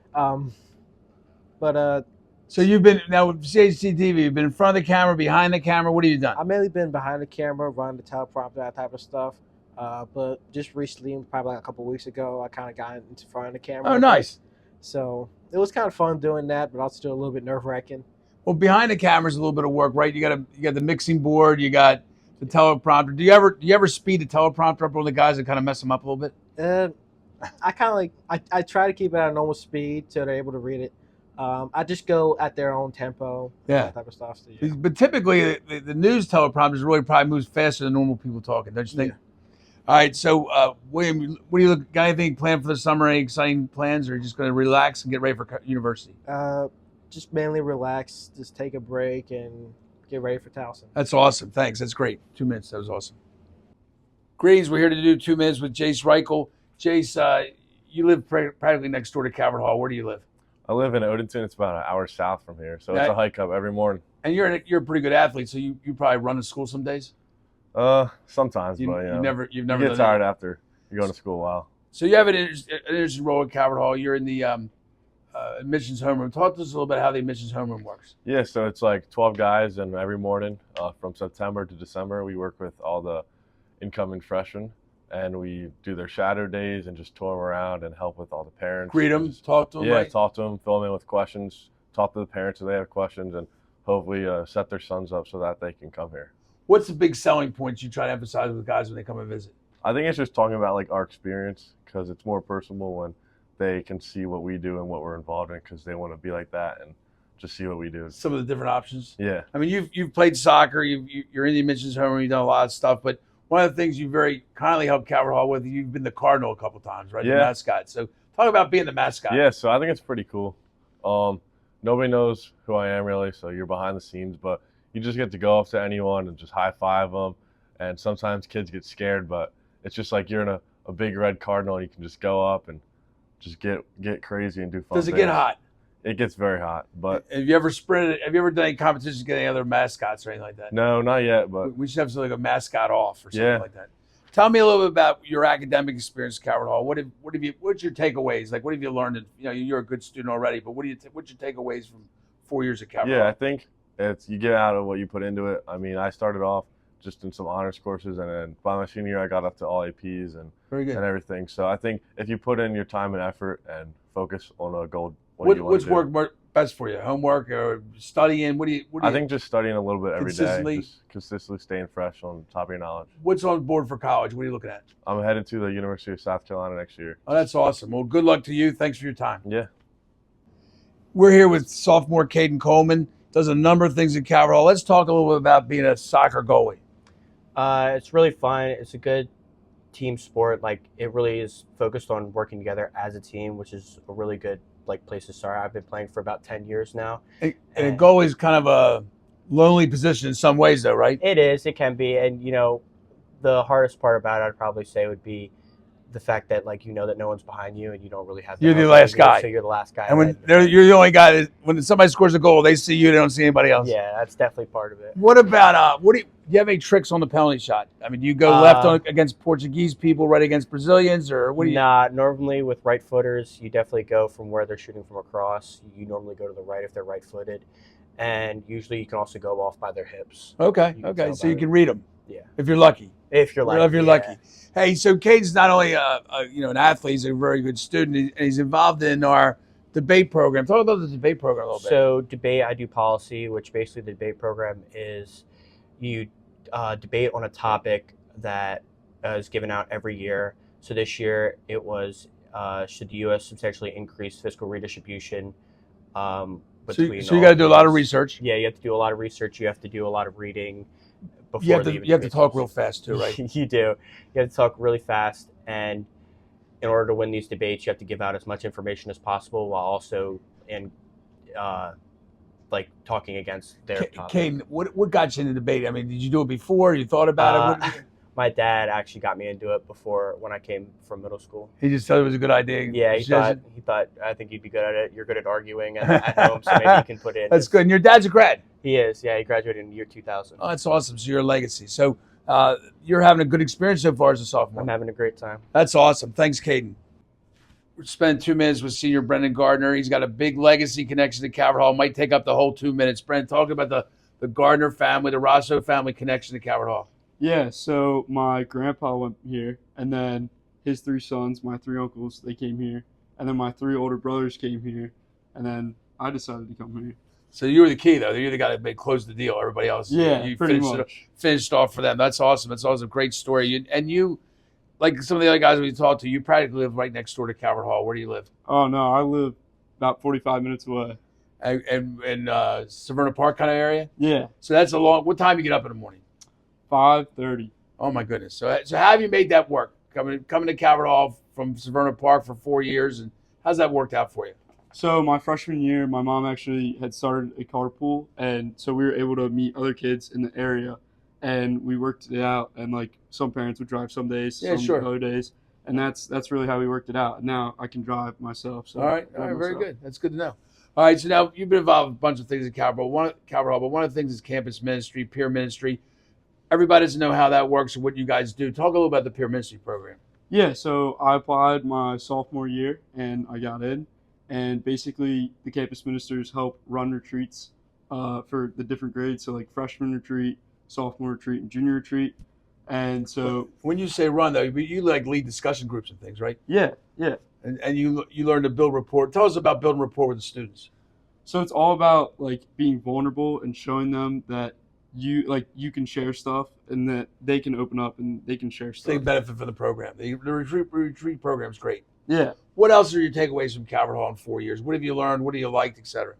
S17: But
S1: so you've been now with CHC-TV. You've been in front of the camera, behind the camera. What have you done?
S17: I've mainly been behind the camera, running the teleprompter, that type of stuff. But just recently, probably like a couple weeks ago, I kind of got into front of the camera.
S1: Oh, nice.
S17: So it was kind of fun doing that, but also still a little bit nerve-wracking.
S1: Well, behind the camera is a little bit of work, right? You got the mixing board, you got the teleprompter. Do you ever speed the teleprompter up on the guys and kind of mess them up a little bit?
S17: I kind of I try to keep it at a normal speed so they're able to read it. I just go at their own tempo, that type of stuff. So, yeah.
S1: But typically, the news teleprompters really probably moves faster than normal people talking, don't you think?
S17: Yeah.
S1: All right, so William, what do you got anything planned for the summer? Any exciting plans, or are you just going to relax and get ready for university?
S17: Just mainly relax, just take a break and get ready for Towson.
S1: That's awesome. Thanks. That's great. 2 minutes. That was awesome. Greetings. We're here to do 2 minutes with Jace Reichel. Jace, you live practically next door to Calvert Hall. Where do you live?
S8: I live in Odenton. It's about an hour south from here, so it's a hike up every morning.
S1: And you're a pretty good athlete, so you probably run to school some days.
S8: Sometimes, but
S1: you've never
S8: you get tired after you're going to school a while.
S1: So you have an interesting role at Calvert Hall. You're in the admissions homeroom. Talk to us a little bit how the admissions homeroom works.
S8: Yeah, so it's like 12 guys, and every morning from September to December, we work with all the incoming freshmen, and we do their shadow days and just tour them around and help with all the parents.
S1: Greet them, talk to them.
S8: Yeah,
S1: right?
S8: Talk to them, fill them in with questions, talk to the parents if they have questions, and hopefully set their sons up so that they can come here.
S1: What's the big selling points you try to emphasize with guys when they come and visit?
S8: I think it's just talking about like our experience, because it's more personal when they can see what we do and what we're involved in, because they want to be like that and just see what we do.
S1: Some of the different options.
S8: Yeah.
S1: I mean, you've played soccer. You're in the admissions homeroom. You've done a lot of stuff. But one of the things you very kindly helped Calvert Hall with, you've been the Cardinal a couple times, right?
S8: Yeah.
S1: The mascot. So talk about being the mascot.
S8: Yeah, so I think it's pretty cool. Nobody knows who I am really, so you're behind the scenes, but you just get to go up to anyone and just high five them. And sometimes kids get scared, but it's just like you're in a big red Cardinal. You can just go up and just get crazy and do fun
S1: Does it
S8: things.
S1: get hot?
S8: It gets very hot, but
S1: Have you ever sprinted? Have you ever done any competitions to get any other mascots or anything like that?
S8: no, not yet. But
S1: We should have something like a mascot off or something
S8: Yeah.
S1: like that. Tell me a little bit about your academic experience at Calvert Hall. What's your takeaways? Like, what have you learned? You're a good student already, but what's your takeaways from 4 years at Calvert
S8: yeah,
S1: Hall?
S8: I think it's you get out of what you put into it. I mean, I started off just in some honors courses, and then by my senior year, I got up to all APs and
S1: Very good.
S8: and everything. So I think if you put in your time and effort and focus on a goal, you want
S1: What's
S8: to do.
S1: worked best for you? Homework or studying?
S8: I think just studying a little bit every day,
S1: Consistently?
S8: just consistently staying fresh on top of your knowledge.
S1: What's on board for college? What are you looking at?
S8: I'm headed to the University of South Carolina next year.
S1: Oh, that's awesome. Well, good luck to you. Thanks for your time.
S8: Yeah.
S1: We're here with sophomore Caden Coleman. Does a number of things at Calvert Hall. Let's talk a little bit about being a soccer goalie.
S22: It's really fun. It's a good team sport. Like, it really is focused on working together as a team, which is a really good place to start. I've been playing for about 10 years now.
S1: And a goalie is kind of a lonely position in some ways, though, right?
S22: It is. It can be. And, the hardest part about it, I'd probably say, would be the fact that, that no one's behind you and you don't really have
S1: You're the last guy.
S22: So you're the last guy.
S1: And when you're the only guy that, when somebody scores a goal, they see you, they don't see anybody else.
S22: Yeah, that's definitely part of it.
S1: What about, do you have any tricks on the penalty shot? I mean, do you go left against Portuguese people, right against Brazilians, or what do you?
S22: Nah, normally with right footers, you definitely go from where they're shooting from across. You normally go to the right if they're right footed. And usually you can also go off by their hips.
S1: Okay. So you can read them.
S22: Yeah.
S1: If you're lucky.
S22: If you're lucky.
S1: If you're lucky. Hey, so Caden's not only an athlete, he's a very good student, and he's involved in our debate program. Talk about the debate program a little bit.
S22: So debate, I do policy, which basically the debate program is you debate on a topic that is given out every year. So this year it was, should the U.S. substantially increase fiscal redistribution?
S1: So you got to do a lot of research.
S22: Yeah, you have to do a lot of research. You have to do a lot of reading.
S1: You have to talk real fast too, right?
S22: You do. You have to talk really fast, and in order to win these debates, you have to give out as much information as possible while also talking against their topic.
S1: Caden, what got you into debate? I mean, did you do it before? You thought about it?
S22: my dad actually got me into it before when I came from middle school.
S1: He just thought it was a good idea.
S22: Yeah, he thought I think you'd be good at it. You're good at arguing at home, so maybe you can put in.
S1: That's good. And your dad's a grad.
S22: He is. Yeah, he graduated in the year 2000.
S1: Oh, that's awesome. So you're a legacy. So you're having a good experience so far as a sophomore.
S22: I'm having a great time.
S1: That's awesome. Thanks, Caden. We're spending 2 minutes with senior Brendan Gardner. He's got a big legacy connection to Calvert Hall. Might take up the whole 2 minutes. Brendan, talk about the Gardner family, the Rosso family connection to Calvert Hall.
S9: Yeah, so my grandpa went here, and then his 3 sons, my 3 uncles, they came here, and then my 3 older brothers came here, and then I decided to come here.
S1: So you were the key, though. You're the guy that closed the deal. Everybody else, you
S9: pretty
S1: finished
S9: much.
S1: Finished off for them. That's awesome. That's awesome. Great story. And you, like some of the other guys we talked to, you practically live right next door to Calvert Hall. Where do you live?
S9: Oh, no, I live about 45 minutes away.
S1: And in Severna Park kind of area?
S9: Yeah.
S1: So that's a long – what time do you get up in the morning?
S9: 5:30.
S1: Oh, my goodness. So how have you made that work, coming to Calvert Hall from Severna Park for 4 years? And how's that worked out for you?
S9: So my freshman year, my mom actually had started a carpool, and so we were able to meet other kids in the area, and we worked it out. And like some parents would drive some days, some other days, and that's really how we worked it out. Now I can drive myself. So
S1: all right, very good. That's good to know. All right, so now you've been involved with a bunch of things at Calvert Hall, but one of the things is campus ministry, peer ministry. Everybody doesn't know how that works or what you guys do. Talk a little about the peer ministry program.
S9: Yeah, so I applied my sophomore year, and I got in. And basically, the campus ministers help run retreats for the different grades. So like freshman retreat, sophomore retreat, and junior retreat. And so
S1: when you say run, though, you like lead discussion groups and things, right?
S9: Yeah.
S1: And you learn to build rapport. Tell us about building rapport with the students.
S9: So it's all about like being vulnerable and showing them that you can share stuff and that they can open up and they can share stuff.
S1: They benefit from the program. The retreat program is great.
S9: Yeah.
S1: What else are your takeaways from Calvert Hall in 4 years? What have you learned? What have you liked, et cetera?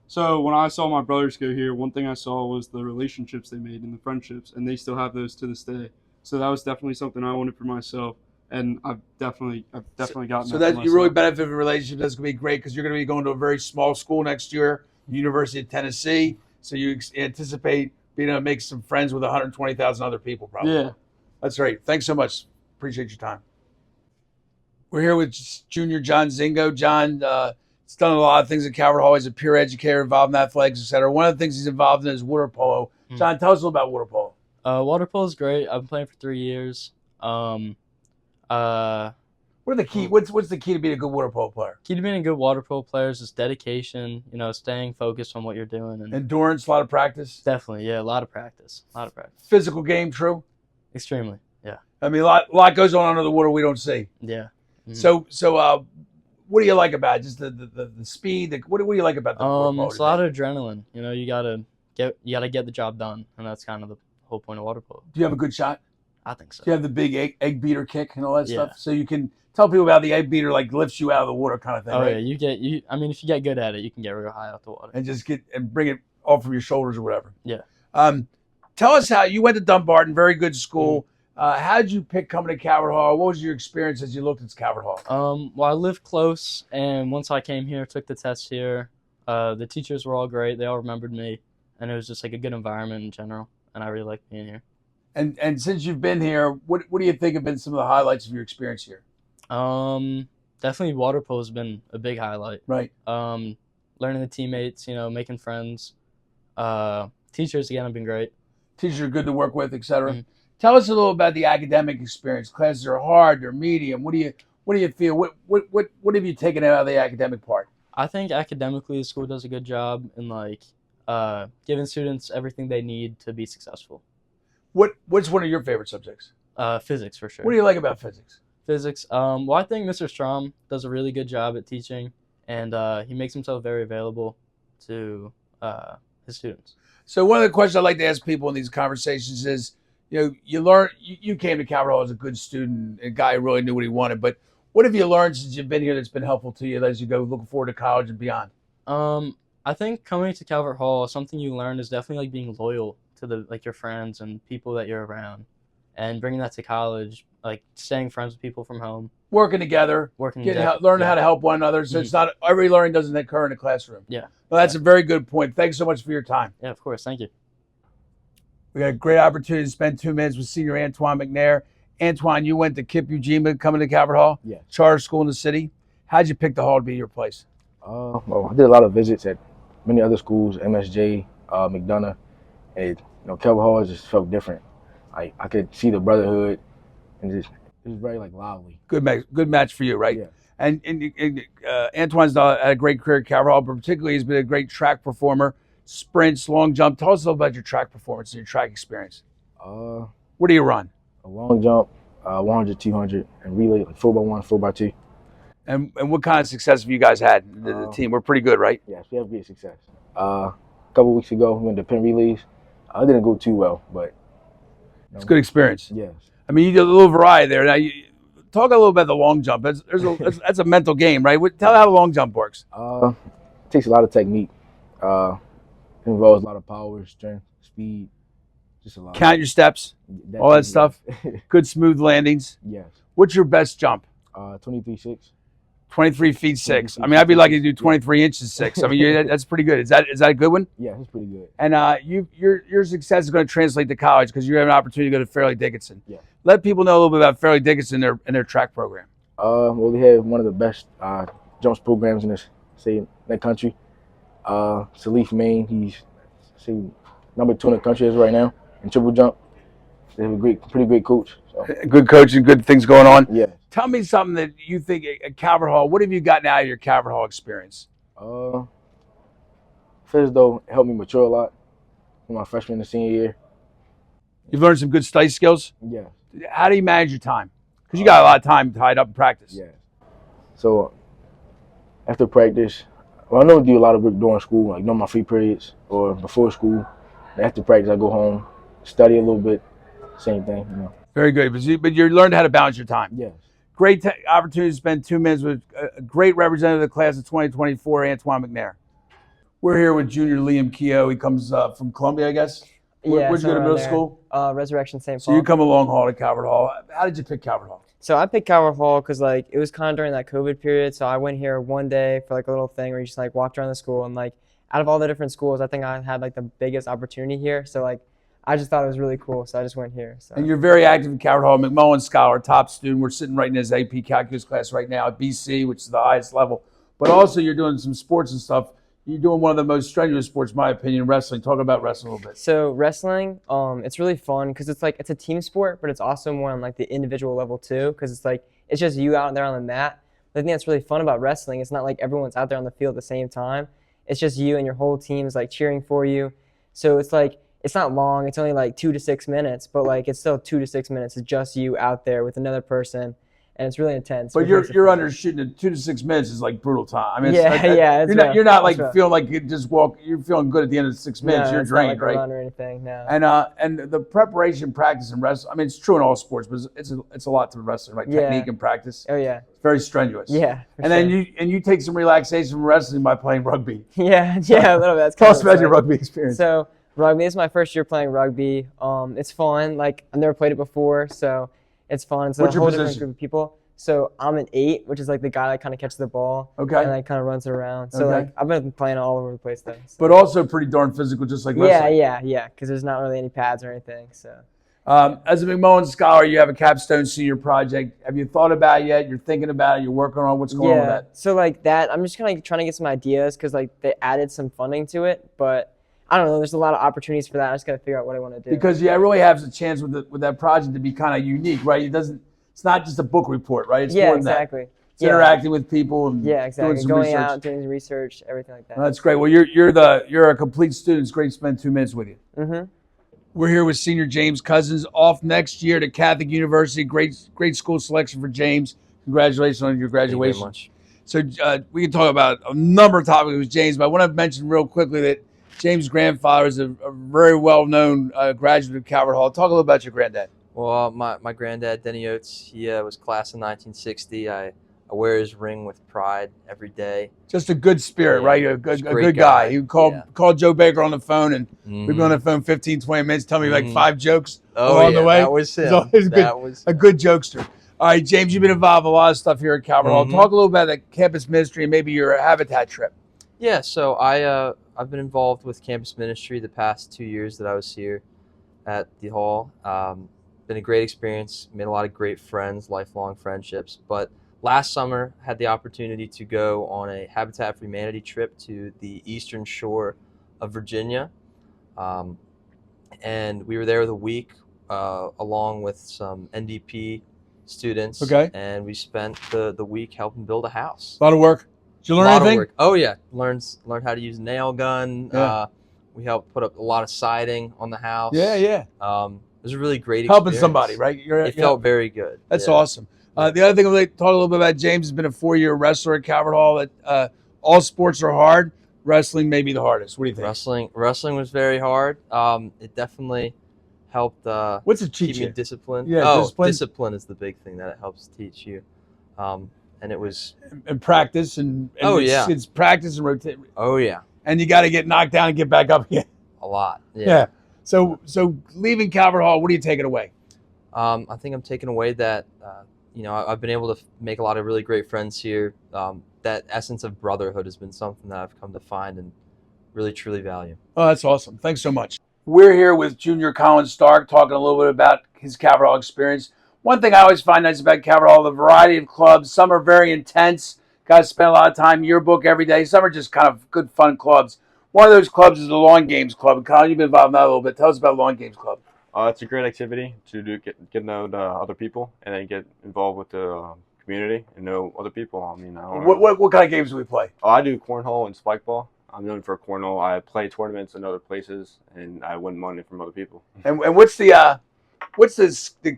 S9: So when I saw my brothers go here, one thing I saw was the relationships they made and the friendships, and they still have those to this day. So that was definitely something I wanted for myself, and I've definitely gotten.
S1: So
S9: that
S1: that you really benefit from relationships. That's going to be great because you're going to be going to a very small school next year, University of Tennessee. So you anticipate being able to make some friends with 120,000 other people, probably.
S9: Yeah.
S1: That's great. Thanks so much. Appreciate your time. We're here with junior John Zingo. John has done a lot of things at Calvert Hall. He's a peer educator involved in athletics, et cetera. One of the things he's involved in is water polo. John, tell us a little about water polo.
S3: Water polo is great. I've been playing for 3 years.
S1: What are the key? What's the key to being a good water polo player?
S3: Key to being a good water polo player is just dedication. Staying focused on what you're doing and
S1: endurance. A lot of practice.
S3: Definitely, yeah, a lot of practice.
S1: Physical game, true.
S3: Extremely, yeah.
S1: I mean, a lot goes on under the water we don't see.
S3: Yeah.
S1: Mm-hmm. So, what do you like about it? Just the speed? What do you like about the water polo?
S3: It's a lot of adrenaline. You gotta get the job done, and that's kind of the whole point of water polo.
S1: Do you have a good shot?
S3: I think so.
S1: Do you have the big egg beater kick and all that stuff? So you can tell people about the egg beater, like lifts you out of the water kind of thing.
S3: Oh
S1: right?
S3: yeah, I mean, if you get good at it, you can get real high out the water
S1: and just bring it off from your shoulders or whatever.
S3: Yeah.
S1: Tell us how you went to Dumbarton, very good school. How did you pick coming to Calvert Hall? What was your experience as you looked at Calvert Hall?
S3: Well, I lived close, and once I came here, took the test here. The teachers were all great. They all remembered me, and it was just like a good environment in general, and I really liked being here.
S1: And since you've been here, what do you think have been some of the highlights of your experience here?
S3: Definitely water polo has been a big highlight.
S1: Right.
S3: Learning the teammates, making friends. Teachers, again, have been great.
S1: Teachers are good to work with, et cetera. Mm-hmm. Tell us a little about the academic experience. Classes are hard, they're medium. What do you feel? What have you taken out of the academic part?
S3: I think academically the school does a good job in giving students everything they need to be successful.
S1: What's one of your favorite subjects?
S3: Physics, for sure.
S1: What do you like about physics?
S3: Physics. Well, I think Mr. Strom does a really good job at teaching, and he makes himself very available to his students.
S1: So one of the questions I like to ask people in these conversations is, you came to Calvert Hall as a good student, a guy who really knew what he wanted, but what have you learned since you've been here that's been helpful to you as you go looking forward to college and beyond?
S3: I think coming to Calvert Hall, something you learn is definitely being loyal to your friends and people that you're around, and bringing that to college, staying friends with people from home.
S1: Working together, learning how to help one another. So it's not every learning doesn't occur in a classroom.
S3: Yeah.
S1: Well, that's a very good point. Thanks so much for your time.
S3: Yeah, of course. Thank you.
S1: We got a great opportunity to spend 2 minutes with senior Antoine McNair. Antoine, you went to Kip Ujima coming to Calvert Hall?
S18: Yeah.
S1: Charter school in the city. How'd you pick the Hall to be your place?
S18: Well, I did a lot of visits at many other schools, MSJ, McDonough, and Calvert Hall just felt different. I could see the brotherhood, and it was very lively.
S1: Good match for you, right?
S18: Yeah.
S1: And Antoine's had a great career at Calvert Hall, but particularly he's been a great track performer, sprints, long jump. Tell us a little about your track performance and your track experience. What do you run?
S18: A long jump, 100, 200, and relay, 4x1, 4x2.
S1: And what kind of success have you guys had? The team, we're pretty good, right?
S18: Yes, we have great success. A couple weeks ago, we went to Penn Relays. I didn't go too well, but
S1: it's a good experience.
S18: Yes.
S1: I mean, you did a little variety there. Now, talk a little about the long jump. That's a mental game, right? Tell how the long jump works.
S18: It takes a lot of technique. It involves a lot of power, strength, speed, just a lot.
S1: Count your steps, all that stuff. Good smooth landings.
S18: Yes.
S1: What's your best jump?
S18: 23.6.
S1: 23 feet 6. I mean, I'd be lucky to do 23 inches 6. I mean, that's pretty good. Is that a good one?
S18: Yeah, that's pretty good.
S1: And your success is going to translate to college because you have an opportunity to go to Fairleigh Dickinson.
S18: Yeah.
S1: Let people know a little bit about Fairleigh Dickinson and their track program.
S18: Well, they have one of the best jumps programs in that country. Salif Main, he's number 2 in the country as right now in triple jump. They have a pretty great coach. So.
S1: Good coach and good things going on.
S18: Yeah.
S1: Tell me something that you think at Calvert Hall. What have you gotten out of your Calvert Hall experience?
S18: I feel as though it helped me mature a lot in my freshman and senior year.
S1: You've learned some good study skills?
S18: Yeah.
S1: How do you manage your time? Because you got a lot of time tied up in practice.
S18: Yeah. So after practice, I know I do a lot of work during school, like during my free periods or before school. After practice, I go home, study a little bit, same thing.
S1: Very good. But you learned how to balance your time.
S18: Yes.
S1: Great opportunity to spend 2 minutes with a great representative of the class of 2024, Antoine McNair. We're here with junior Liam Keogh. He comes from Columbia, I guess.
S15: Yeah.
S1: Where'd you go to middle school?
S15: Resurrection St. Paul.
S1: So you come a long haul to Calvert Hall. How did you pick Calvert Hall?
S15: So I picked Calvert Hall because it was kind of during that COVID period. So I went here one day for a little thing where you just walked around the school, and out of all the different schools, I think I had the biggest opportunity here. So I just thought it was really cool, so I just went here. So.
S1: And you're very active in Calvert Hall, McMullen Scholar, top student. We're sitting right in his AP Calculus class right now at BC, which is the highest level. But also you're doing some sports and stuff. You're doing one of the most strenuous sports, in my opinion, wrestling. Talk about wrestling a little bit.
S15: So wrestling, it's really fun because it's it's a team sport, but it's also more on the individual level too, because it's just you out there on the mat. The thing that's really fun about wrestling, it's not like everyone's out there on the field at the same time. It's just you and your whole team is cheering for you. So it's it's not long. It's only 2 to 6 minutes, but it's still 2 to 6 minutes. It's just you out there with another person, and it's really intense.
S1: But you're undershooting at 2 to 6 minutes is brutal time. I mean,
S15: it's
S1: you're not feeling like you just walk. You're feeling good at the end of the 6 minutes.
S15: No,
S1: you're
S15: it's
S1: drained,
S15: not
S1: right?
S15: A run or anything. No.
S1: And the preparation, practice, and wrestling. I mean, it's true in all sports, but it's a lot to wrestling, right? Technique and practice.
S15: Oh yeah.
S1: It's very strenuous.
S15: Yeah.
S1: And then you take some relaxation from wrestling by playing rugby.
S15: Yeah, a little bit.
S1: Tell us about your rugby experience.
S15: So rugby, this is my first year playing rugby. It's fun. I've never played it before, so it's fun. It's
S1: What's
S15: a
S1: your
S15: whole
S1: position?
S15: different group of people. So I'm an 8, which is the guy that kind of catches the ball.
S1: Okay.
S15: And kind of runs it around. So
S1: Okay.
S15: I've been playing all over the place though. So.
S1: But also pretty darn physical, just like wrestling.
S15: Yeah. Because there's not really any pads or anything. So.
S1: As a McMullen Scholar, you have a capstone senior project. Have you thought about it yet? You're thinking about it. You're working on what's going on with that.
S15: So that, I'm just kind of trying to get some ideas because they added some funding to it, but I don't know. There's a lot of opportunities for that. I just got to figure out what I want to do.
S1: Because you really have a chance with that project to be kind of unique, right? It's not just a book report, right? It's more than
S15: exactly.
S1: That. It's interacting with people and
S15: exactly.
S1: doing some
S15: Going
S1: research.
S15: out, doing research, everything like that.
S1: Well, that's great. Well, you're a complete student. It's great to spend 2 minutes with you.
S15: Mm-hmm.
S1: We're here with senior James Cousins, off next year to Catholic University. Great school selection for James. Congratulations on your graduation.
S10: Thank you very much.
S1: So we can talk about a number of topics with James, but I want to mention real quickly that James' grandfather is a very well-known graduate of Calvert Hall. Talk a little about your granddad.
S10: Well, my granddad, Denny Oates, he was class of 1960. I wear his ring with pride every day.
S1: Just a good spirit,
S10: Yeah,
S1: right? A good guy. He called Joe Baker on the phone, and we've been on the phone 15, 20 minutes, tell me 5 jokes along the way.
S10: That was him.
S1: So he's a good jokester. All right, James, you've been involved in a lot of stuff here at Calvert Hall. Talk a little about the campus ministry and maybe your Habitat trip.
S10: Yeah, so I've been involved with campus ministry the past 2 years that I was here. at the hall. Been a great experience. Made a lot of great friends, lifelong friendships. But last summer, had the opportunity to go on a Habitat for Humanity trip to the eastern shore of Virginia. And we were there with a week along with some NDP students.
S1: Okay.
S10: And we spent the week helping build a house.
S1: A lot of work. Did you learn
S10: a lot
S1: anything?
S10: Of work. Oh yeah, learned how to use a nail gun.
S1: Yeah.
S10: We helped put up a lot of siding on the house.
S1: Yeah.
S10: It was a really great
S1: Helping
S10: experience.
S1: somebody, right?
S10: It felt very good.
S1: That's
S10: Yeah.
S1: awesome. The other thing I'd like to talk a little bit about, James has been a 4-year wrestler at Calvert Hall. That all sports are hard. Wrestling may be the hardest. What do you think?
S10: Wrestling was very hard. It definitely helped.
S1: What's it teach
S10: keep me
S1: you?
S10: disciplined.
S1: Yeah,
S10: discipline is the big thing that it helps teach you. And it was
S1: and practice and it's practice and rotate.
S10: Oh yeah.
S1: And you got to get knocked down and get back up again.
S10: A lot.
S1: Yeah. So leaving Calvert Hall, what are you taking away?
S10: I think I'm taking away that I've been able to make a lot of really great friends here. That essence of brotherhood has been something that I've come to find and really truly value.
S1: Oh, that's awesome. Thanks so much. We're here with Junior Colin Stark talking a little bit about his Calvert Hall experience. One thing I always find nice about Calvert Hall, the variety of clubs. Some are very intense. Guys spend a lot of time yearbook every day. Some are just kind of good, fun clubs. One of those clubs is the Lawn Games Club. Colin, you've been involved in that a little bit. Tell us about Lawn Games Club.
S11: It's a great activity to get to know the other people and then get involved with the community and know other people. I mean,
S1: What kind of games do we play?
S11: I do cornhole and spike ball. I'm known for cornhole. I play tournaments in other places and I win money from other people.
S1: And what's the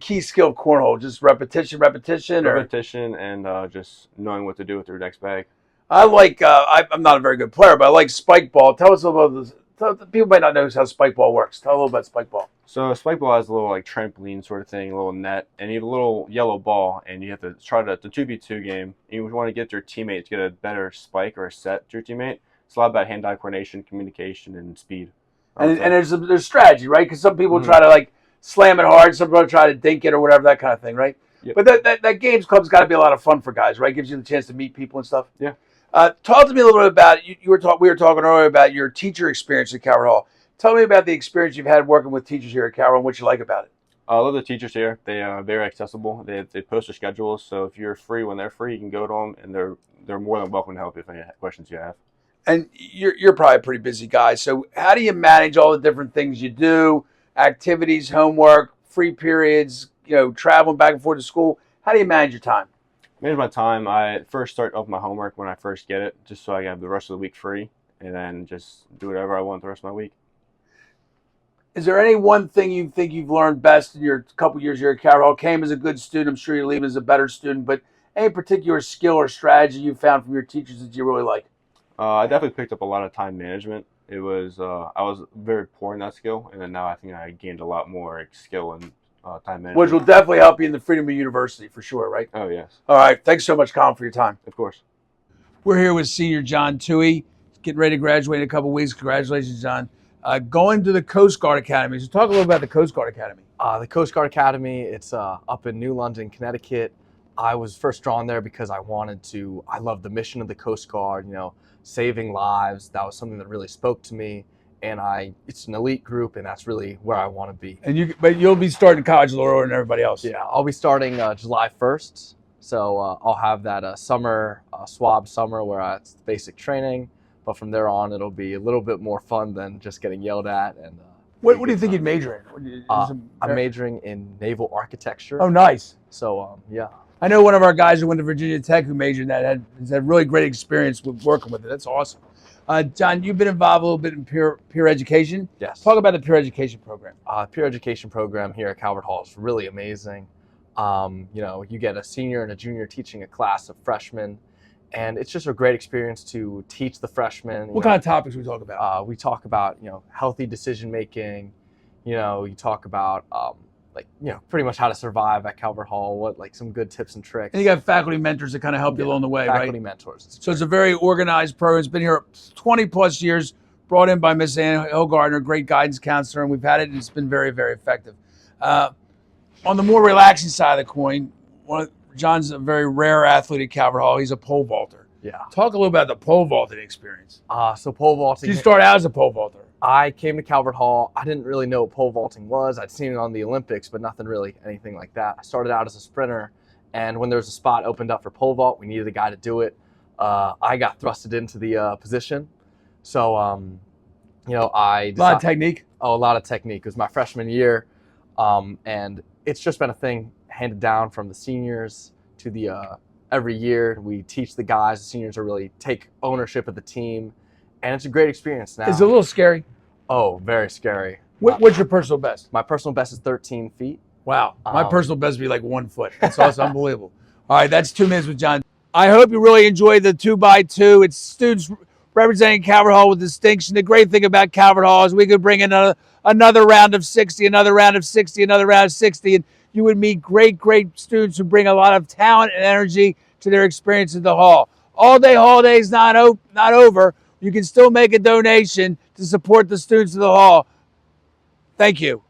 S1: key skill of cornhole? Just repetition,
S11: repetition, and just knowing what to do with your next bag.
S1: I like. I'm not a very good player, but I like spike ball. Tell us about this. People might not know how spike ball works. Tell a little about spike ball.
S11: So spike ball has a little like trampoline sort of thing, a little net, and you have a little yellow ball, and you have to try to the 2v2 game. You want to get your teammate to get a better spike or a set to your teammate. It's a lot about hand-eye coordination, communication, and speed.
S1: And there's strategy, right? Because some people try to like slam it hard, some people try to dink it or whatever, that kind of thing, right?
S11: Yep.
S1: But that games club's got to be a lot of fun for guys, right? Gives you the chance to meet people and stuff.
S11: Yeah.
S1: Talk to me a little bit about we were talking earlier about your teacher experience at Calvert Hall. Tell me about the experience you've had working with teachers here at Calvert and what you like about it.
S11: I love the teachers here. They are very accessible. They post their schedules, so if you're free when they're free, you can go to them, and they're more than welcome to help you if any questions you have.
S1: And you're probably a pretty busy guy, so how do you manage all the different things you do, activities, homework, free periods, traveling back and forth to school? How do you manage your time?
S11: Manage my time. I first start off my homework when I first get it, just so I have the rest of the week free, and then just do whatever I want the rest of my week.
S1: Is there any one thing you think you've learned best in your couple years here at Calvert Hall? Came as a good student. I'm sure you're leaving as a better student, but any particular skill or strategy you found from your teachers that you really like?
S11: I definitely picked up a lot of time management. It was I was very poor in that skill, and then now I think I gained a lot more skill in time management.
S1: Which will definitely help you in the Freedom of University for sure, right?
S11: Oh, yes.
S1: All right. Thanks so much, Colin, for your time.
S11: Of course.
S1: We're here with senior John Toohey. Getting ready to graduate in a couple weeks. Congratulations, John. Going to the Coast Guard Academy. So talk a little about the Coast Guard Academy.
S12: The Coast Guard Academy, it's up in New London, Connecticut. I was first drawn there because I love the mission of the Coast Guard, saving lives. That was something that really spoke to me. And it's an elite group, and that's really where I want to be.
S1: But you'll be starting college a little earlier than everybody else.
S12: Yeah, I'll be starting July 1st. So I'll have that summer, swab summer where it's basic training. But from there on, it'll be a little bit more fun than just getting yelled at. And
S1: what do you think you'd major in?
S12: I'm majoring in naval architecture.
S1: Oh, nice.
S12: So, yeah.
S1: I know one of our guys who went to Virginia Tech who majored in that has had really great experience with working with it. That's awesome. John, you've been involved a little bit in peer education.
S12: Yes.
S1: Talk about the peer education program.
S12: Peer education program here at Calvert Hall is really amazing. You get a senior and a junior teaching a class of freshmen, and it's just a great experience to teach the freshmen.
S1: What kind of topics we talk about?
S12: We talk about healthy decision making. You talk about pretty much how to survive at Calvert Hall. Some good tips and tricks.
S1: And you got faculty mentors that kind of help you along the way, right?
S12: Faculty mentors.
S1: So it's a very organized program. It's been here 20 plus years. Brought in by Miss Ann Hillgardner, great guidance counselor, and we've had it, and it's been very, very effective. On the more relaxing side of the coin, John's a very rare athlete at Calvert Hall. He's a pole vaulter.
S12: Yeah.
S1: Talk a little about the pole vaulting experience.
S12: So pole vaulting.
S1: Did you start out as a pole vaulter?
S12: I came to Calvert Hall. I didn't really know what pole vaulting was. I'd seen it on the Olympics, but nothing really, anything like that. I started out as a sprinter, and when there was a spot opened up for pole vault, we needed a guy to do it. I got thrusted into the position. So, I decided,
S1: a lot of technique.
S12: Oh, a lot of technique. It was my freshman year, and it's just been a thing handed down from the seniors to the every year. We teach the guys. The seniors are really take ownership of the team, and it's a great experience now.
S1: Is it a little scary?
S12: Oh, very scary.
S1: What's your personal best?
S12: My personal best is 13 feet.
S1: Wow. My personal best would be like 1 foot. That's also unbelievable. All right, that's 2 minutes with John. I hope you really enjoyed the 2x2. It's students representing Calvert Hall with distinction. The great thing about Calvert Hall is we could bring in another round of 60, another round of 60, another round of 60, and you would meet great students who bring a lot of talent and energy to their experience at the hall. All Day Holiday is not over. You can still make a donation to support the students of the hall. Thank you.